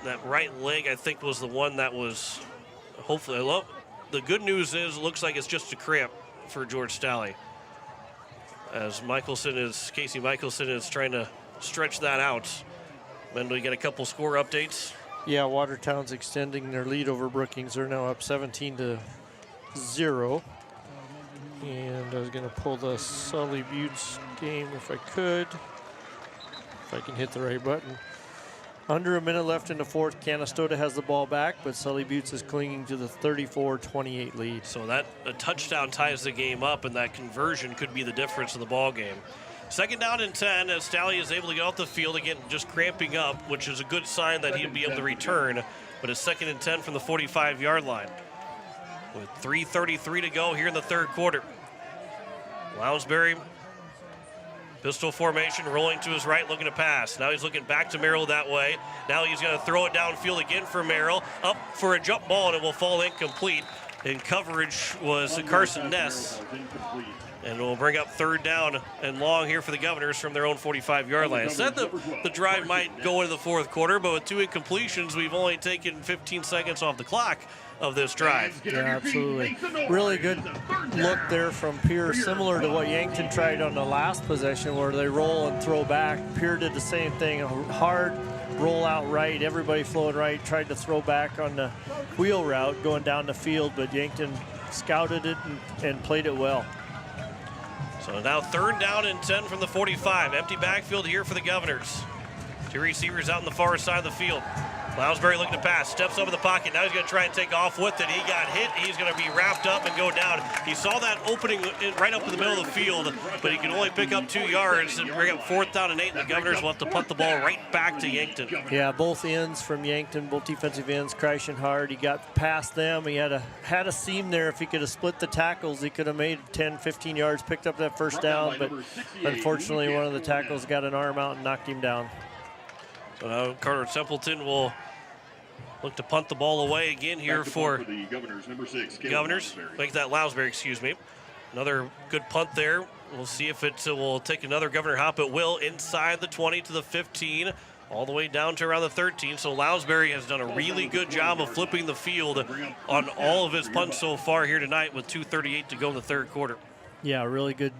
that right leg, I think, was the one that was hopefully. The good news is it looks like it's just a cramp for George Stalley, as Casey Michelson is trying to stretch that out. Then we get a couple score updates. Yeah, Watertown's extending their lead over Brookings. They're now up 17-0. And I was going to pull the Sully Buttes game if I could. If I can hit the right button. Under a minute left in the fourth. Canastota has the ball back, but Sully Buttes is clinging to the 34-28 lead. So that a touchdown ties the game up, and that conversion could be the difference in the ball game. Second down and 10 as Stalley is able to get off the field again, just cramping up, which is a good sign that he'll be able to return. But it's second and 10 from the 45-yard line, with 3:33 to go here in the third quarter. Lounsbury, pistol formation, rolling to his right, looking to pass. Now he's looking back to Merrill that way. Now he's going to throw it downfield again for Merrill. Up for a jump ball, and it will fall incomplete. In coverage was Carson Ness. And we'll bring up third down and long here for the Governors from their own 45-yard line. I said the drive might go into the fourth quarter, but with 2 incompletions, we've only taken 15 seconds off the clock of this drive. Yeah, absolutely. Really good look there from Pierre, similar to what Yankton tried on the last possession where they roll and throw back. Pierre did the same thing, a hard roll out right, everybody flowing right, tried to throw back on the wheel route going down the field, but Yankton scouted it and played it well. So now third down and 10 from the 45. Empty backfield here for the Governors. 2 receivers out on the far side of the field. Lounsbury looking to pass, steps over the pocket. Now he's going to try and take off with it. He got hit. He's going to be wrapped up and go down. He saw that opening right up in the middle of the field, but he can only pick up 2 yards and bring up fourth down and 8. And the Governors will have to punt the ball right back to Yankton. Yeah, both ends from Yankton, both defensive ends, crashing hard. He got past them. He had a seam there. If he could have split the tackles, he could have made 10, 15 yards, picked up that first down, but unfortunately one of the tackles got an arm out and knocked him down. So now Carter Templeton will look to punt the ball away again here for the Governors, number 6. Governors. Make that Lounsbury, excuse me. Another good punt there. We'll see if it will take another Governor hop. It will inside the 20 to the 15, all the way down to around the 13. So Lounsbury has done a really good job of flipping the field on all of his punts so far here tonight with 2:38 to go in the third quarter. Yeah, really good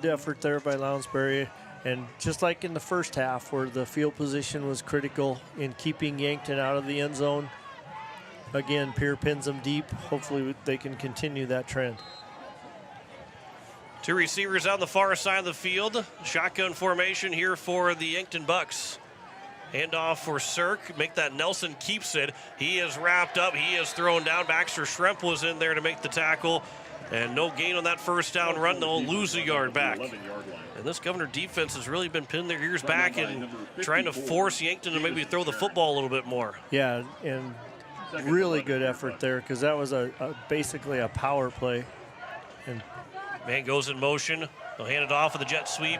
effort there by Lounsbury. And just like in the first half where the field position was critical in keeping Yankton out of the end zone, again, Pierre pins them deep. Hopefully they can continue that trend. 2 receivers on the far side of the field. Shotgun formation here for the Yankton Bucks. Handoff for Cirque. Make that Nelson keeps it. He is wrapped up. He is thrown down. Baxter Schremp was in there to make the tackle. And no gain on that first down run. They'll lose a yard back. And this Governor defense has really been pinning their ears back and trying to force Yankton to maybe throw the football a little bit more. Yeah, and really good effort there because that was basically a power play And man goes in motion. They'll hand it off with a jet sweep.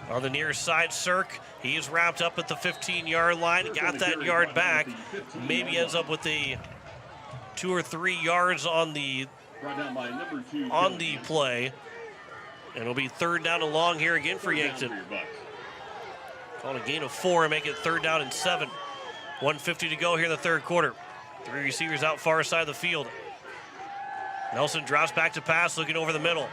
On the near side, Cirque, he is wrapped up at the 15-yard line. Got that yard back. Maybe ends up with a 2 or 3 yards on the play. And it'll be 3rd down and long here again for Yankton. Called a gain of 4 and make it 3rd down and 7. 1:50 to go here in the 3rd quarter. 3 receivers out far side of the field. Nelson drops back to pass, looking over the middle.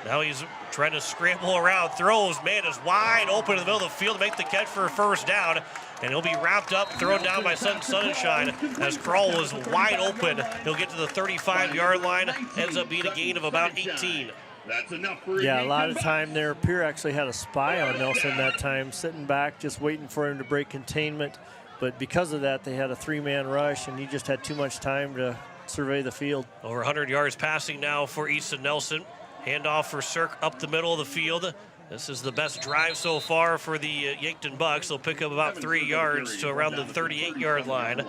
Now he's trying to scramble around, throws, man is wide open in the middle of the field to make the catch for a 1st down. And he'll be wrapped up, thrown down by Sunshine as Kroll was wide open. He'll get to the 35-yard line, ends up being a gain of about 18. That's enough for yeah, a lot of time there. Pierre actually had a spy on Nelson that time, sitting back, just waiting for him to break containment. But because of that, they had a 3-man rush, and he just had too much time to survey the field. Over 100 yards passing now for Easton Nelson. Handoff for Cirque up the middle of the field. This is the best drive so far for the Yankton Bucks. They'll pick up about 3 yards to around the 38-yard line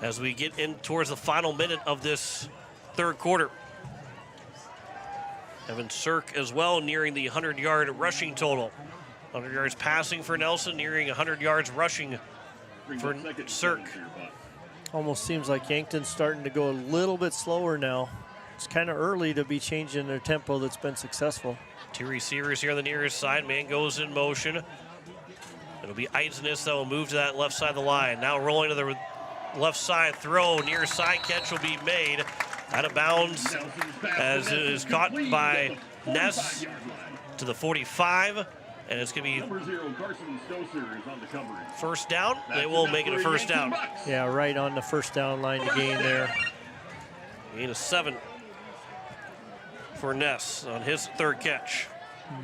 as we get in towards the final minute of this 3rd quarter. Evan Cirque as well, nearing the 100-yard rushing total. 100 yards passing for Nelson, nearing 100 yards rushing for Cirque. Almost seems like Yankton's starting to go a little bit slower now. It's kind of early to be changing their tempo that's been successful. 2 receivers here on the nearest side. Man goes in motion. It'll be Eisenus that will move to that left side of the line. Now rolling to the left side, throw, near side catch will be made. Out of bounds as it is caught by Ness to the 45. And it's going to be 1st down. They will make it a 1st down. Yeah, right on the 1st down line to gain there. Gain of 7 for Ness on his 3rd catch.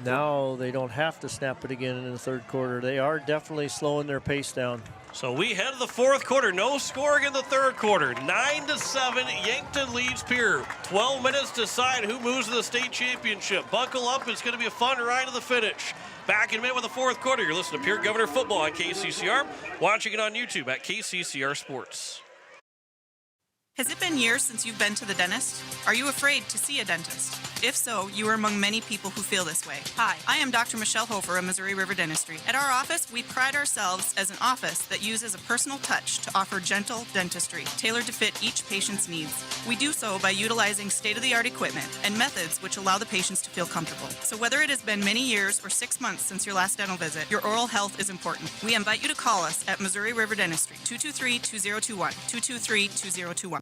Now they don't have to snap it again in the 3rd quarter. They are definitely slowing their pace down. So we head to the 4th quarter. No scoring in the 3rd quarter. 9-7. Yankton leads Pierre. 12 minutes to decide who moves to the state championship. Buckle up. It's going to be a fun ride to the finish. Back in a minute with the 4th quarter. You're listening to Pierre Governor Football on KCCR. Watching it on YouTube at KCCR Sports. Has it been years since you've been to the dentist? Are you afraid to see a dentist? If so, you are among many people who feel this way. Hi, I am Dr. Michelle Hofer of Missouri River Dentistry. At our office, we pride ourselves as an office that uses a personal touch to offer gentle dentistry, tailored to fit each patient's needs. We do so by utilizing state-of-the-art equipment and methods which allow the patients to feel comfortable. So whether it has been many years or 6 months since your last dental visit, your oral health is important. We invite you to call us at Missouri River Dentistry, 223-2021, 223-2021.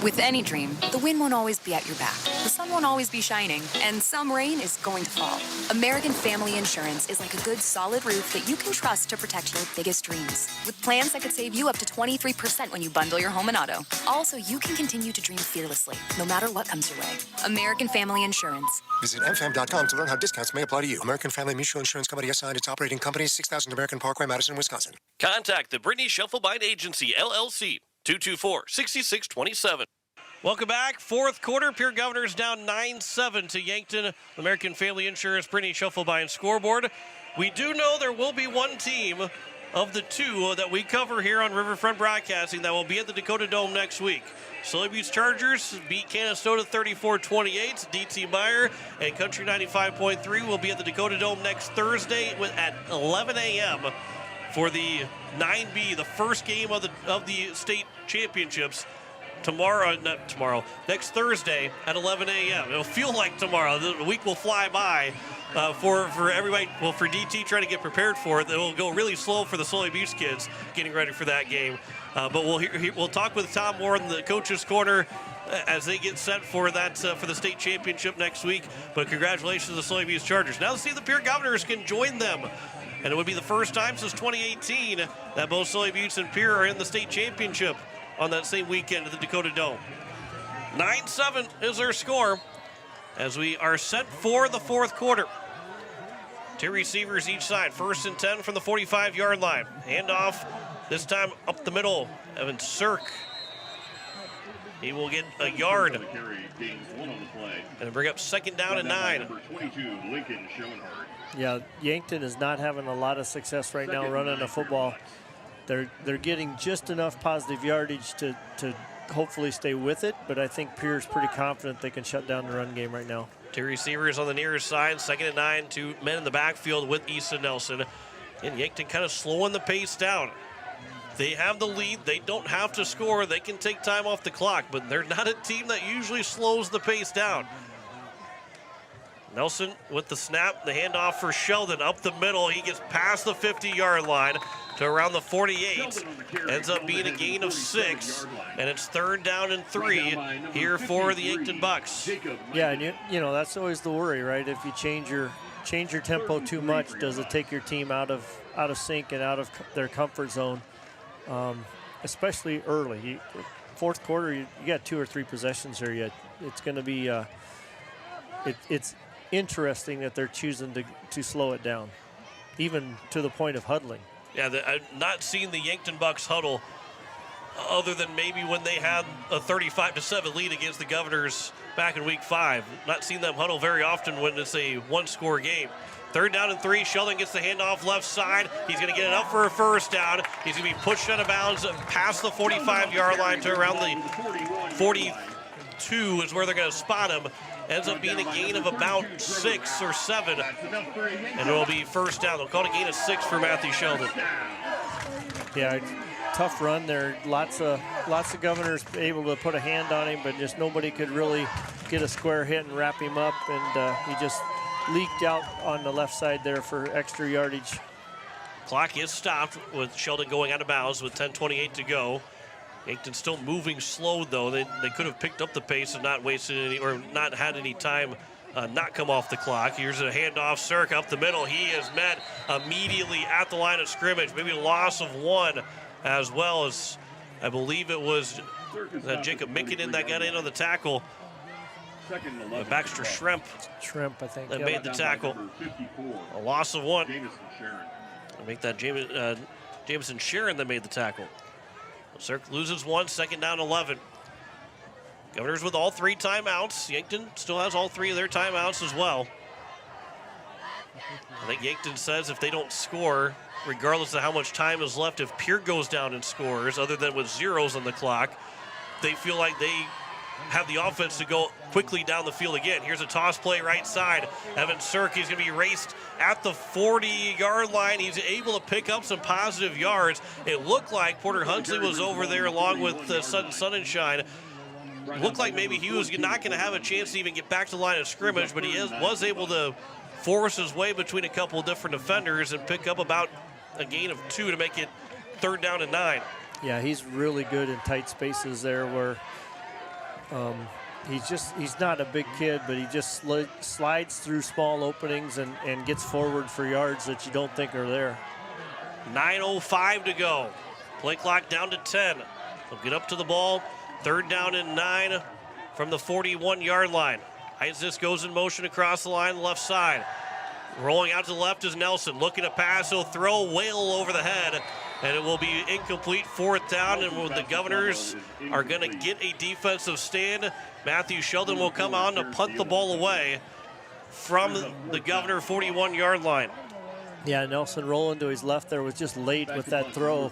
With any dream, the wind won't always be at your back. The sun won't always be shining, and some rain is going to fall. American Family Insurance is like a good, solid roof that you can trust to protect your biggest dreams. With plans that could save you up to 23% when you bundle your home and auto. Also, you can continue to dream fearlessly, no matter what comes your way. American Family Insurance. Visit mfam.com to learn how discounts may apply to you. American Family Mutual Insurance Company assigned its operating company, 6000 American Parkway, Madison, Wisconsin. Contact the Brittany Shufflebine Agency, LLC, 224-6627. Welcome back. 4th quarter. Pierre Governors down 9-7 to Yankton. American Family Insurance, Brittany Shufflebine scoreboard. We do know there will be one team of the 2 that we cover here on Riverfront Broadcasting that will be at the Dakota Dome next week. Soybeans Chargers beat Canastota 34-28. DT Meyer and Country 95.3 will be at the Dakota Dome next Thursday at 11 a.m. for the 9B, the first game of the state championships. Next Thursday at 11 a.m. It'll feel like tomorrow. The week will fly by for everybody. Well, for DT trying to get prepared for it, it will go really slow for the Sully Beach kids getting ready for that game. But we'll talk with Tom Moore in the coach's corner as they get set for that for the state championship next week. But congratulations to the Sully Beach Chargers. Now let's see if the Pierre Governors can join them. And it would be the first time since 2018 that both Sully Beach and Pierre are in the state championship on that same weekend at the Dakota Dome. 9-7 is their score as we are set for the 4th quarter. 2 receivers each side. 1st and 10 from the 45-yard line. Handoff this time up the middle. Evan Cirque. He will get a yard. And bring up 2nd down and 9. Yeah, Yankton is not having a lot of success right now running the football. They're getting just enough positive yardage to hopefully stay with it, but I think Pierre's pretty confident they can shut down the run game right now. Two receivers on the near side, 2nd and 9, 2 men in the backfield with Easton Nelson. And Yankton kind of slowing the pace down. They have the lead. They don't have to score. They can take time off the clock, but they're not a team that usually slows the pace down. Nelson with the snap, the handoff for Sheldon up the middle. He gets past the 50-yard line to around the 48. Ends up being a gain of 6, and it's 3rd down and 3 here for the Yankton Bucks. Yeah, and you know that's always the worry, right? If you change your tempo too much, does it take your team out of sync and out of their comfort zone? Especially early. Fourth quarter, you got 2 or 3 possessions here yet. It's going to be it's interesting that they're choosing to slow it down, even to the point of huddling. Yeah, I've not seen the Yankton Bucks huddle other than maybe when they had a 35-7 lead against the Governors back in week 5. Not seen them huddle very often when it's a one-score game. 3rd down and 3. Sheldon gets the handoff left side. He's going to get it up for a 1st down. He's going to be pushed out of bounds past the 45-yard line to around the 42 is where they're going to spot him. Ends up being a gain of about 6 or 7, and it will be 1st down. They'll call it a gain of 6 for Matthew Sheldon. Yeah, tough run there. Lots of Governors able to put a hand on him, but just nobody could really get a square hit and wrap him up, and he just leaked out on the left side there for extra yardage. Clock is stopped with Sheldon going out of bounds with 10:28 to go. Yankton still moving slow, though. They could have picked up the pace and not wasted any, or not had any time not come off the clock. Here's a handoff, Cirk up the middle. He is met immediately at the line of scrimmage. Maybe a loss of 1, as well as I believe it was Jacob Mickinen that got in on the tackle. Baxter Shrimp, I think, that made the tackle. A loss of 1. I'll make that Jameson Sharon that made the tackle. Cirk loses 1, 2nd down 11. Governors with all 3 timeouts. Yankton still has all 3 of their timeouts as well. I think Yankton says if they don't score, regardless of how much time is left, if Pierre goes down and scores, other than with zeros on the clock, they feel like they have the offense to go quickly down the field again. Here's a toss play right side. Evan Cirk, he's going to be raced at the 40-yard line. He's able to pick up some positive yards. It looked like Porter Huntley was over there along with Sun and Shine. Looked like maybe he was not going to have a chance to even get back to the line of scrimmage, but he was able to force his way between a couple of different defenders and pick up about a gain of 2 to make it 3rd down and 9. Yeah, he's really good in tight spaces there where he's not a big kid, but he just slides through small openings and gets forward for yards that you don't think are there. 9:05 to go. Play clock down to 10. They'll get up to the ball. 3rd down and 9 from the 41-yard line. Isis goes in motion across the line, left side. Rolling out to the left is Nelson. Looking to pass, he'll throw Whale over the head, and it will be incomplete. 4th down, and the Governors are going to get a defensive stand. Matthew Sheldon will come on to punt the ball away from the Governor 41-yard line. Yeah, Nelson rolling to his left there was just late with that throw.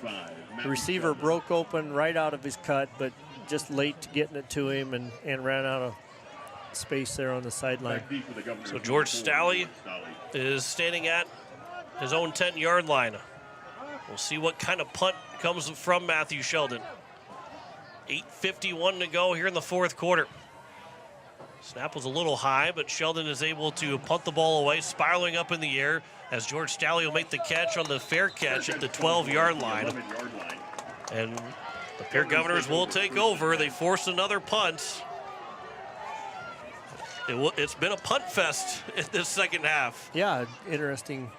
The receiver broke open right out of his cut, but just late to getting it to him and ran out of space there on the sideline. So George Stalley is standing at his own 10-yard line. We'll see what kind of punt comes from Matthew Sheldon. 8:51 to go here in the 4th quarter. Snap was a little high, but Sheldon is able to punt the ball away, spiraling up in the air as George Stalley will make the catch on the fair catch at the 12-yard line. And the Pierre Governors will take over. They forced another punt. It's been a punt fest in this second half. Yeah, interesting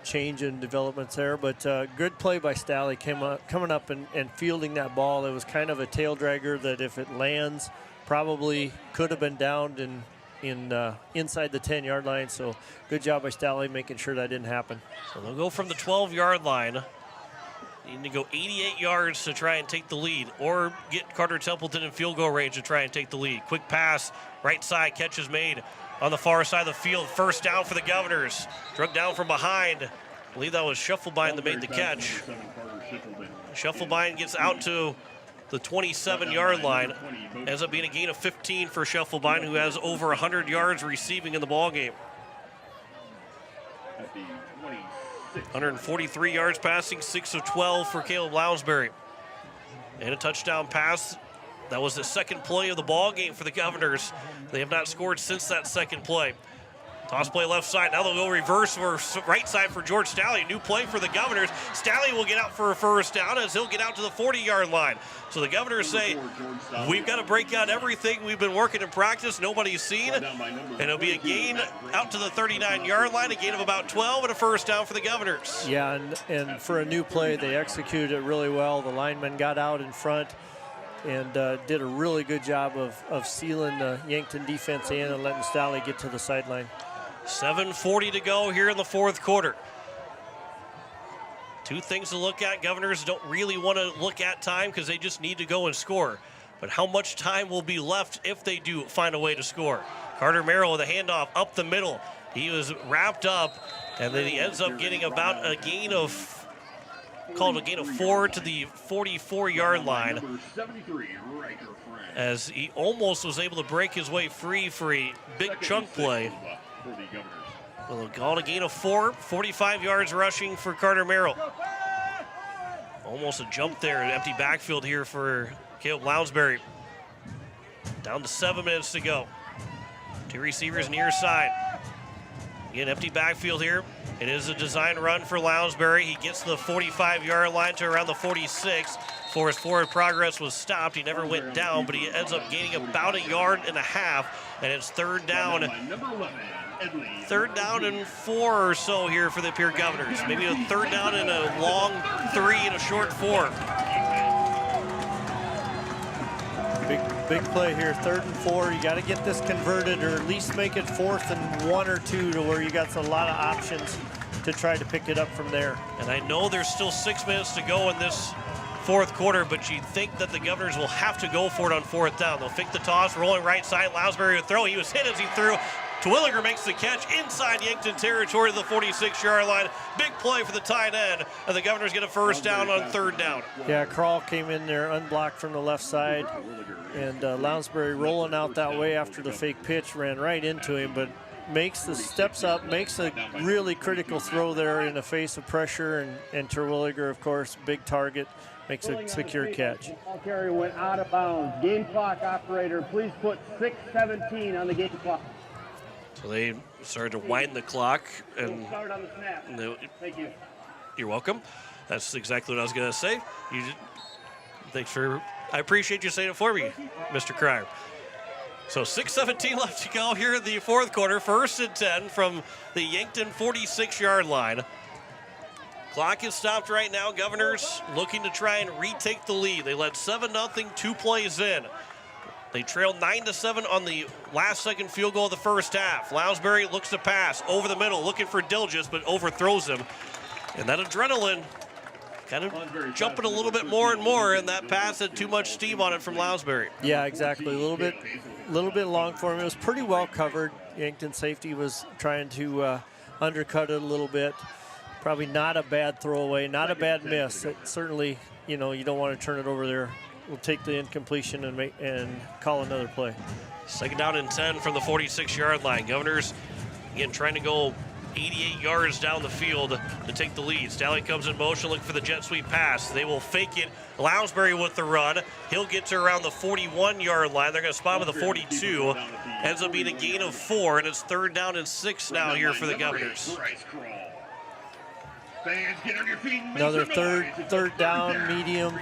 change in developments there, but good play by Stalley coming up and fielding that ball. It was kind of a tail dragger that if it lands, probably could have been downed inside the 10-yard line. So good job by Stalley making sure that didn't happen. So they'll go from the 12-yard line. Need to go 88 yards to try and take the lead, or get Carter Templeton in field goal range to try and take the lead. Quick pass, right side, catch is made on the far side of the field. 1st down for the Governors. Drug down from behind. I believe that was Schuffelbein that made the catch. Schuffelbein gets out to the 27-yard line. Ends up being a gain of 15 for Scheffelbein, who has over 100 yards receiving in the ballgame. 143 yards passing, 6 of 12 for Caleb Lounsbury. And a touchdown pass. That was the second play of the ball game for the Governors. They have not scored since that second play. Toss play left side. Now they'll go reverse or right side for George Staley. New play for the Governors. Staley will get out for a first down as he'll get out to the 40-yard line. So the Governors say, we've got to break out everything we've been working in practice. Nobody's seen. And it'll be a gain out to the 39-yard line, a gain of about 12 and a first down for the Governors. Yeah, and for a new play, they executed it really well. The linemen got out in front and did a really good job of sealing the Yankton defense in and letting Staley get to the sideline. 7:40 to go here in the fourth quarter. Two things to look at. Governors don't really want to look at time because they just need to go and score. But how much time will be left if they do find a way to score? Carter Merrill with a handoff up the middle. He was wrapped up, and then he ends up getting about a gain of 4 to the 44-yard line, as he almost was able to break his way free for a big chunk play. Well, called a gain of 4, 45 yards rushing for Carter Merrill. Almost a jump there, an empty backfield here for Caleb Lounsbury. Down to 7 minutes to go. Two receivers near side. Again, empty backfield here. It is a design run for Lounsbury. He gets the 45-yard line to around the 46. For his forward progress was stopped. He never went down, but he ends up gaining about 1.5 yards, and it's third down. Third down and 4 or so here for the Pierre Governors. Maybe a third down and a long 3 and a short 4. Big play here, 3rd and 4. You got to get this converted, or at least make it 4th and 1 or 2, to where you got a lot of options to try to pick it up from there. And I know there's still 6 minutes to go in this fourth quarter, but you think that the Governors will have to go for it on 4th down. They'll fake the toss, rolling right side. Lounsbury to throw. He was hit as he threw. Terwilliger makes the catch inside Yankton territory to the 46-yard line. Big play for the tight end, and the Governors get a first down on 3rd down. Yeah, Krall came in there unblocked from the left side, and Lounsbury rolling out that way after the fake pitch ran right into him, but steps up, makes a really critical throw there in the face of pressure, and Terwilliger, of course, big target, makes a secure catch. Ball carrier went out of bounds. Game clock operator, please put 6:17 on the game clock. So they started to wind the clock. And start on the snap. Thank you. You're welcome. That's exactly what I was going to say. I appreciate you saying it for me, Mr. Cryer. So 6:17 left to go here in the fourth quarter. 1st and 10 from the Yankton 46-yard line. Clock is stopped right now. Governors looking to try and retake the lead. They led 7-0 2 plays in. They trailed 9-7 on the last-second field goal of the first half. Lounsbury looks to pass over the middle, looking for Dilgis, but overthrows him. And that adrenaline kind of jumping a little bit more and more, and that pass had too much steam on it from Lounsbury. Yeah, exactly. A little bit long for him. It was pretty well covered. Yankton safety was trying to undercut it a little bit. Probably not a bad throwaway, not a bad miss. Certainly, you don't want to turn it over there. We'll take the incompletion and call another play. 2nd down and 10 from the 46-yard line. Governors, again, trying to go 88 yards down the field to take the lead. Staley comes in motion, looking for the jet sweep pass. They will fake it. Lounsbury with the run. He'll get to around the 41-yard line. They're going to spot him at the 42. Ends up being a gain of 4, and it's 3rd down and 6 now here for the Governors. Another third down, medium,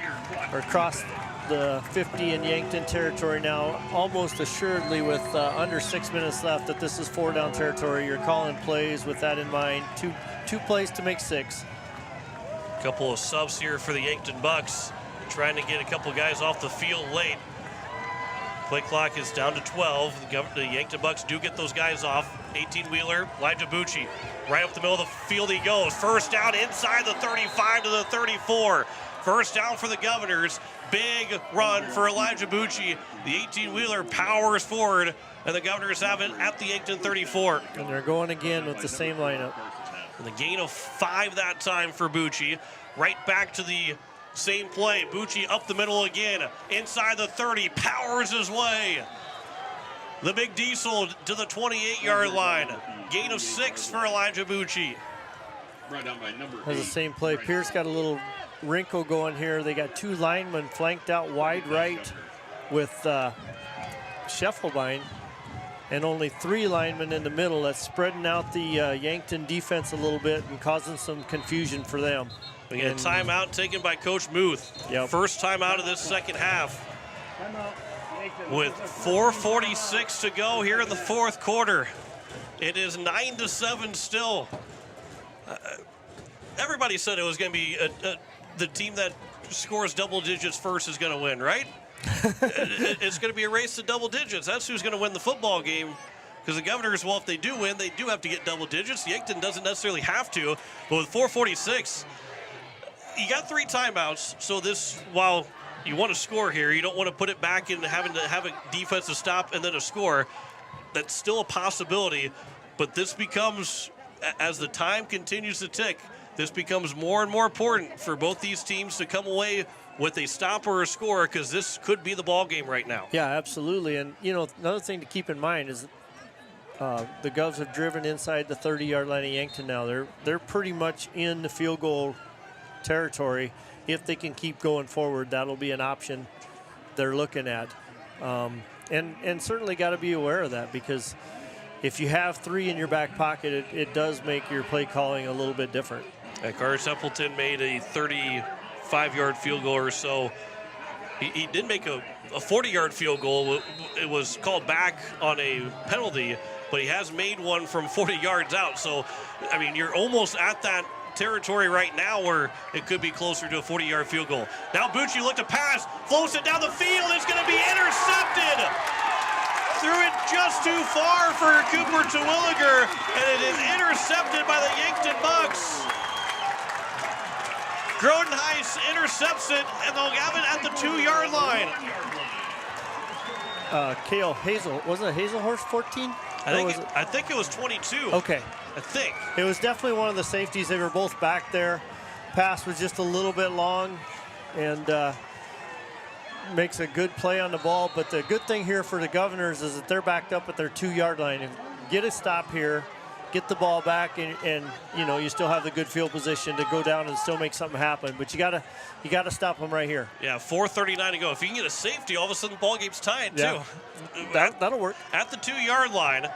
or across the 50 in Yankton territory now, almost assuredly with under 6 minutes left, that this is 4-down territory. You're calling plays with that in mind. Two plays to make 6. A couple of subs here for the Yankton Bucks, trying to get a couple guys off the field late. Play clock is down to 12. The Yankton Bucks do get those guys off. 18-wheeler, Elijah Bucci. Right up the middle of the field he goes. First down inside the 35 to the 34. First down for the Governors. Big run for Elijah Bucci. The 18-wheeler powers forward, and the Governors have it at the Yankton 34. And they're going again with the same lineup. And the gain of 5 that time for Bucci. Right back to the Same play, Bucci up the middle again, inside the 30, powers his way. The big diesel to the 28-yard line. Gain of 6 for Elijah Bucci. Has the same play. Pierce got a little wrinkle going here. They got 2 linemen flanked out wide right with Scheffelbein, and only 3 linemen in the middle. That's spreading out the Yankton defense a little bit and causing some confusion for them. We got a timeout taken by Coach Muth. Yep. First timeout of this second half. With 4:46 to go here in the fourth quarter. It is 9-7 still. Everybody said it was going to be the team that scores double digits first is going to win, right? It's going to be a race to double digits. That's who's going to win the football game. Because the Governors, well, if they do win, they do have to get double digits. Yankton doesn't necessarily have to. But with 4:46, you got 3 timeouts. So this, while you want to score here, you don't want to put it back into having to have a defensive stop and then a score. That's still a possibility. But this becomes, as the time continues to tick, this becomes more and more important for both these teams to come away with a stop or a score, because this could be the ball game right now. Yeah, absolutely. And, you know, another thing to keep in mind is the Govs have driven inside the 30-yard line of Yankton now. They're pretty much in the field goal territory. If they can keep going forward, that'll be an option they're looking at. And certainly got to be aware of that, because if you have 3 in your back pocket, it does make your play calling a little bit different. Carter Templeton made a 35-yard field goal or so. He did make a 40-yard field goal. It was called back on a penalty, but he has made one from 40 yards out. So, I mean, you're almost at that territory right now where it could be closer to a 40-yard field goal. Now Bucci looked to pass, floats it down the field. It's going to be intercepted. Threw it just too far for Cooper Terwilliger, and it is intercepted by the Yankton Bucks. Grodenheis intercepts it, and they'll have it at the 2-yard line. Kale Hazel, wasn't it Hazelhorst 14? I think it was 22. Okay. I think. It was definitely one of the safeties. They were both back there. Pass was just a little bit long, and makes a good play on the ball. But the good thing here for the Governors is that they're backed up at their 2-yard line. And get a stop here, get the ball back, and you know, you still have the good field position to go down and still make something happen. But you gotta stop them right here. Yeah, 4:39 to go. If you can get a safety, all of a sudden the ball game's tied too. That'll work. At the 2-yard line,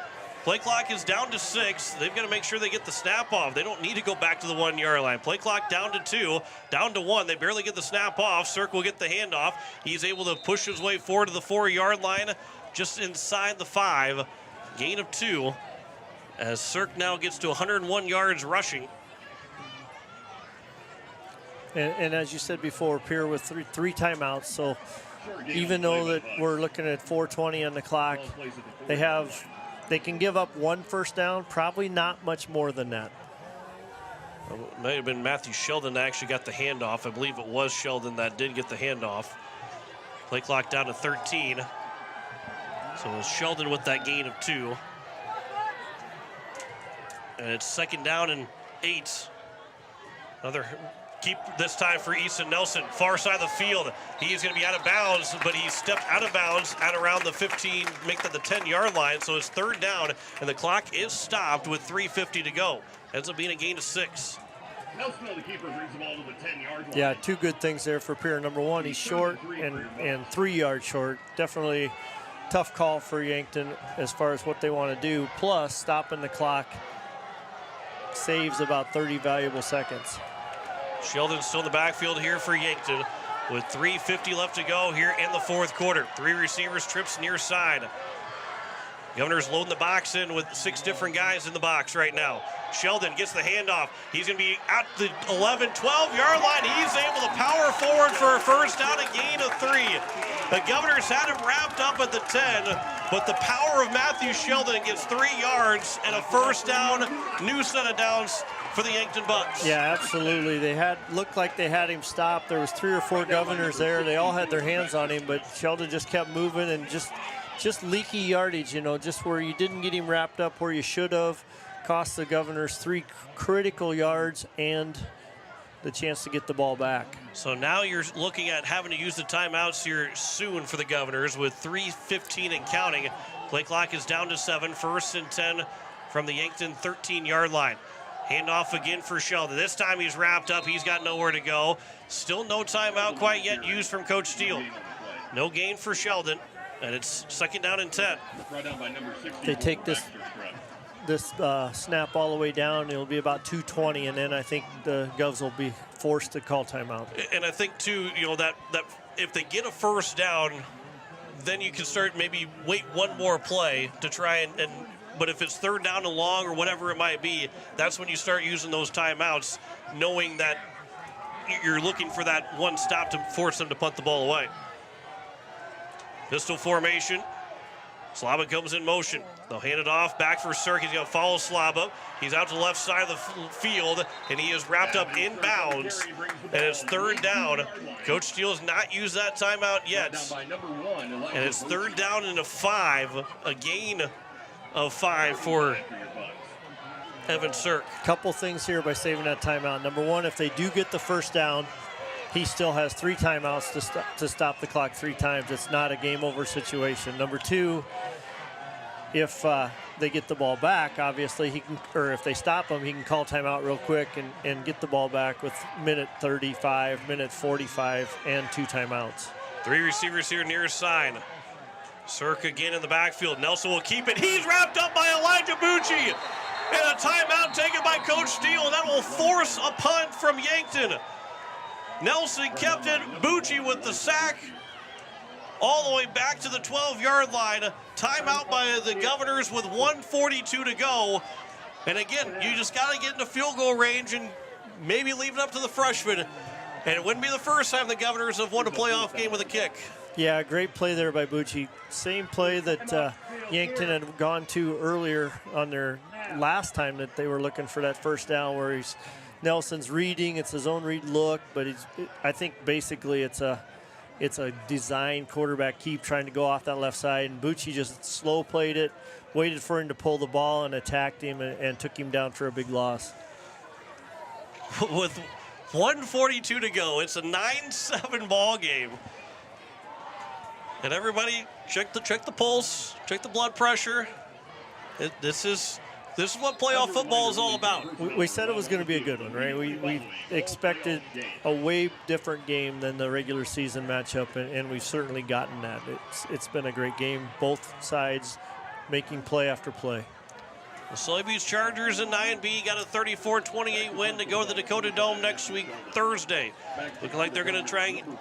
play clock is down to 6. They've got to make sure they get the snap off. They don't need to go back to the 1-yard line. Play clock down to 2, down to 1. They barely get the snap off. Cirk will get the handoff. He's able to push his way forward to the 4-yard line, just inside the 5. Gain of 2. As Cirk now gets to 101 yards rushing. And as you said before, Pierre with three timeouts. So even though that we're looking at 4:20 on the clock, they can give up 1 first down, probably not much more than that. It may have been Matthew Sheldon that actually got the handoff. I believe it was Sheldon that did get the handoff. Play clock down to 13. So it's Sheldon with that gain of 2. And it's 2nd down and 8. Another keep this time for Easton Nelson. Far side of the field. He's going to be out of bounds, but he stepped out of bounds at around the 15, make that the 10-yard line. So it's 3rd down, and the clock is stopped with 3:50 to go. Ends up being a gain of 6. Nelson, the keeper, brings the ball to the 10-yard line. Yeah, 2 good things there for Pierre. Number 1, he's short and 3 yards short. Definitely tough call for Yankton as far as what they want to do. Plus, stopping the clock saves about 30 valuable seconds. Sheldon's still in the backfield here for Yankton with 3:50 left to go here in the 4th quarter. 3 receivers, trips near side. Governors loading the box in with 6 different guys in the box right now. Sheldon gets the handoff. He's going to be at the 11, 12-yard line. He's able to power forward for a first down, a gain of 3. The Governors had him wrapped up at the 10, but the power of Matthew Sheldon gets 3 yards and a first down, new set of downs for the Yankton Bucks. Yeah, absolutely. Looked like they had him stopped. There was 3 or 4 Governors there. They all had their hands on him, but Sheldon just kept moving and just leaky yardage, you know, just where you didn't get him wrapped up where you should have. Cost the Governors 3 critical yards and the chance to get the ball back. So now you're looking at having to use the timeouts here soon for the Governors with 3:15 and counting. Play clock is down to 7, 1st and 10 from the Yankton 13-yard line. Handoff again for Sheldon. This time he's wrapped up. He's got nowhere to go. Still no timeout quite yet used from Coach Steele. No gain for Sheldon, and it's 2nd down and 10. They take this snap all the way down. It'll be about 2:20, and then I think the Govs will be forced to call timeout. And I think, too, that if they get a 1st down, then you can start maybe wait one more play to try and but if it's 3rd down and long or whatever it might be, that's when you start using those timeouts, knowing that you're looking for that one stop to force them to punt the ball away. Pistol formation. Slaba comes in motion. They'll hand it off, back for Sirk. He's going to follow Slaba. He's out to the left side of the field, and he is wrapped up inbounds, and it's 3rd down. Coach Steele has not used that timeout yet, and it's 3rd down and a 5, a gain of 5 for Evan Sirk. Couple things here by saving that timeout. Number one, if they do get the 1st down, he still has 3 timeouts to stop the clock 3 times. It's not a game over situation. Number 2, if they get the ball back, obviously he can, or if they stop him, he can call timeout real quick and get the ball back with minute 35, minute 45, and 2 timeouts. 3 receivers here near side. Sirk again in the backfield. Nelson will keep it. He's wrapped up by Elijah Bucci. And a timeout taken by Coach Steele. That will force a punt from Yankton. Nelson kept it. Bucci with the sack. All the way back to the 12-yard line. Timeout by the Governors with 1:42 to go. And again, you just got to get into field goal range and maybe leave it up to the freshman. And it wouldn't be the first time the Governors have won a playoff game with a kick. Yeah, great play there by Bucci. Same play that Yankton had gone to earlier on their last time that they were looking for that 1st down, where Nelson's reading. It's his own read look, but I think basically it's a design quarterback keep trying to go off that left side, and Bucci just slow played it, waited for him to pull the ball, and attacked him and took him down for a big loss. With 1:42 to go, it's a 9-7 ball game. And everybody check the pulse, check the blood pressure. This is what playoff football is all about. We said it was going to be a good one, right? We expected a way different game than the regular season matchup, and we've certainly gotten that. It's been a great game, both sides making play after play. The Soybeans Chargers in 9B got a 34-28 win to go to the Dakota Dome next week, Thursday. Looking like they're going to try and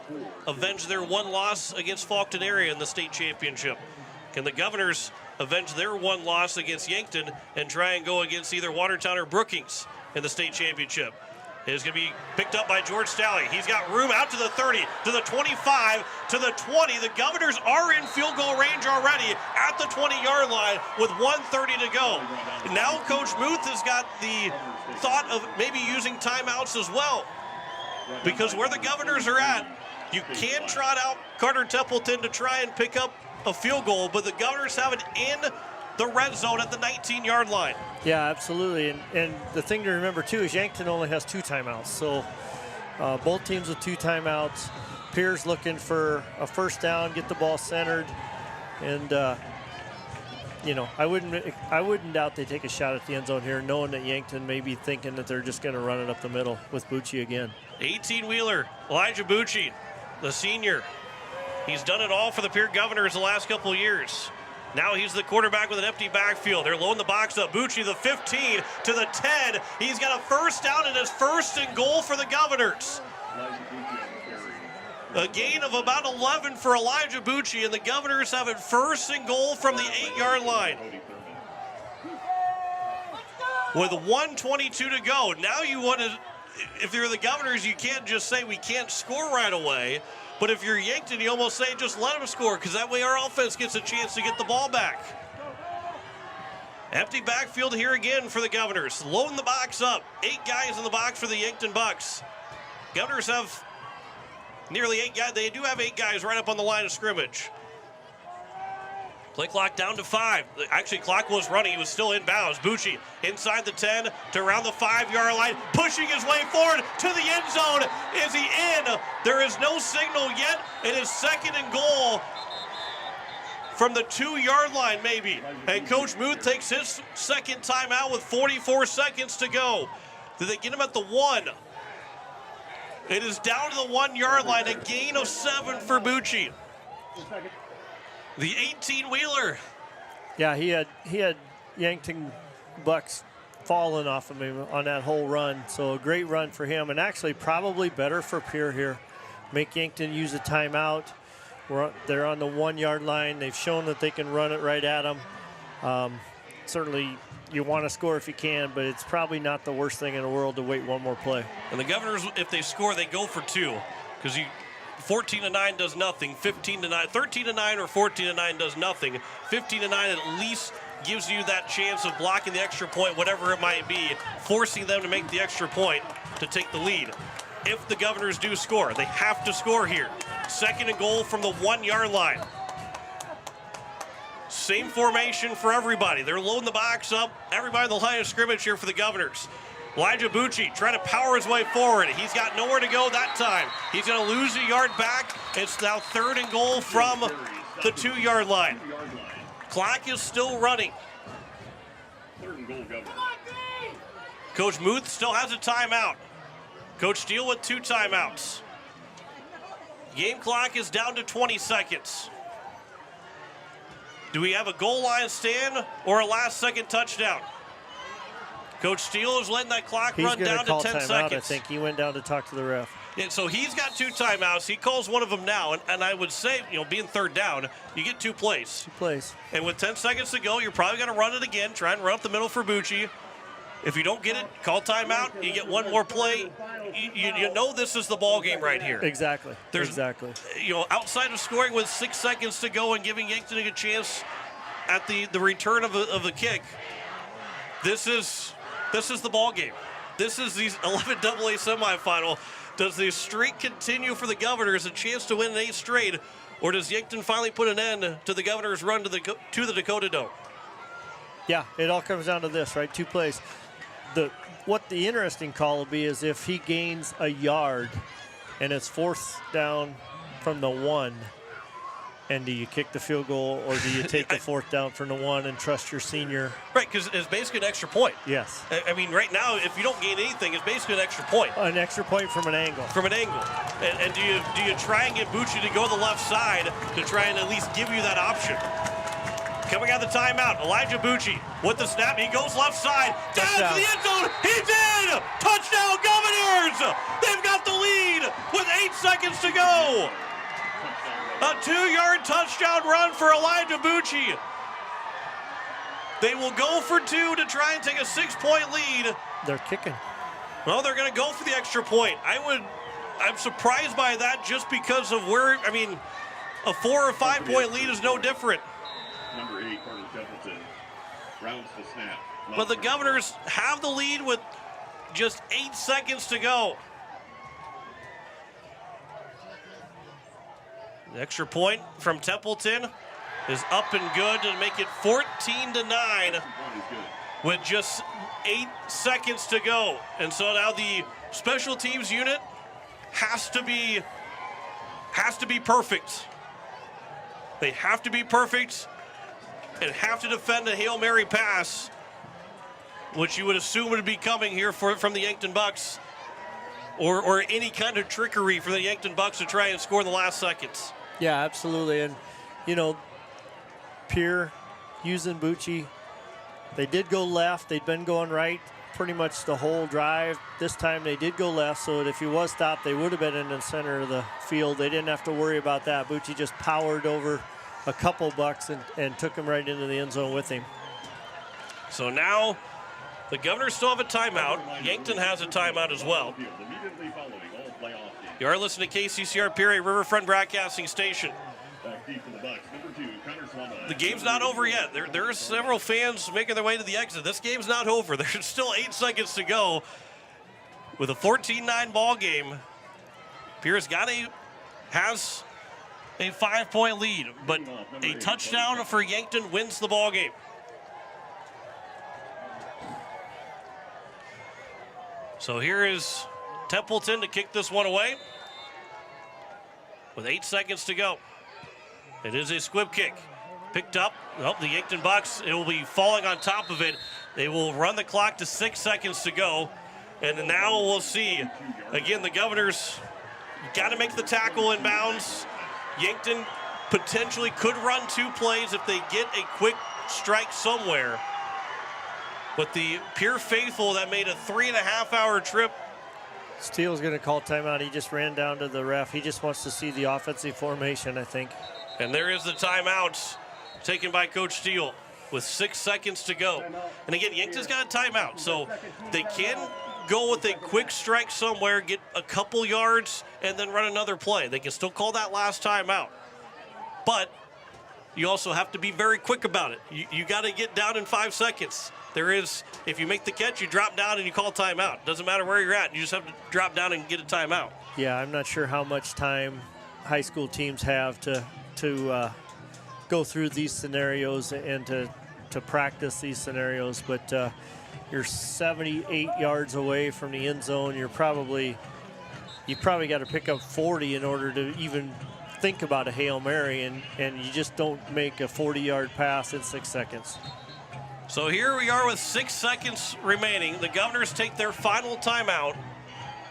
avenge their one loss against Faulkton area in the state championship. Can the Governors avenge their one loss against Yankton and try and go against either Watertown or Brookings in the state championship? It is going to be picked up by George Stalley. He's got room out to the 30, to the 25, to the 20. The Governors are in field goal range already at the 20-yard line with 1:30 to go. Now Coach Muth has got the thought of maybe using timeouts as well, because where the Governors are at, you can trot out Carter Templeton to try and pick up a field goal, but the Governors have it in the red zone at the 19-yard line. Yeah, absolutely. And the thing to remember, too, is Yankton only has 2 timeouts. So both teams with 2 timeouts. Pierre's looking for a 1st down, get the ball centered. And, I wouldn't doubt they take a shot at the end zone here, knowing that Yankton may be thinking that they're just going to run it up the middle with Bucci again. 18-wheeler, Elijah Bucci, the senior. He's done it all for the Pierre Governors the last couple of years. Now he's the quarterback with an empty backfield. They're loading the box up. Bucci, the 15 to the 10. He's got a 1st down, and it's 1st and goal for the Governors. A gain of about 11 for Elijah Bucci, and the Governors have it 1st and goal from the 8-yard line. With 1:22 to go. Now you want to, if you're the Governors, you can't just say we can't score right away. But if you're Yankton, you almost say just let them score, because that way our offense gets a chance to get the ball back. Empty backfield here again for the Governors. Loading the box up. 8 guys in the box for the Yankton Bucks. Governors have nearly 8 guys. They do have 8 guys right up on the line of scrimmage. Play clock down to 5. Actually, clock was running. He was still inbounds. Bucci inside the 10 to around the 5-yard line, pushing his way forward to the end zone. Is he in? There is no signal yet. It is 2nd and goal from the 2-yard line, maybe. And Coach Muth takes his second timeout with 44 seconds to go. Did they get him at the 1? It is down to the 1-yard line. A gain of 7 for Bucci. The 18-wheeler. Yeah, he had Yankton Bucks falling off of him on that whole run. So a great run for him, and actually probably better for Pierre here. Make Yankton use a timeout. They're on the 1-yard line. They've shown that they can run it right at them. Certainly you want to score if you can, but it's probably not the worst thing in the world to wait one more play. And the Governors, if they score, they go for 2, because 14-9 does nothing. 13-9 or 14-9 does nothing. 15-9 at least gives you that chance of blocking the extra point, whatever it might be, forcing them to make the extra point to take the lead. If the Governors do score, they have to score here. 2nd and goal from the 1-yard line. Same formation for everybody. They're loading the box up. Everybody on the line of scrimmage here for the Governors. Elijah Bucci trying to power his way forward. He's got nowhere to go that time. He's going to lose a yard back. It's now 3rd and goal from the 2-yard line. Clock is still running. 3rd and goal, Governor. Coach Muth still has a timeout. Coach Steele with 2 timeouts. Game clock is down to 20 seconds. Do we have a goal line stand or a last-second touchdown? Coach Steele is letting that clock run down to 10 seconds. I think he went down to talk to the ref. Yeah, so he's got 2 timeouts. He calls one of them now, and I would say, being 3rd down, you get 2 plays. 2 plays. And with 10 seconds to go, you're probably going to run it again, try and run up the middle for Bucci. If you don't get it, call timeout. You get one more play. You know this is the ball game right here. Exactly. Exactly. Outside of scoring with 6 seconds to go and giving Yankton a good chance at the return of a kick, this is the ball game. This is the 11 AA semifinal. Does the streak continue for the Governors, a chance to win an 8th straight, or does Yankton finally put an end to the Governors' run to the Dakota Dome? Yeah, it all comes down to this, right? 2 plays. What the interesting call will be is if he gains a yard and it's 4th down from the 1, and do you kick the field goal or do you take the 4th down from the 1 and trust your senior? Right, because it's basically an extra point. Yes. I mean, right now, if you don't gain anything, it's basically an extra point. An extra point from an angle. From an angle. And do you try and get Bucci to go to the left side to try and at least give you that option? Coming out of the timeout, Elijah Bucci with the snap. He goes left side, down to the end zone. He's in! Touchdown, Governors! They've got the lead with 8 seconds to go. A 2-yard touchdown run for Elijah Bucci. They will go for 2 to try and take a 6-point lead. They're kicking. Well, they're going to go for the extra point. I'm surprised by that just because of a 4 or 5 point lead is no different. Number 8, Carter Templeton, rounds the snap. But the Governors have the lead with just 8 seconds to go. The extra point from Templeton is up and good to make it 14-9 with just 8 seconds to go. And so now the special teams unit has to be perfect. They have to be perfect and have to defend a Hail Mary pass, which you would assume would be coming here from the Yankton Bucks, or any kind of trickery for the Yankton Bucks to try and score in the last seconds. Yeah, absolutely. And, Pierre using Bucci, they did go left. They'd been going right pretty much the whole drive. This time they did go left, so that if he was stopped, they would have been in the center of the field. They didn't have to worry about that. Bucci just powered over a couple Bucks and took him right into the end zone with him. So now the Governors still have a timeout. Yankton has a timeout as well. You are listening to KCCR Pierre Riverfront Broadcasting Station. The game's not over yet. There are several fans making their way to the exit. This game's not over. There's still 8 seconds to go with a 14-9 ball game. Pierce has a 5-point lead, but a touchdown for Yankton wins the ball game. So here is Templeton to kick this one away with 8 seconds to go. It is a squib kick. Picked up. Oh, the Yankton Bucks, it will be falling on top of it. They will run the clock to 6 seconds to go. And now we'll see. Again, the Governors got to make the tackle in bounds. Yankton potentially could run 2 plays if they get a quick strike somewhere. But the Pierre faithful that made a 3.5-hour trip. Steele's going to call timeout. He just ran down to the ref. He just wants to see the offensive formation, I think. And there is the timeout taken by Coach Steele with 6 seconds to go. And again, Yankton's got a timeout, so they can go with a quick strike somewhere, get a couple yards, and then run another play. They can still call that last timeout. But you also have to be very quick about it. You got to get down in 5 seconds. There is, if you make the catch, you drop down and you call timeout. Doesn't matter where you're at. You just have to drop down and get a timeout. Yeah, I'm not sure how much time high school teams have to go through these scenarios and to practice these scenarios, but you're 78 yards away from the end zone. You probably got to pick up 40 in order to even think about a Hail Mary, and you just don't make a 40-yard pass in 6 seconds. So here we are with 6 seconds remaining. The Governors take their final timeout.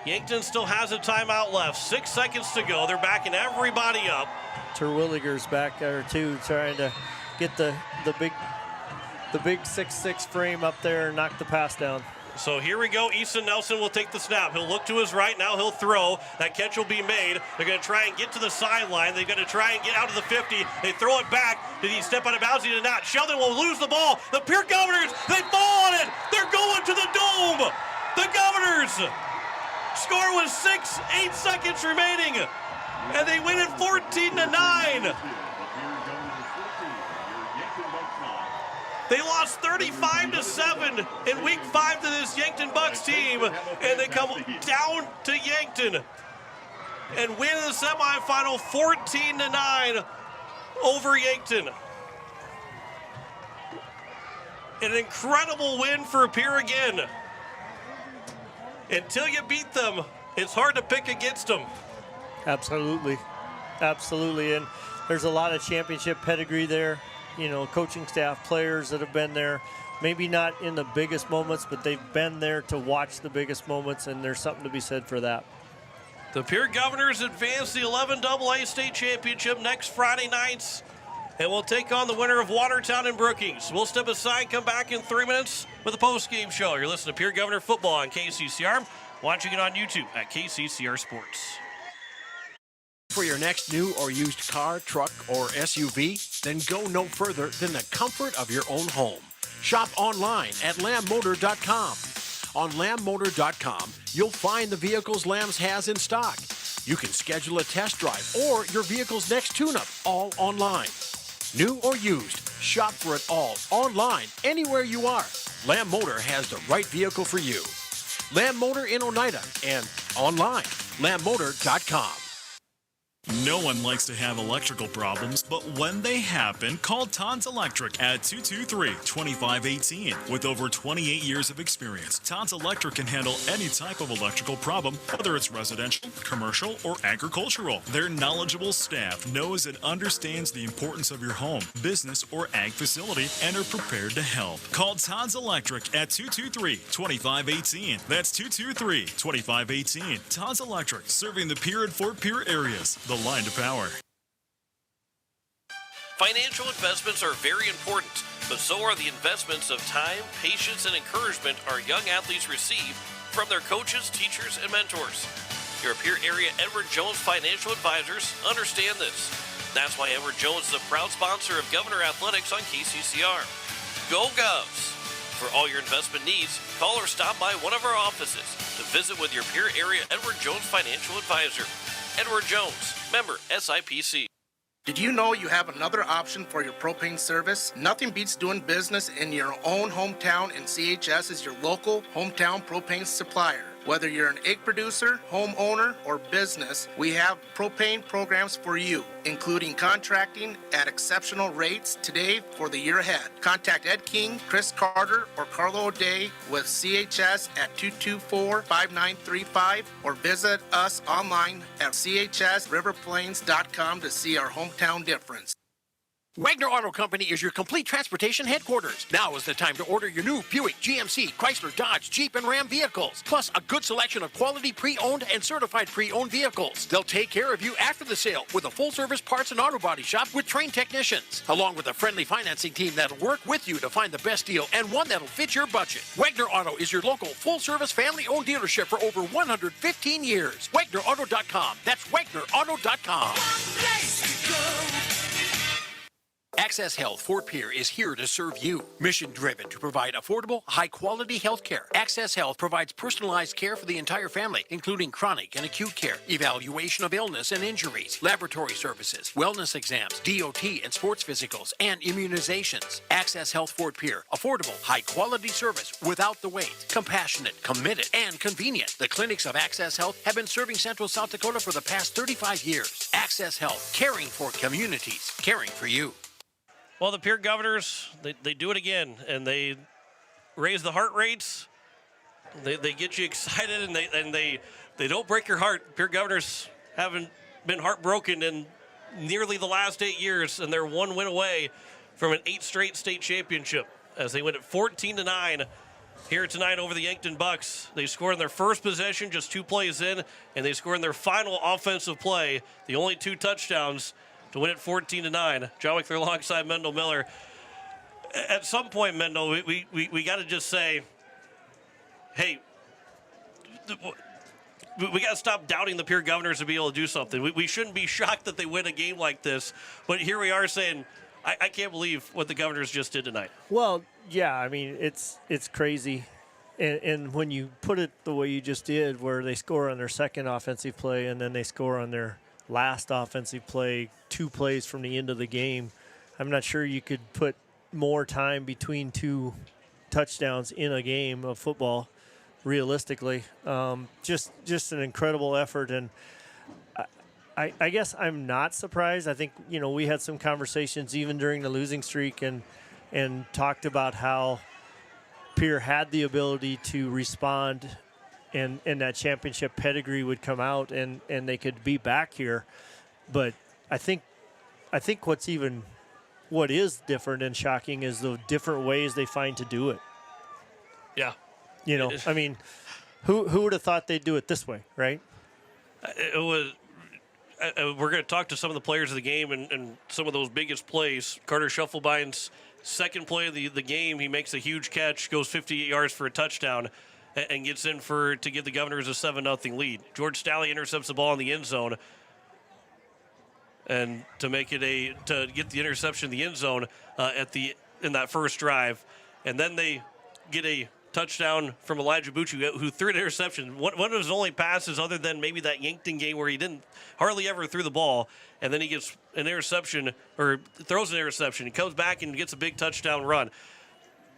Yankton still has a timeout left. 6 seconds to go. They're backing everybody up. Terwilliger's back there too, trying to get the big 6'6" frame up there and knock the pass down. So here we go. Easton Nelson will take the snap. He'll look to his right. Now he'll throw. That catch will be made. They're going to try and get to the sideline. They're going to try and get out of the 50. They throw it back. Did he step out of bounds? He did not. Sheldon will lose the ball. The Pierre Governors, they fall on it. They're going to the dome. The Governors score with 8 seconds remaining. And they win it 14-9. They lost 35-7 in week 5 to this Yankton Bucks team, and they come down to Yankton and win the semifinal 14-9 over Yankton. An incredible win for Pierre again. Until you beat them, it's hard to pick against them. Absolutely. Absolutely. And there's a lot of championship pedigree there. You know, coaching staff, players that have been there, maybe not in the biggest moments, but they've been there to watch the biggest moments, and there's something to be said for that. The Pierre Governors advance the 11AA state championship next Friday nights, and we'll take on the winner of Watertown and Brookings. We'll step aside, come back in 3 minutes with a post-game show. You're listening to Pierre Governor Football on KCCR, watching it on YouTube at KCCR Sports. For your next new or used car, truck, or SUV, then go no further than the comfort of your own home. Shop online at lambmotor.com. On lambmotor.com, you'll find the vehicles Lambs has in stock. You can schedule a test drive or your vehicle's next tune-up all online. New or used, shop for it all online anywhere you are. Lamb Motor has the right vehicle for you. Lamb Motor in Oneida and online, lambmotor.com. No one likes to have electrical problems, but when they happen, call Todd's Electric at 223-2518. With over 28 years of experience, Todd's Electric can handle any type of electrical problem, whether it's residential, commercial, or agricultural. Their knowledgeable staff knows and understands the importance of your home, business, or ag facility and are prepared to help. Call Todd's Electric at 223-2518. That's 223-2518. Todd's Electric, serving the Pierre and Fort Pierre areas. The line to power. Financial investments are very important, but so are the investments of time, patience, and encouragement our young athletes receive from their coaches, teachers, and mentors. Your Pierre area Edward Jones Financial Advisors understand this. That's why Edward Jones is a proud sponsor of Governor Athletics on KCCR. Go Govs! For all your investment needs, call or stop by one of our offices to visit with your Pierre area Edward Jones Financial Advisor. Edward Jones, member SIPC. Did you know you have another option for your propane service? Nothing beats doing business in your own hometown, and CHS is your local hometown propane supplier. Whether you're an egg producer, homeowner, or business, we have propane programs for you, including contracting at exceptional rates today for the year ahead. Contact Ed King, Chris Carter, or Carlo O'Day with CHS at 224-5935 or visit us online at chsriverplains.com to see our hometown difference. Wagner Auto Company is your complete transportation headquarters. Now is the time to order your new Buick, GMC, Chrysler, Dodge, Jeep, and Ram vehicles, plus a good selection of quality pre-owned and certified pre-owned vehicles. They'll take care of you after the sale with a full-service parts and auto body shop with trained technicians, along with a friendly financing team that'll work with you to find the best deal and one that'll fit your budget. Wagner Auto is your local full-service family-owned dealership for over 115 years. WagnerAuto.com. That's WagnerAuto.com. Access Health Fort Pierre is here to serve you. Mission-driven to provide affordable, high-quality health care. Access Health provides personalized care for the entire family, including chronic and acute care, evaluation of illness and injuries, laboratory services, wellness exams, DOT and sports physicals, and immunizations. Access Health Fort Pierre. Affordable, high-quality service without the wait. Compassionate, committed, and convenient. The clinics of Access Health have been serving Central South Dakota for the past 35 years. Access Health, caring for communities, caring for you. Well, the Pierre Governors, they do it again, and they raise the heart rates. They get you excited, and they don't break your heart. Pierre Governors haven't been heartbroken in nearly the last 8 years, and they're one win away from an 8th straight state championship as they win at 14-9 here tonight over the Yankton Bucks. They score in their first possession, just 2 plays in, and they score in their final offensive play, the only 2 touchdowns, to win it 14-9. John Wick, they're alongside Mendel Miller. At some point, Mendel, we got to just say, hey, we got to stop doubting the Pierre Governors to be able to do something. We shouldn't be shocked that they win a game like this. But here we are saying, I can't believe what the Governors just did tonight. Well, yeah, I mean, it's crazy. And when you put it the way you just did, where they score on their second offensive play and then they score on their last offensive play, 2 plays from the end of the game, I'm not sure you could put more time between 2 touchdowns in a game of football, realistically. Just an incredible effort, and I guess I'm not surprised. I think, we had some conversations even during the losing streak and talked about how Pierre had the ability to respond and that championship pedigree would come out and they could be back here. But I think what is different and shocking is the different ways they find to do it. Yeah. I mean, who would have thought they'd do it this way, right? It was. We're going to talk to some of the players of the game and some of those biggest plays. Carter Schuffelbein's second play of the game, he makes a huge catch, goes 58 yards for a touchdown, and gets in to give the Governors a 7-0 lead. George Staley intercepts the ball in the end zone, and to get the interception in the end zone in that first drive, and then they get a touchdown from Elijah Bucci, who threw an interception. One of his only passes, other than maybe that Yankton game where he didn't hardly ever threw the ball, and then he gets an interception or throws an interception. He comes back and gets a big touchdown run.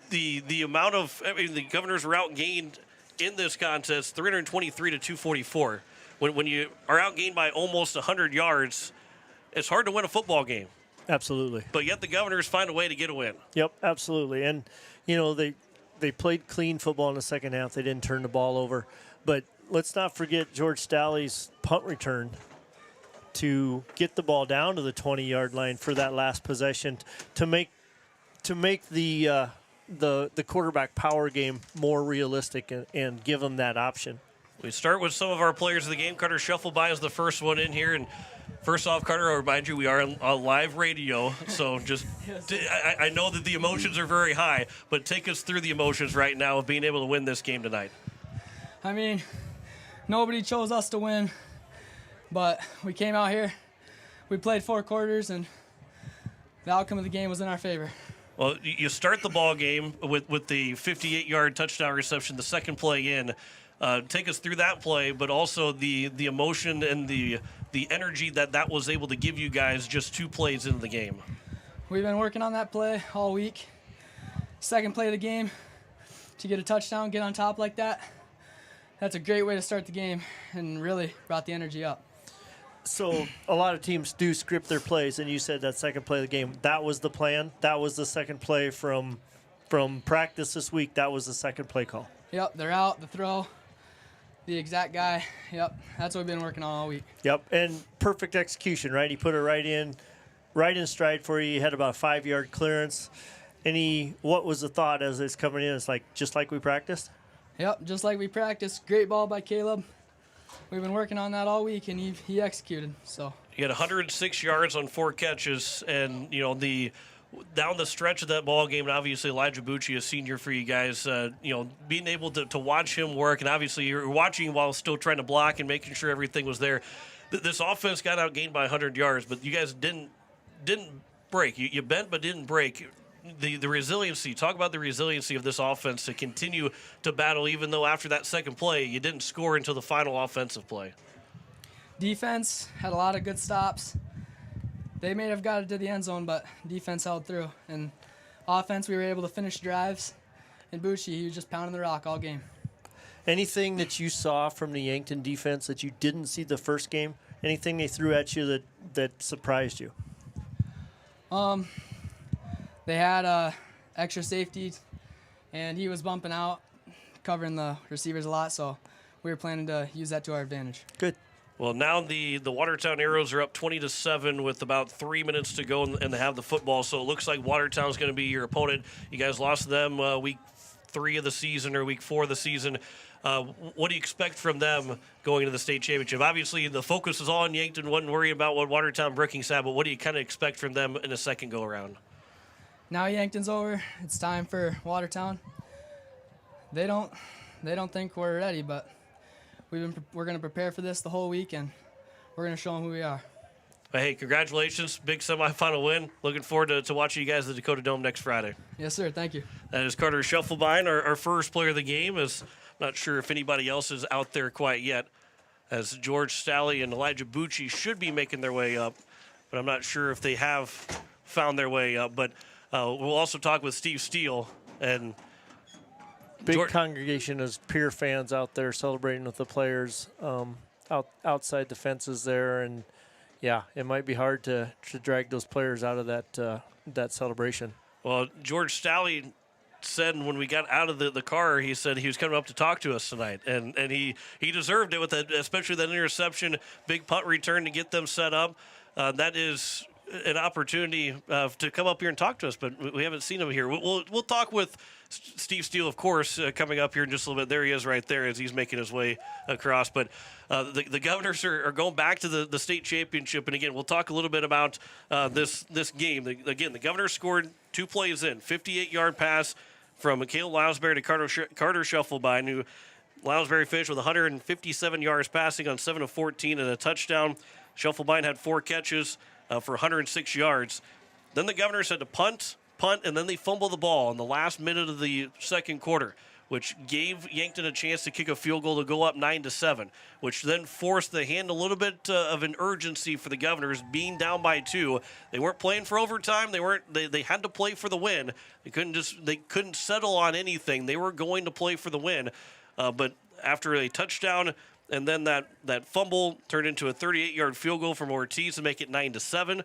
The amount of the Governors were outgained in this contest, 323 to 244. When you are outgained by almost 100 yards, it's hard to win a football game. Absolutely. But yet the Governors find a way to get a win. Yep, absolutely. And they played clean football in the second half. They didn't turn the ball over. But let's not forget George Staley's punt return to get the ball down to the 20-yard line for that last possession to make the quarterback power game more realistic and give them that option. We start with some of our players of the game. Carter Schuffelbein is the first one in here. And first off, Carter, I'll remind you, we are on live radio. So just, I know that the emotions are very high, but take us through the emotions right now of being able to win this game tonight. I mean, nobody chose us to win, but we came out here, we played 4 quarters, and the outcome of the game was in our favor. Well, you start the ball game with the 58-yard touchdown reception, the second play in. Take us through that play, but also the emotion and the energy that was able to give you guys just 2 plays into the game. We've been working on that play all week. Second play of the game, to get a touchdown, get on top like that, that's a great way to start the game and really brought the energy up. So a lot of teams do script their plays, and you said that second play of the game, that was the plan? That was the second play from practice this week? That was the second play call? Yep, they're out, the throw, the exact guy. Yep, that's what we've been working on all week. Yep, and perfect execution, right? He put it right in stride for you. You had about a 5-yard clearance. What was the thought as it's coming in? It's like just like we practiced? Yep, just like we practiced. Great ball by Caleb. We've been working on that all week, and he executed. So he had 106 yards on 4 catches, and down the stretch of that ball game, and obviously Elijah Bucci, a senior for you guys, being able to watch him work, and obviously you're watching while still trying to block and making sure everything was there. This offense got outgained by 100 yards, but you guys didn't break. You bent but didn't break. The resiliency, talk about the resiliency of this offense to continue to battle, even though after that second play, you didn't score until the final offensive play. Defense had a lot of good stops. They may have got it to the end zone, but defense held through. And offense, we were able to finish drives. And Bucci, he was just pounding the rock all game. Anything that you saw from the Yankton defense that you didn't see the first game? Anything they threw at you that surprised you? They had extra safety, and he was bumping out, covering the receivers a lot, so we were planning to use that to our advantage. Good. Well, now the Watertown Arrows are up 20-7 with about 3 minutes to go, and they have the football, so it looks like Watertown's going to be your opponent. You guys lost to them week 3 of the season or week 4 of the season. What do you expect from them going into the state championship? Obviously, the focus is all on Yankton. Wasn't worrying about what Watertown Brookings had, but what do you kind of expect from them in a second go-around? Now Yankton's over. It's time for Watertown. They don't think we're ready, but we're going to prepare for this the whole week, and we're going to show them who we are. Hey, congratulations. Big semifinal win. Looking forward to watching you guys at the Dakota Dome next Friday. Yes, sir. Thank you. That is Carter Schuffelbein, our first player of the game. Not sure if anybody else is out there quite yet, as George Stalley and Elijah Bucci should be making their way up, but I'm not sure if they have found their way up. But we'll also talk with Steve Steele. And big congregation of Pierre fans out there celebrating with the players outside the fences there. And, yeah, it might be hard to drag those players out of that celebration. Well, George Stalley said when we got out of the car, he said he was coming up to talk to us tonight, and he deserved it with that, especially that interception, big punt return to get them set up. That is an opportunity to come up here and talk to us, but we haven't seen him here. We'll talk with Steve Steele, of course, coming up here in just a little bit. There he is right there as he's making his way across. But the Governors are going back to the state championship. And, again, we'll talk a little bit about this game. The Governors scored 2 plays in, 58-yard pass from Mikhail Lounsbury to Carter Schuffelbein, who Lounsbury finished with 157 yards passing on 7 of 14 and a touchdown. Schuffelbein had 4 catches for 106 yards. Then the Governors had to punt, and then they fumbled the ball in the last minute of the second quarter, which gave Yankton a chance to kick a field goal to go up 9-7, which then forced the hand a little bit of an urgency for the Governors, being down by 2. They weren't playing for overtime. They had to play for the win. They couldn't settle on anything. They were going to play for the win, but after a touchdown and then that fumble turned into a 38-yard field goal from Ortiz to make it 9-7.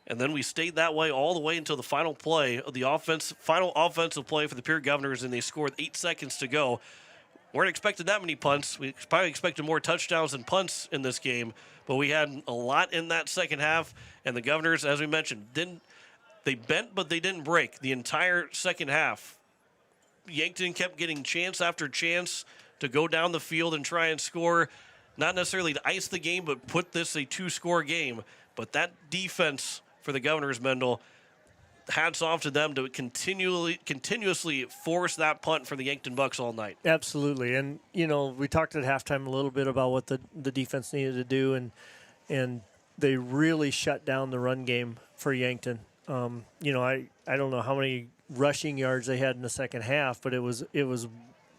And then we stayed that way all the way until the final play of the final offensive play for the Pierre Governors, and they scored 8 seconds to go. Weren't expecting that many punts. We probably expected more touchdowns than punts in this game, but we had a lot in that second half, and the Governors, as we mentioned, they bent, but they didn't break the entire second half. Yankton kept getting chance after chance to go down the field and try and score, not necessarily to ice the game, but put this a 2-score game. But that defense for the Governors, Mendel, hats off to them to continuously force that punt for the Yankton Bucks all night. Absolutely. And, we talked at halftime a little bit about what the defense needed to do, and they really shut down the run game for Yankton. I don't know how many rushing yards they had in the second half, but it was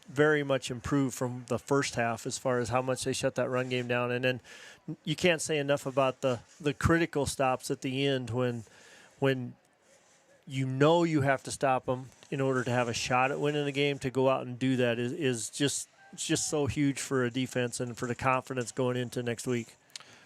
very much improved from the first half as far as how much they shut that run game down. And then you can't say enough about the critical stops at the end when you have to stop them in order to have a shot at winning the game. To go out and do that is just just so huge for a defense and for the confidence going into next week.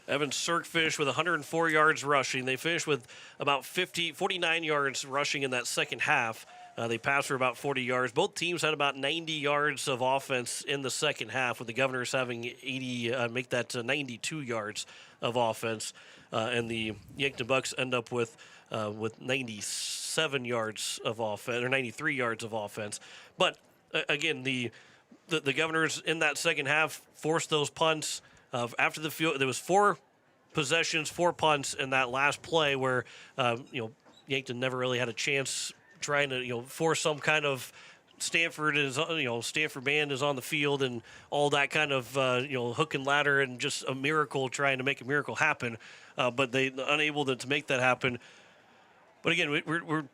Evan Cirk finished with 104 yards rushing. They finished with about 49 yards rushing in that second half. They passed for about 40 yards. Both teams had about 90 yards of offense in the second half, with the Governors having 92 yards of offense. And the Yankton Bucks end up with 97 yards of offense, or 93 yards of offense. But again, the Governors in that second half forced those punts. After the field, there was 4 possessions, 4 punts in that last play where, Yankton never really had a chance trying to, force some kind of Stanford band is on the field and all that kind of, hook and ladder and just a miracle, trying to make a miracle happen. But they unable to make that happen. But again, we're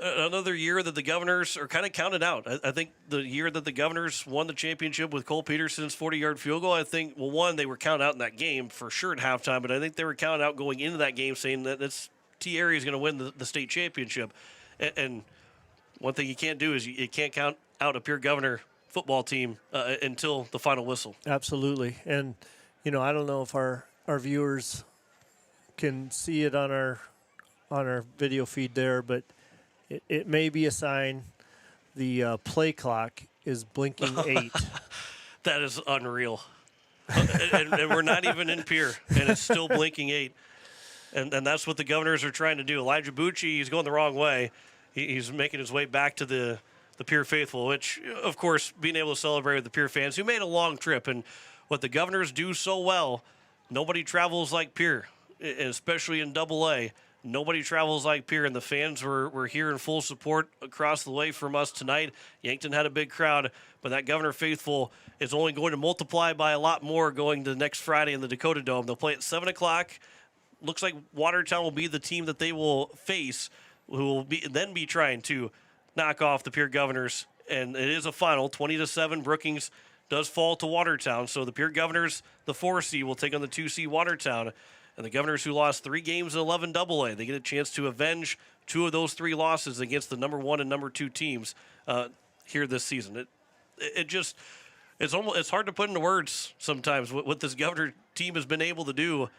another year that the Governors are kind of counted out. I think the year that the Governors won the championship with Cole Peterson's 40-yard field goal, I think, they were counted out in that game for sure at halftime, but I think they were counted out going into that game, saying that T area is going to win the state championship. And one thing you can't do is you can't count out a Pierre Governor football team until the final whistle. Absolutely. And, I don't know if our viewers can see it on our video feed there, but it may be a sign the play clock is blinking 8. That is unreal. and we're not even in Pierre, and it's still blinking 8. And that's what the Governors are trying to do. Elijah Bucci, he's going the wrong way. He's making his way back to the Pierre faithful, which, of course, being able to celebrate with the Pierre fans who made a long trip. And what the Governors do so well, nobody travels like Pierre, especially in AA. Nobody travels like Pierre, and the fans were here in full support across the way from us tonight. Yankton had a big crowd, but that Governor faithful is only going to multiply by a lot more going to next Friday in the Dakota Dome. They'll play at 7 o'clock. Looks like Watertown will be the team that they will face, who will be trying to knock off the Pierre Governors. And it is a final, 20-7. Brookings does fall to Watertown, so the Pierre Governors, the 4C, will take on the 2C Watertown. And the Governors, who lost 3 games in 11 AA, they get a chance to avenge 2 of those 3 losses against the number 1 and number 2 teams here this season. It's hard to put into words sometimes what this Governor team has been able to do.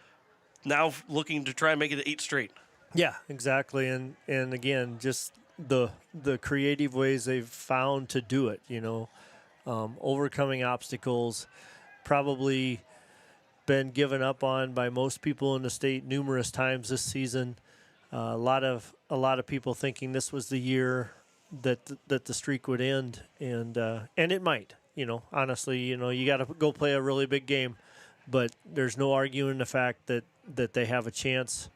Now looking to try and make it 8 straight. Yeah, exactly. And again, just the creative ways they've found to do it. Overcoming obstacles, probably been given up on by most people in the state numerous times this season. A lot of people thinking this was the year that the streak would end, and it might. Honestly, you got to go play a really big game, but there's no arguing the fact that they have a chance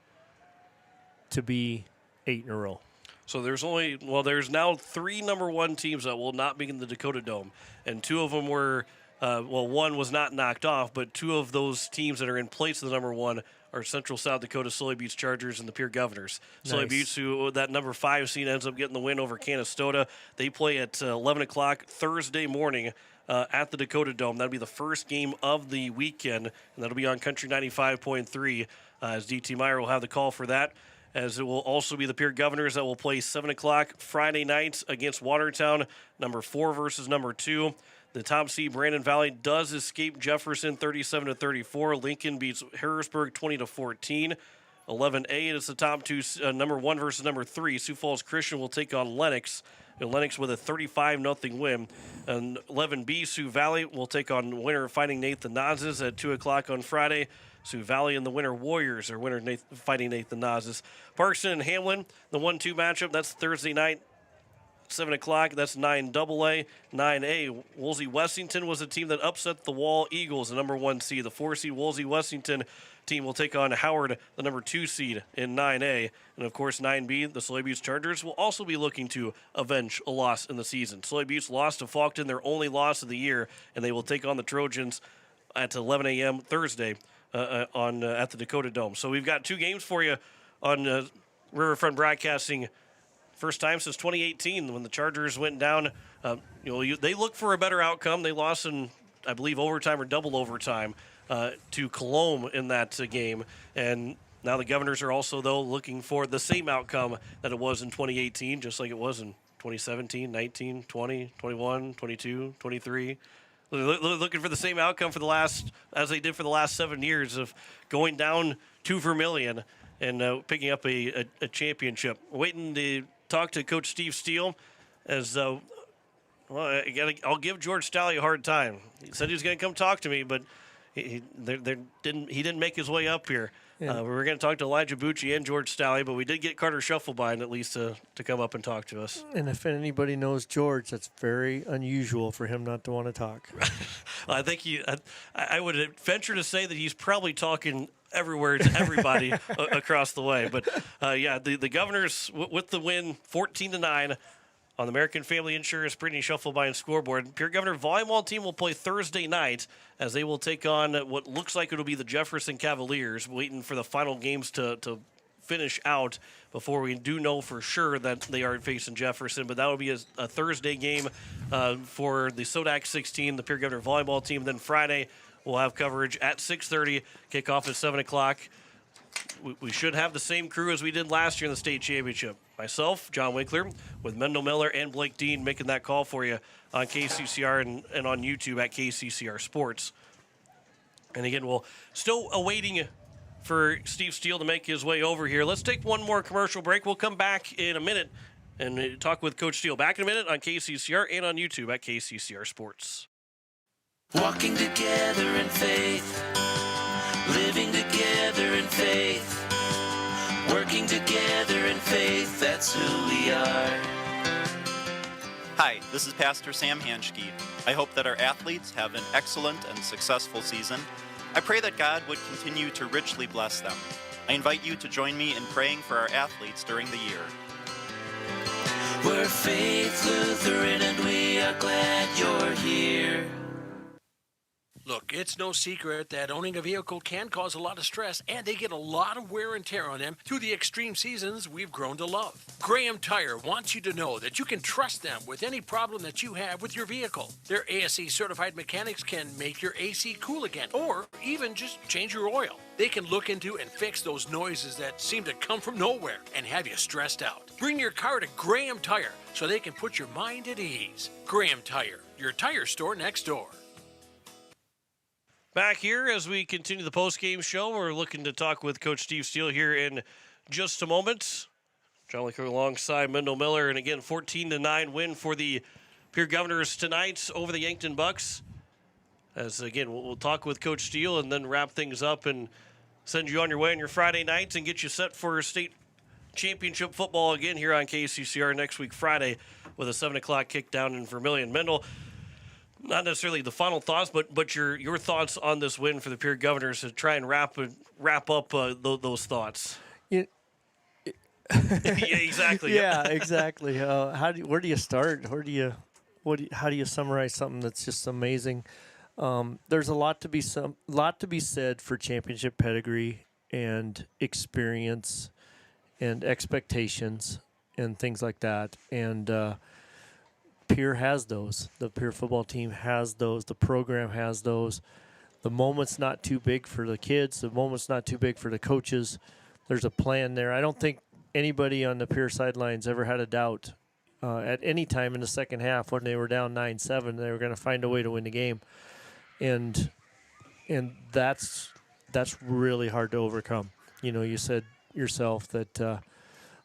to be 8 in a row. So there's now 3 number 1 teams that will not be in the Dakota Dome, and 2 of them were. One was not knocked off, but 2 of those teams that are in place of the number 1 are Central South Dakota Sully Buttes Chargers and the Pierre Governors. Nice. Sully Buttes, who that number 5 seed ends up getting the win over Canastota. They play at 11 o'clock Thursday morning at the Dakota Dome. That'll be the first game of the weekend, and that'll be on Country 95.3 as DT Meyer will have the call for that. As it will also be the Pierre Governors that will play 7 o'clock Friday night against Watertown, number 4 versus number 2. The top seed, Brandon Valley, does escape Jefferson 37-34. Lincoln beats Harrisburg 20-14. 11A is the top 2, number 1 versus number 3. Sioux Falls Christian will take on Lennox. And Lennox with a 35-0 win. And 11B, Sioux Valley will take on winner Fighting Nathan Nazes at 2 o'clock on Friday. Sioux Valley and the winner Warriors are winner Fighting Nathan Nazes. Parkston and Hamlin, the 1-2 matchup, that's Thursday night. 7 o'clock, that's 9AA. 9A, Woolsey Wessington was the team that upset the Wall Eagles, the number 1 seed. The 4 seed Woolsey Wessington team will take on Howard, the number 2 seed in 9A. And of course, 9B, the Sully Buttes Chargers will also be looking to avenge a loss in the season. Sully Buttes lost to Faulkton, their only loss of the year, and they will take on the Trojans at 11 a.m. Thursday at the Dakota Dome. So we've got 2 games for you on Riverfront Broadcasting. First time since 2018 when the Chargers went down. They look for a better outcome. They lost in, I believe, overtime or double overtime to Colombe in that game. And now the Governors are also, though, looking for the same outcome that it was in 2018, just like it was in 2017, 19, 20, 21, 22, 23. looking for the same outcome as they did for the last 7 years of going down to Vermilion and picking up a championship. We're waiting to talk to Coach Steve Steele as I'll give George Staley a hard time. He said he was going to come talk to me, but he didn't make his way up here. Yeah. We were going to talk to Elijah Bucci and George Staley, but we did get Carter Shufflebein at least to come up and talk to us. And if anybody knows George, that's very unusual for him not to want to talk. I think I would venture to say that he's probably talking everywhere to everybody across the way. But the Governors with the win, 14-9 on the American Family Insurance Brittany Shufflebein scoreboard. Pierre Governor volleyball team will play Thursday night as they will take on what looks like it'll be the Jefferson Cavaliers, waiting for the final games to finish out before we do know for sure that they are facing Jefferson. But that will be a Thursday game for the Sodak 16, the Pierre Governor volleyball team. Then Friday, we'll have coverage at 6:30, kickoff at 7 o'clock. We should have the same crew as we did last year in the state championship. Myself, John Winkler, with Mendel Miller and Blake Dean making that call for you on KCCR and on YouTube at KCCR Sports. And again, we'll still awaiting for Steve Steele to make his way over here. Let's take one more commercial break. We'll come back in a minute and talk with Coach Steele. Back in a minute on KCCR and on YouTube at KCCR Sports. Walking together in faith, living together in faith, working together in faith, that's who we are. Hi, this is Pastor Sam Hanschke. I hope that our athletes have an excellent and successful season. I pray that God would continue to richly bless them. I invite you to join me in praying for our athletes during the year. We're Faith Lutheran and we are glad you're here. Look, it's no secret that owning a vehicle can cause a lot of stress, and they get a lot of wear and tear on them through the extreme seasons we've grown to love. Graham Tire wants you to know that you can trust them with any problem that you have with your vehicle. Their ASE certified mechanics can make your AC cool again, or even just change your oil. They can look into and fix those noises that seem to come from nowhere and have you stressed out. Bring your car to Graham Tire so they can put your mind at ease. Graham Tire, your tire store next door. Back here as we continue the post-game show, we're looking to talk with Coach Steve Steele here in just a moment. John Winkler alongside Mendel Miller, and again, 14-9 win for the Pierre Governors tonight over the Yankton Bucks. As again, we'll talk with Coach Steele and then wrap things up and send you on your way on your Friday nights and get you set for state championship football again here on KCCR next week Friday with a 7 o'clock kick down in Vermilion. Mendel, not necessarily the final thoughts, but your thoughts on this win for the Pierre Governors to try and wrap up those thoughts. Yeah, exactly. Yeah, exactly. Where do you start? How do you summarize something that's just amazing? There's a lot to be said for championship pedigree and experience and expectations and things like that. And Pierre has those. The Pierre football team has those. The program has those. The moment's not too big for the kids. The moment's not too big for the coaches. There's a plan there. I don't think anybody on the Pierre sidelines ever had a doubt at any time in the second half when they were down 9-7. They were going to find a way to win the game. And that's really hard to overcome. You know, you said yourself that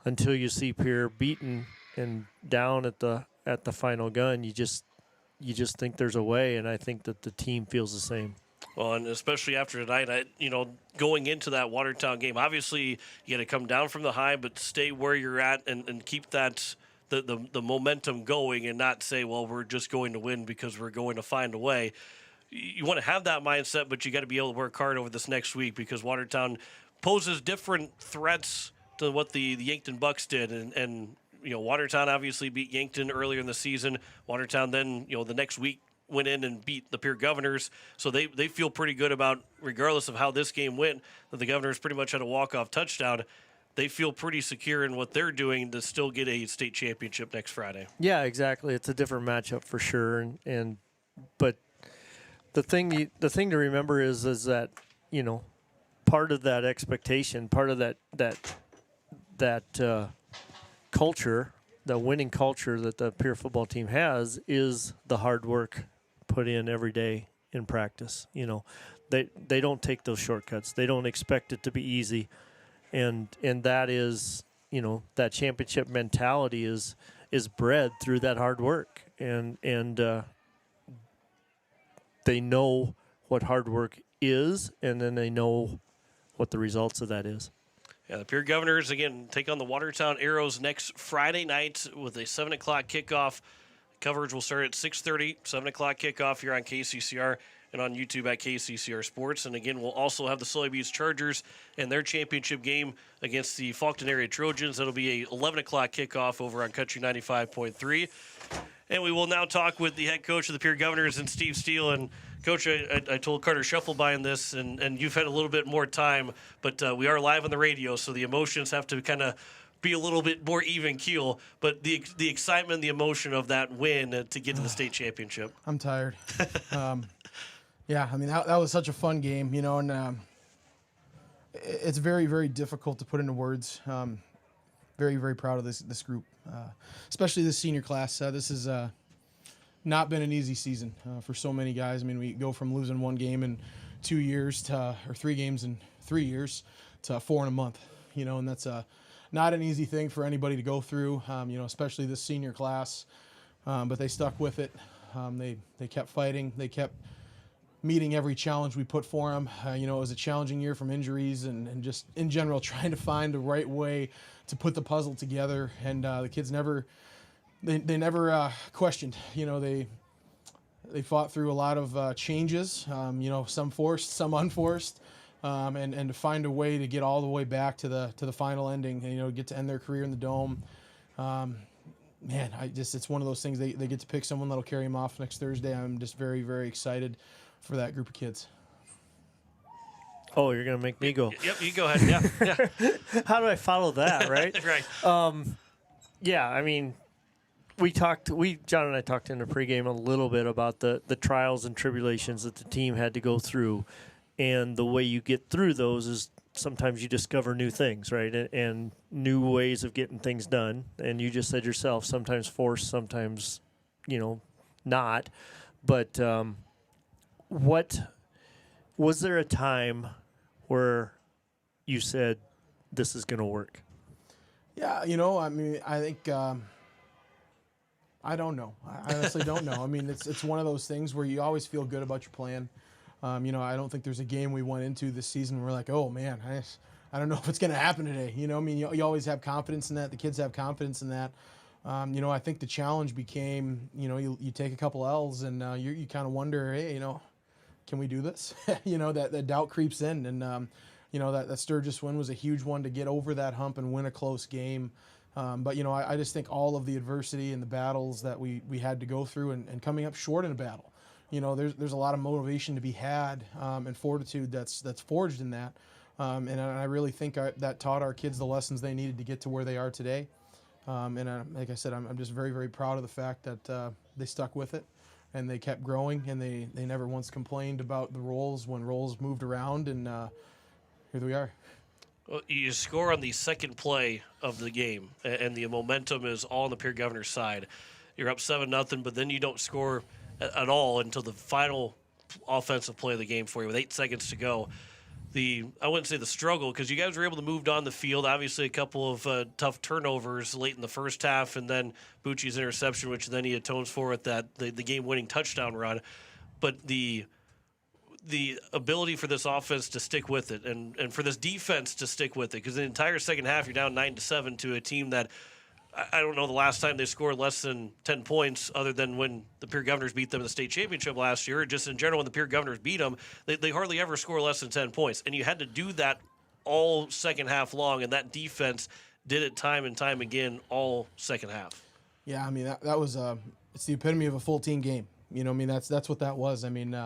until you see Pierre beaten and down at the final gun, you just think there's a way, and I think that the team feels the same. Well, and especially after tonight, going into that Watertown game, obviously you got to come down from the high, but stay where you're at and keep that the momentum going, and not say, well, we're just going to win because we're going to find a way. You want to have that mindset, but you got to be able to work hard over this next week because Watertown poses different threats to what the Yankton Bucks did, and Watertown obviously beat Yankton earlier in the season. Watertown then, the next week went in and beat the Pierre Governors. So they feel pretty good about, regardless of how this game went, that the Governors pretty much had a walk-off touchdown. They feel pretty secure in what they're doing to still get a state championship next Friday. Yeah, exactly. It's a different matchup for sure. But the thing to remember is that, part of that expectation, part of that culture, the winning culture that the Pierre football team has, is the hard work put in every day in practice. They don't take those shortcuts. They don't expect it to be easy, and that is, that championship mentality is bred through that hard work, and they know what hard work is, and then they know what the results of that is. Yeah, the Pierre Governors, again, take on the Watertown Arrows next Friday night with a 7 o'clock kickoff. Coverage will start at 6:30, 7 o'clock kickoff here on KCCR and on YouTube at KCCR Sports. And again, we'll also have the Soybeans Chargers and their championship game against the Faulkton area Trojans. That'll be a 11 o'clock kickoff over on Country 95.3. And we will now talk with the head coach of the Pierre Governors and Steve Steele. And Coach, I told Carter Scheffelbein this, and you've had a little bit more time, but we are live on the radio, so the emotions have to kind of be a little bit more even keel. But the excitement, the emotion of that win to get to the state championship. I'm tired. Yeah, I mean, that was such a fun game, and it's very, very difficult to put into words. Very, very proud of this group, especially this senior class. This has not been an easy season for so many guys. I mean, we go from losing 1 game in 2 years or 3 games in 3 years to 4 in a month, and that's not an easy thing for anybody to go through, especially this senior class. But they stuck with it. They kept fighting. They kept meeting every challenge we put for them. It was a challenging year from injuries and just in general trying to find the right way to put the puzzle together. And the kids never questioned. They fought through a lot of changes. Some forced, some unforced, and to find a way to get all the way back to the final ending. And, get to end their career in the Dome. It's one of those things. They get to pick someone that'll carry them off next Thursday. I'm just very, very excited for that group of kids. Oh, you're going to make me go. Yep, you go ahead. Yeah. How do I follow that, right? Right. Yeah, I mean, John and I talked in the pregame a little bit about the trials and tribulations that the team had to go through. And the way you get through those is sometimes you discover new things, right? And new ways of getting things done. And you just said yourself, sometimes forced, sometimes, not. But was there a time where you said, this is going to work? Yeah, I think I don't know. I honestly don't know. I mean, it's one of those things where you always feel good about your plan. I don't think there's a game we went into this season where we're like, oh, man, I don't know if it's going to happen today. You always have confidence in that. The kids have confidence in that. I think the challenge became, you take a couple L's and you kind of wonder, hey, can we do this? That doubt creeps in. And, that Sturgis win was a huge one to get over that hump and win a close game. But I just think all of the adversity and the battles that we had to go through and coming up short in a battle, there's a lot of motivation to be had and fortitude that's forged in that. And I really think that taught our kids the lessons they needed to get to where they are today. Like I said, I'm just very, very proud of the fact that they stuck with it and they kept growing and they never once complained about the roles when roles moved around, and here we are. Well, you score on the second play of the game, and the momentum is all on the Pierre Governor's side. You're up 7-0, but then you don't score at all until the final offensive play of the game for you with 8 seconds to go. I wouldn't say the struggle, because you guys were able to move down the field. Obviously, a couple of tough turnovers late in the first half, and then Bucci's interception, which then he atones for with the game-winning touchdown run. But the ability for this offense to stick with it, and for this defense to stick with it, because the entire second half you're down 9-7 to a team that I don't know the last time they scored less than 10 points, other than when the Pierre Governors beat them in the state championship last year. Just in general, when the Pierre Governors beat them, they hardly ever score less than 10 points. And you had to do that all second half long, and that defense did it time and time again all second half. Yeah, I mean, that was it's the epitome of a full team game. That's what that was. I mean,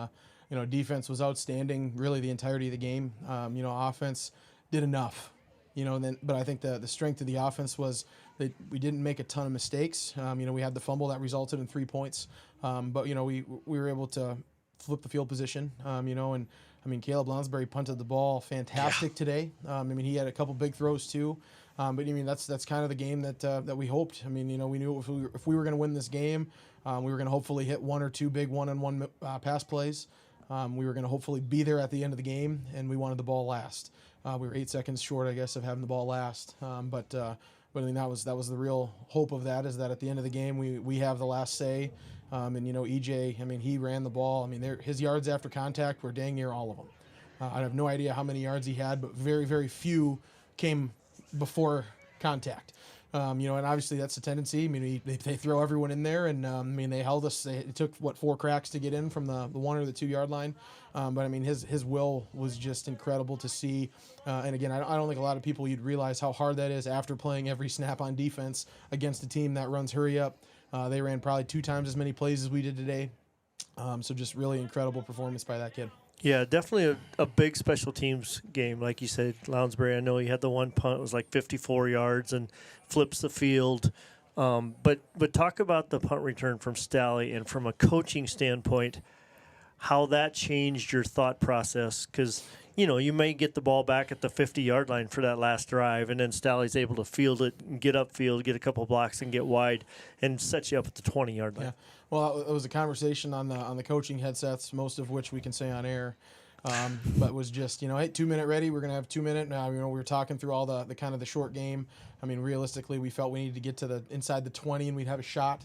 defense was outstanding really the entirety of the game. Offense did enough. But I think the strength of the offense was that we didn't make a ton of mistakes. We had the fumble that resulted in 3 points. But, we were able to flip the field position, and Caleb Lonsberry punted the ball fantastic today. He had a couple big throws too. But I mean, that's kind of the game that we hoped. I mean, we knew if we were going to win this game, we were going to hopefully hit one or two big one-on-one pass plays. We were going to hopefully be there at the end of the game, and we wanted the ball last. We were 8 seconds short, I guess, of having the ball last. But I mean, that was the real hope of that, is that at the end of the game we have the last say. And EJ, I mean, he ran the ball. I mean, his yards after contact were dang near all of them. I have no idea how many yards he had, but very, very few came before contact. And obviously that's a tendency. I mean, they throw everyone in there, and I mean, they held us. It took 4 cracks to get in from the 1 or the 2 yard line. But I mean, his will was just incredible to see. And again, I don't think a lot of people you'd realize how hard that is after playing every snap on defense against a team that runs hurry up. They ran probably 2 times as many plays as we did today. So just really incredible performance by that kid. Yeah, definitely a big special teams game. Like you said, Lounsbury, I know he had the one punt. It was like 54 yards and flips the field. But talk about the punt return from Stally, and from a coaching standpoint, how that changed your thought process. Because, you may get the ball back at the 50-yard line for that last drive, and then Stally's able to field it and get upfield, get a couple of blocks, and get wide, and set you up at the 20-yard line. Yeah. Well, it was a conversation on the coaching headsets, most of which we can say on air. But was just, hey, 2-minute ready. We're going to have 2 minute. Now, we were talking through all the kind of the short game. I mean, realistically, we felt we needed to get to inside the 20, and we'd have a shot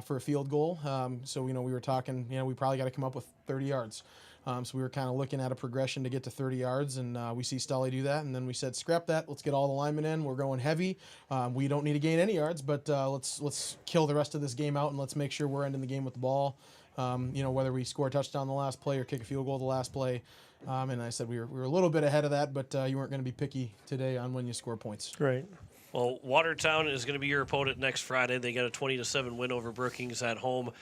for a field goal. So, we were talking, we probably got to come up with 30 yards. So we were kind of looking at a progression to get to 30 yards, and we see Stully do that. And then we said, scrap that. Let's get all the linemen in. We're going heavy. We don't need to gain any yards, but let's kill the rest of this game out, and let's make sure we're ending the game with the ball. Whether we score a touchdown the last play or kick a field goal the last play. And I said we were a little bit ahead of that, but you weren't going to be picky today on when you score points. Right. Well, Watertown is going to be your opponent next Friday. They got a 20-7 win over Brookings at home.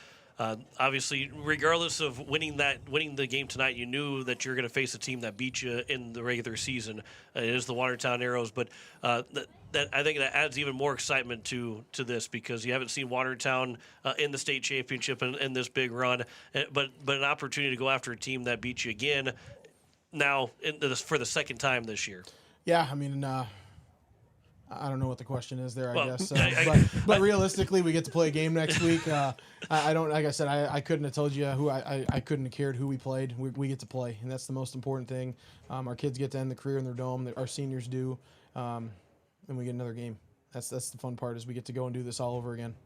Obviously, regardless of winning the game tonight, you knew that you're going to face a team that beat you in the regular season. It is the Watertown Arrows, but that I think that adds even more excitement to this, because you haven't seen Watertown in the state championship in this big run, but an opportunity to go after a team that beat you again now for the second time this year. Yeah, I mean. I don't know what the question is there, I guess. But realistically, we get to play a game next week. I don't, like I said, I couldn't have told you who I couldn't have cared who we played. We get to play, and that's the most important thing. Our kids get to end the career in their dome. Our seniors do, and we get another game. That's the fun part, is we get to go and do this all over again.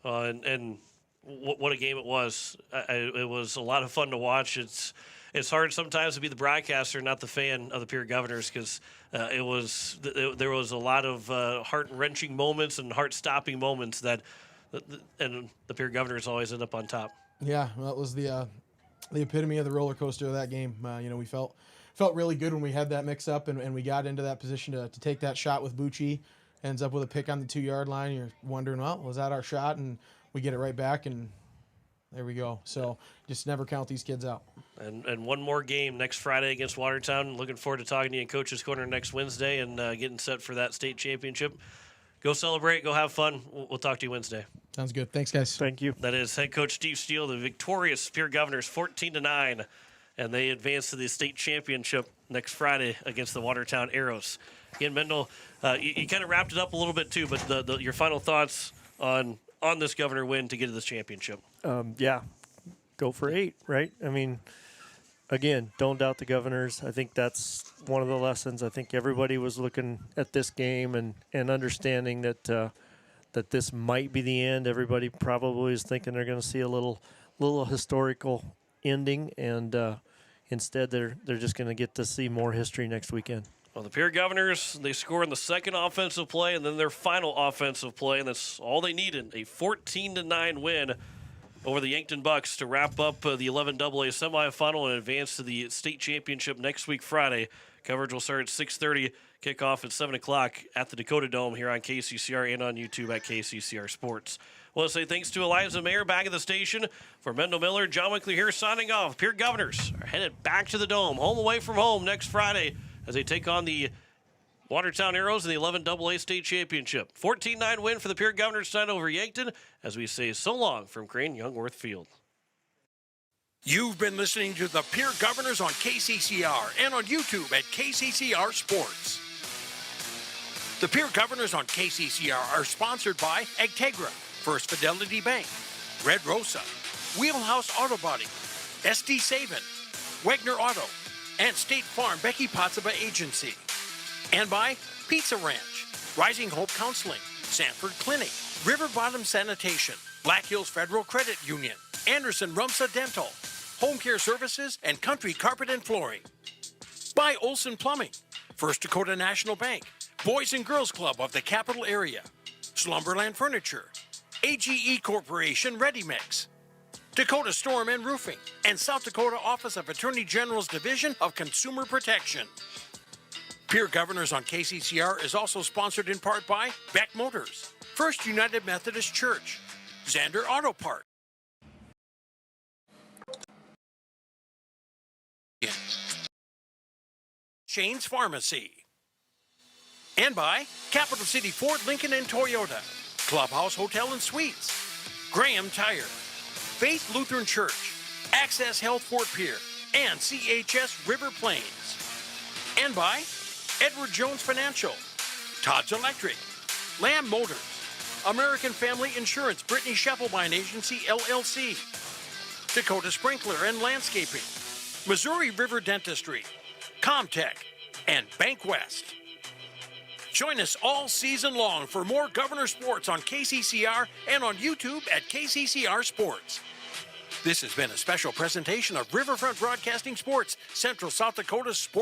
And what a game it was. It was a lot of fun to watch. It's hard sometimes to be the broadcaster, not the fan of the Pierre Governors, because there was a lot of heart-wrenching moments and heart-stopping moments and the Pierre Governors always end up on top. Yeah, well, it was the epitome of the roller coaster of that game. We felt really good when we had that mix-up and we got into that position to take that shot with Bucci. Ends up with a pick on the 2-yard line. You're wondering, well, was that our shot? And we get it right back, and there we go. So just never count these kids out. And one more game next Friday against Watertown. Looking forward to talking to you in Coach's Corner next Wednesday and getting set for that state championship. Go celebrate. Go have fun. We'll talk to you Wednesday. Sounds good. Thanks, guys. Thank you. That is head coach Steve Steele, the victorious Pierre Governors, 14-9, and they advance to the state championship next Friday against the Watertown Arrows. Again, Mendel, you kind of wrapped it up a little bit too, but your final thoughts on this Governor win to get to this championship. Yeah, go for 8, right? I mean, again, don't doubt the Governors. I think that's one of the lessons. I think everybody was looking at this game and understanding that this might be the end. Everybody probably is thinking they're going to see a little historical ending, and instead they're just going to get to see more history next weekend. Well, the Pierre Governors, they score in the second offensive play and then their final offensive play, and that's all they needed, a 14-9 win over the Yankton Bucks to wrap up the 11AA semifinal and advance to the state championship next week, Friday. Coverage will start at 6:30, kickoff at 7 o'clock at the Dakota Dome here on KCCR and on YouTube at KCCR Sports. I want to say thanks to Eliza Mayer back at the station. For Mendel Miller, John Winkler here signing off. Pierre Governors are headed back to the Dome, home away from home next Friday, as they take on the Watertown Arrows in the 11AA state championship. 14-9 win for the Pierre Governors tonight over Yankton, as we say so long from Crane Youngworth Field. You've been listening to the Pierre Governors on KCCR and on YouTube at KCCR Sports. The Pierre Governors on KCCR are sponsored by Agtegra, First Fidelity Bank, Red Rosa, Wheelhouse Auto Body, SD Savin, Wegner Auto, and State Farm Becky Pottsaba Agency. And by Pizza Ranch, Rising Hope Counseling, Sanford Clinic, River Bottom Sanitation, Black Hills Federal Credit Union, Anderson Rumsa Dental, Home Care Services, and Country Carpet and Flooring. By Olson Plumbing, First Dakota National Bank, Boys and Girls Club of the Capital Area, Slumberland Furniture, AGE Corporation Ready Mix, Dakota Storm and Roofing, and South Dakota Office of Attorney General's Division of Consumer Protection. Pierre Governors on KCCR is also sponsored in part by Beck Motors, First United Methodist Church, Zander Auto Parts, Shane's Pharmacy, and by Capital City Ford, Lincoln, and Toyota, Clubhouse Hotel and Suites, Graham Tire, Faith Lutheran Church, Access Health Fort Pierre, and CHS River Plains. And by Edward Jones Financial, Todd's Electric, Lamb Motors, American Family Insurance, Brittany Scheffelbein Agency, LLC, Dakota Sprinkler and Landscaping, Missouri River Dentistry, Comtech, and Bank West. Join us all season long for more Governor Sports on KCCR and on YouTube at KCCR Sports. This has been a special presentation of Riverfront Broadcasting Sports, Central South Dakota's sports.